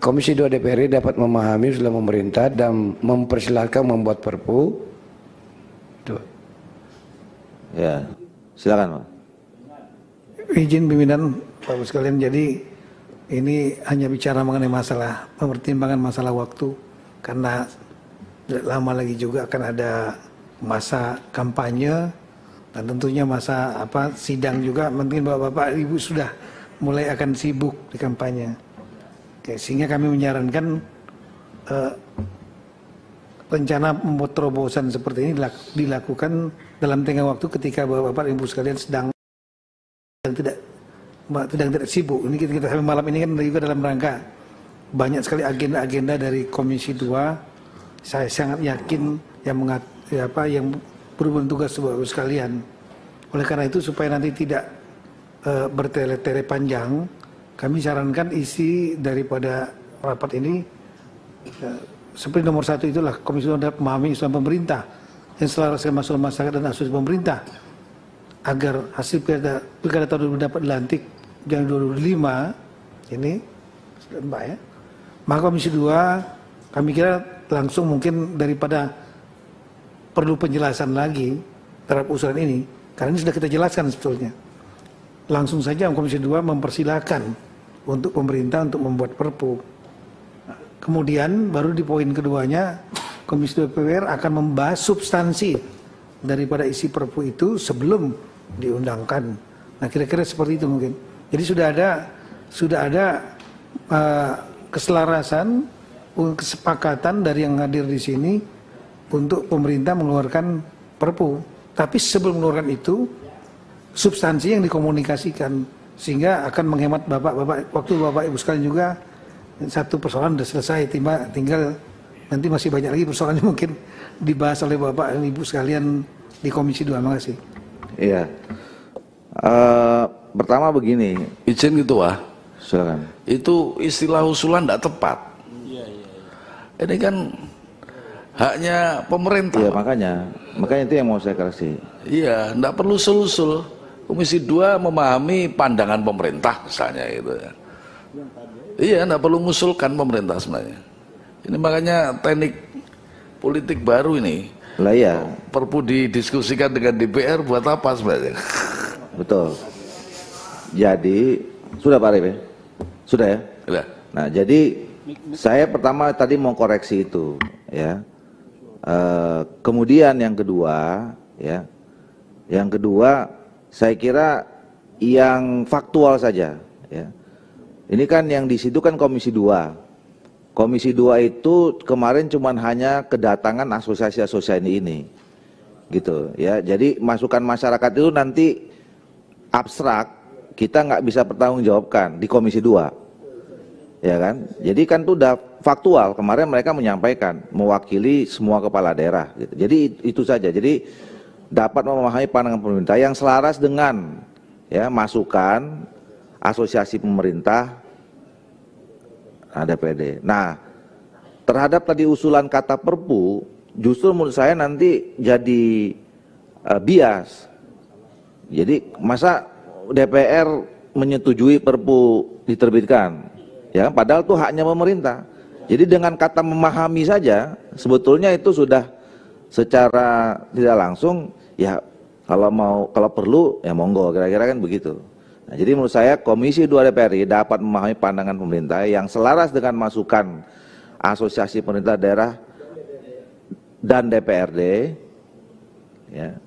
Komisi 2 DPR dapat memahami usulan pemerintah dan mempersilahkan membuat Perpu. Tuh. Ya, silakan Pak. Izin pimpinan Bapak sekalian, jadi ini hanya bicara mengenai masalah mempertimbangkan masalah waktu, karena tidak lama lagi juga akan ada masa kampanye dan tentunya masa sidang juga. Mungkin bapak-bapak ibu sudah mulai akan sibuk di kampanye. Oke, sehingga kami menyarankan rencana membuat terobosan seperti ini dilakukan dalam tengah waktu ketika bapak-bapak ibu sekalian sedang tidak sibuk. Ini kita sampai malam ini kan juga dalam rangka banyak sekali agenda-agenda dari Komisi 2. Saya sangat yakin yang berhubungan tugas bapak sekalian. Oleh karena itu supaya nanti tidak bertele-tele panjang, kami sarankan isi daripada rapat ini seperti nomor 1 itulah Komisi 2 dapat memahami usulan pemerintah yang selaras dengan masukan masyarakat dan asosiasi pemerintah agar hasil pilkada tahun 2000 dapat dilantik Januari 2025 ini, Mbak ya. Maka Komisi 2 kami kira langsung mungkin daripada perlu penjelasan lagi terhadap usulan ini, karena ini sudah kita jelaskan sebetulnya. Langsung saja Komisi 2 mempersilahkan untuk pemerintah untuk membuat Perpu. Kemudian baru di poin keduanya Komisi 2 DPR akan membahas substansi daripada isi Perpu itu sebelum diundangkan. Nah, kira-kira seperti itu mungkin. Jadi sudah ada keselarasan, kesepakatan dari yang hadir di sini untuk pemerintah mengeluarkan Perpu. Tapi sebelum mengeluarkan itu, substansi yang dikomunikasikan sehingga akan menghemat waktu bapak ibu sekalian juga. Satu persoalan sudah selesai, tinggal nanti masih banyak lagi persoalan yang mungkin dibahas oleh bapak dan ibu sekalian di Komisi 2. Terima kasih. Iya. Pertama begini, izin Ketua. Silakan. Itu istilah usulan tidak tepat. Ini kan haknya pemerintah. Iya, makanya itu yang mau saya koreksi. Iya, tidak perlu usul-usul. Komisi 2 memahami pandangan pemerintah misalnya gitu ya. Iya, tidak perlu mengusulkan pemerintah sebenarnya. Ini makanya teknik politik baru ini. Lah iya. Perpu didiskusikan dengan DPR buat apa sebenarnya? Betul. Jadi sudah Pak Arif ya? Sudah ya? Sudah. Nah, jadi saya pertama tadi mau koreksi itu ya. Kemudian yang kedua ya. Yang kedua saya kira yang faktual saja ya. Ini kan yang di situ kan Komisi 2. Komisi 2 itu kemarin cuman hanya kedatangan asosiasi-asosiasi ini. Gitu ya. Jadi masukan masyarakat itu nanti abstrak, kita nggak bisa pertanggungjawabkan di Komisi 2. Ya kan? Jadi kan itu udah faktual. Kemarin mereka menyampaikan mewakili semua kepala daerah gitu. Jadi itu saja. Jadi dapat memahami pandangan pemerintah yang selaras dengan ya masukan asosiasi pemerintah DPRD. Nah, terhadap tadi usulan kata Perpu, justru menurut saya nanti jadi bias. Jadi masa DPR menyetujui Perpu diterbitkan, ya padahal itu haknya pemerintah. Jadi dengan kata memahami saja sebetulnya itu sudah secara tidak langsung ya kalau perlu ya monggo, kira-kira kan begitu. Nah, jadi menurut saya Komisi 2 DPR dapat memahami pandangan pemerintah yang selaras dengan masukan Asosiasi Pemerintah Daerah dan DPRD ya,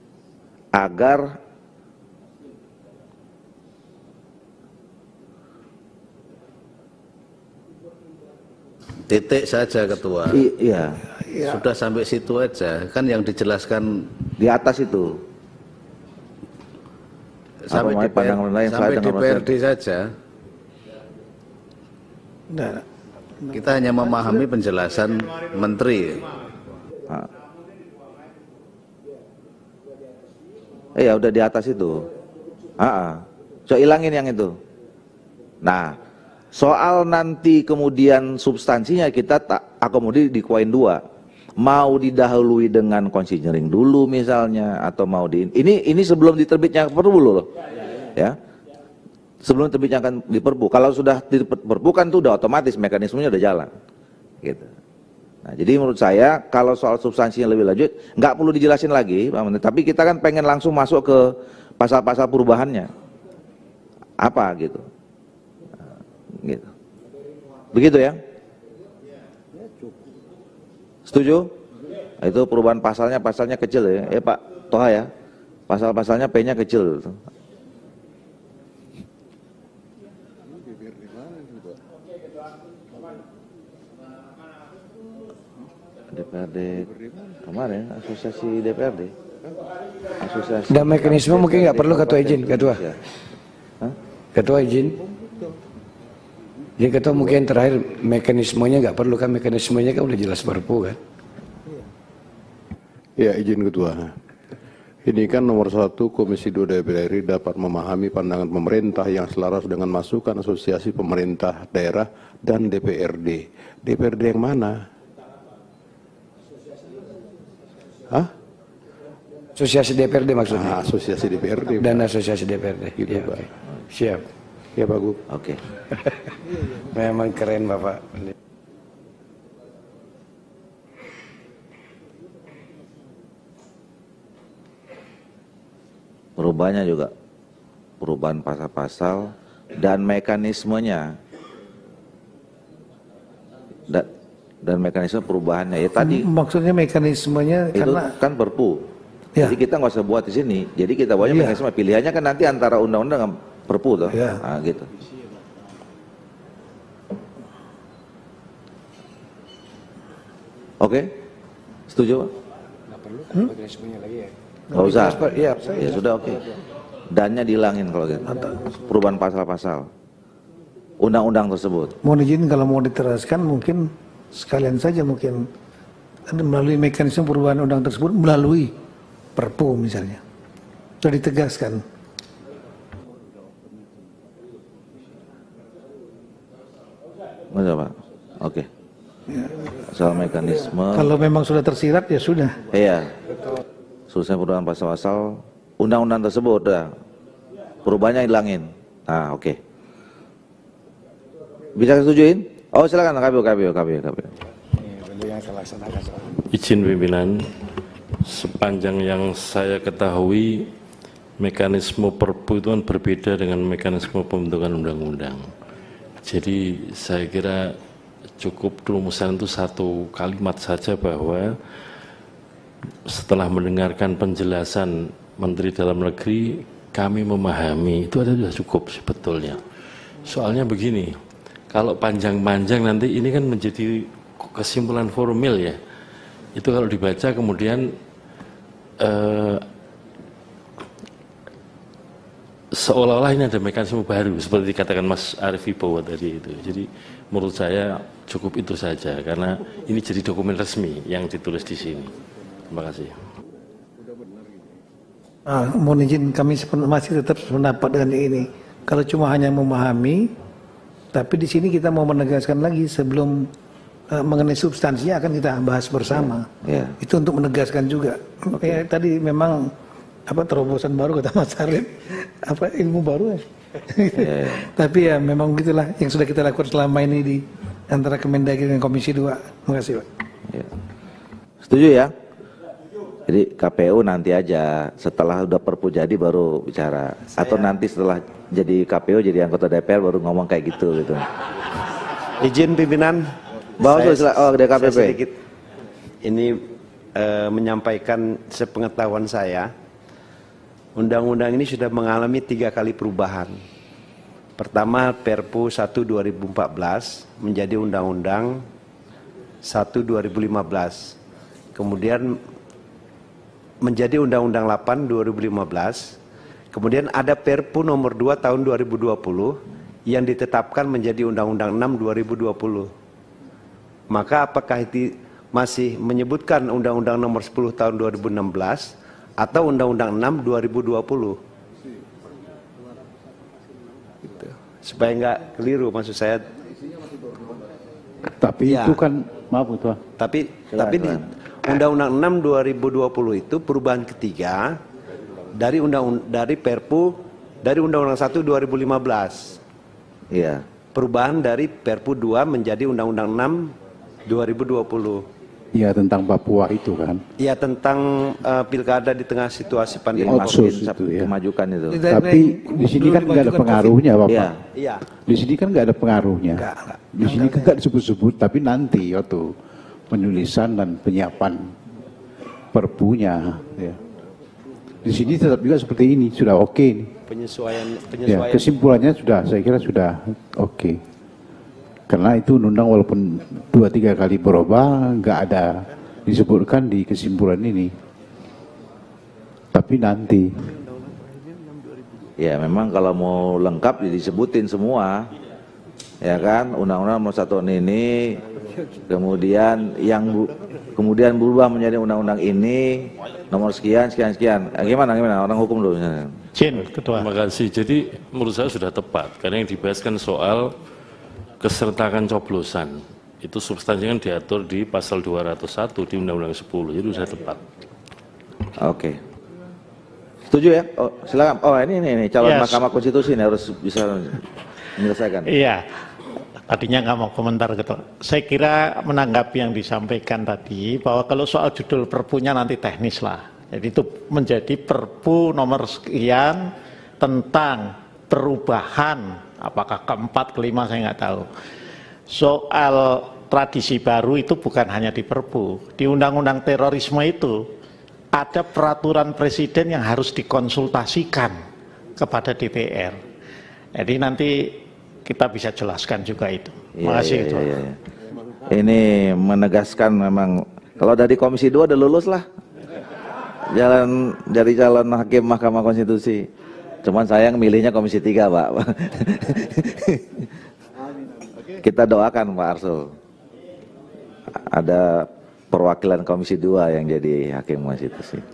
agar titik saja Ketua. Iya. Sudah sampai situ aja, kan yang dijelaskan di atas itu. Sampai DPRD saja. Nah, kita hanya memahami penjelasan Menteri. Ya udah di atas itu. So ilangin yang itu. Nah, soal nanti kemudian substansinya kita tak akomodir di poin 2. Mau didahului dengan considering dulu misalnya atau mau ini sebelum diterbitnya Perpu loh. Ya. Sebelum terbitnya kan di Perpu. Kalau sudah di Perpu kan itu udah otomatis mekanismenya udah jalan. Gitu. Nah, jadi menurut saya kalau soal substansinya lebih lanjut nggak perlu dijelasin lagi, Pak Menteri. Tapi kita kan pengen langsung masuk ke pasal-pasal perubahannya. Apa gitu. Gitu. Begitu ya? Setuju? Nah, itu perubahan pasalnya kecil ya. Pak Toha ya. Pasal-pasalnya P-nya kecil. DPRD kemarin, asosiasi DPRD. Asosiasi. Dan mekanisme mungkin nggak perlu Ketua izin, Ketua. Ketua izin. Jadi Ketua mungkin terakhir mekanismenya nggak perlu kan, mekanismenya kan udah jelas Perpu kan. Ya izin Ketua. Ini kan nomor 1 Komisi 2 DPR RI dapat memahami pandangan pemerintah yang selaras dengan masukan asosiasi pemerintah daerah dan DPRD. DPRD yang mana? Hah? Asosiasi DPRD maksudnya. Asosiasi DPRD. Dan asosiasi DPRD. Gitu, ya, Pak. okay. Siap. Ya Pak Gub. Oke. Memang keren Bapak. Perubahannya juga perubahan pasal-pasal dan mekanismenya dan mekanisme perubahannya ya tadi maksudnya mekanismenya itu karena kan Perpu ya. Jadi kita nggak usah buat di sini, jadi kita buatnya mekanisme pilihannya kan nanti antara undang-undang dengan Perpu toh ya. Nah, gitu. Oke, setuju Pak? Nggak perlu kan mekanismenya lagi ya. Nggak usah. Ya, ya sudah oke. Dannya dihilangin kalau gitu. Perubahan pasal-pasal undang-undang tersebut. Mohon izin kalau mau diteraskan mungkin sekalian saja mungkin melalui mekanisme perubahan undang tersebut melalui Perpu misalnya. Sudah ditegaskan. Enggak Pak. Oke. Soal mekanisme. Kalau memang sudah tersirat ya sudah. Iya. Selesai perubahan pasal-pasal undang-undang tersebut udah perubahannya hilangin. Nah, oke. Bisa setujuin? Oh, silakan KPU. Izin pimpinan, sepanjang yang saya ketahui mekanisme Perpu itu kan berbeda dengan mekanisme pembentukan undang-undang. Jadi saya kira cukup rumusan itu satu kalimat saja bahwa setelah mendengarkan penjelasan Menteri Dalam Negeri, kami memahami, itu ada sudah cukup sebetulnya. Soalnya begini, kalau panjang-panjang nanti ini kan menjadi kesimpulan formil ya. Itu kalau dibaca kemudian seolah-olah ini ada mekanisme baru seperti dikatakan Mas Arief Wibowo tadi itu. Jadi menurut saya cukup itu saja karena ini jadi dokumen resmi yang ditulis di sini. Terima kasih. Mohon izin, kami masih tetap sependapat dengan ini. Kalau cuma hanya memahami, tapi di sini kita mau menegaskan lagi sebelum mengenai substansinya akan kita bahas bersama. Itu untuk menegaskan juga. Tadi memang terobosan baru kata Mas Arif, ilmu baru ya. Tapi ya memang begitulah yang sudah kita lakukan selama ini di antara Kemendagri dan Komisi 2. Terima kasih, Pak. Setuju ya? Jadi KPU nanti aja setelah udah Perpu jadi baru bicara, atau nanti setelah jadi KPU jadi anggota DPR baru ngomong kayak gitu. Izin pimpinan, DKPP. saya sedikit ini menyampaikan sepengetahuan saya, undang-undang ini sudah mengalami 3 kali perubahan. Pertama Perpu 1 2014 menjadi Undang-Undang 1 2015, kemudian menjadi Undang-Undang 8 2015, kemudian ada Perpu nomor 2 tahun 2020 yang ditetapkan menjadi Undang-Undang 6 2020. Maka apakah itu masih menyebutkan Undang-Undang nomor 10 tahun 2016 atau Undang-Undang 6 2020? Gitu. Supaya nggak keliru maksud saya. Tapi ya, itu kan, maaf Ketua. Tapi di Undang-Undang 6 2020 itu perubahan ketiga dari Perpu dari Undang-Undang 1 2015. Iya. Perubahan dari Perpu 2 menjadi Undang-Undang 6 2020. Iya, tentang Papua itu kan. Iya, tentang pilkada di tengah situasi pandemi Otsus itu ya. Kemajukan itu. Tapi di sini kan nggak ada pengaruhnya, Bapak. Iya. Di sini kan nggak ada pengaruhnya. Di sini kan nggak disebut-sebut, tapi nanti waktu penulisan dan penyiapan perpunya, ya. Di sini tetap juga seperti ini, sudah oke nih. Penyesuaian. Ya, kesimpulannya sudah, saya kira sudah oke. Karena itu undang walaupun 2-3 kali berubah, nggak ada disebutkan di kesimpulan ini. Tapi nanti. Ya memang kalau mau lengkap disebutin semua, ya kan, Undang-Undang nomor 1 ini, kemudian kemudian berubah menjadi undang-undang ini nomor sekian. Gimana orang hukum dulu? Ketua. Terima kasih. Jadi menurut saya sudah tepat karena yang dibahas kan soal kesertakan coblosan. Itu substansinya kan diatur di pasal 201 di Undang-Undang 10. Jadi sudah tepat. Oke. Setuju ya? Oh, silakan. Oh, ini calon Mahkamah Konstitusi ini harus bisa menyelesaikan. Iya. Tadinya nggak mau komentar gitu. Saya kira menanggapi yang disampaikan tadi bahwa kalau soal judul perpunya nanti teknis lah. Jadi itu menjadi perpu nomor sekian tentang perubahan, apakah keempat, kelima saya nggak tahu. Soal tradisi baru itu bukan hanya di perpu. Di undang-undang terorisme itu ada peraturan presiden yang harus dikonsultasikan kepada DPR. Jadi nanti kita bisa jelaskan juga itu. Terima kasih. Iya. Ini menegaskan memang kalau dari Komisi 2 udah lulus lah. Jalan dari calon hakim Mahkamah Konstitusi. Cuman saya milihnya Komisi 3, Pak. Kita doakan Pak Arsul. Ada perwakilan Komisi 2 yang jadi hakim konstitusi.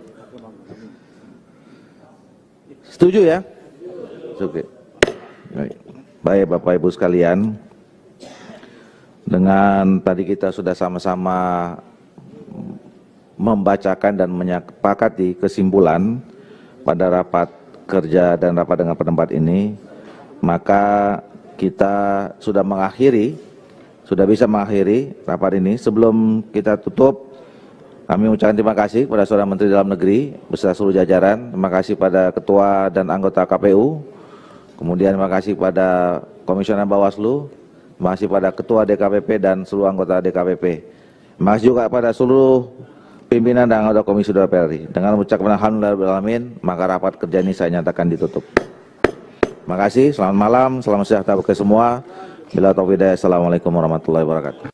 Setuju ya? Oke. Baik Bapak Ibu sekalian, dengan tadi kita sudah sama-sama membacakan dan menyepakati kesimpulan pada rapat kerja dan rapat dengan pendapat ini, maka kita sudah bisa mengakhiri rapat ini. Sebelum kita tutup, kami mengucapkan terima kasih kepada Saudara Menteri Dalam Negeri beserta seluruh jajaran. Terima kasih pada Ketua dan anggota KPU. Kemudian terima kasih pada Komisioner Bawaslu. Terima kasih pada Ketua DKPP dan seluruh anggota DKPP. Terima kasih juga pada seluruh pimpinan dan anggota Komisi 2 DPR RI. Dengan mengucapkan alhamdulillahirabbil alamin, maka rapat kerja ini saya nyatakan ditutup. Terima kasih, selamat malam, selamat sejahtera bagi semua. Bila taufiq hidayah, assalamualaikum warahmatullahi wabarakatuh.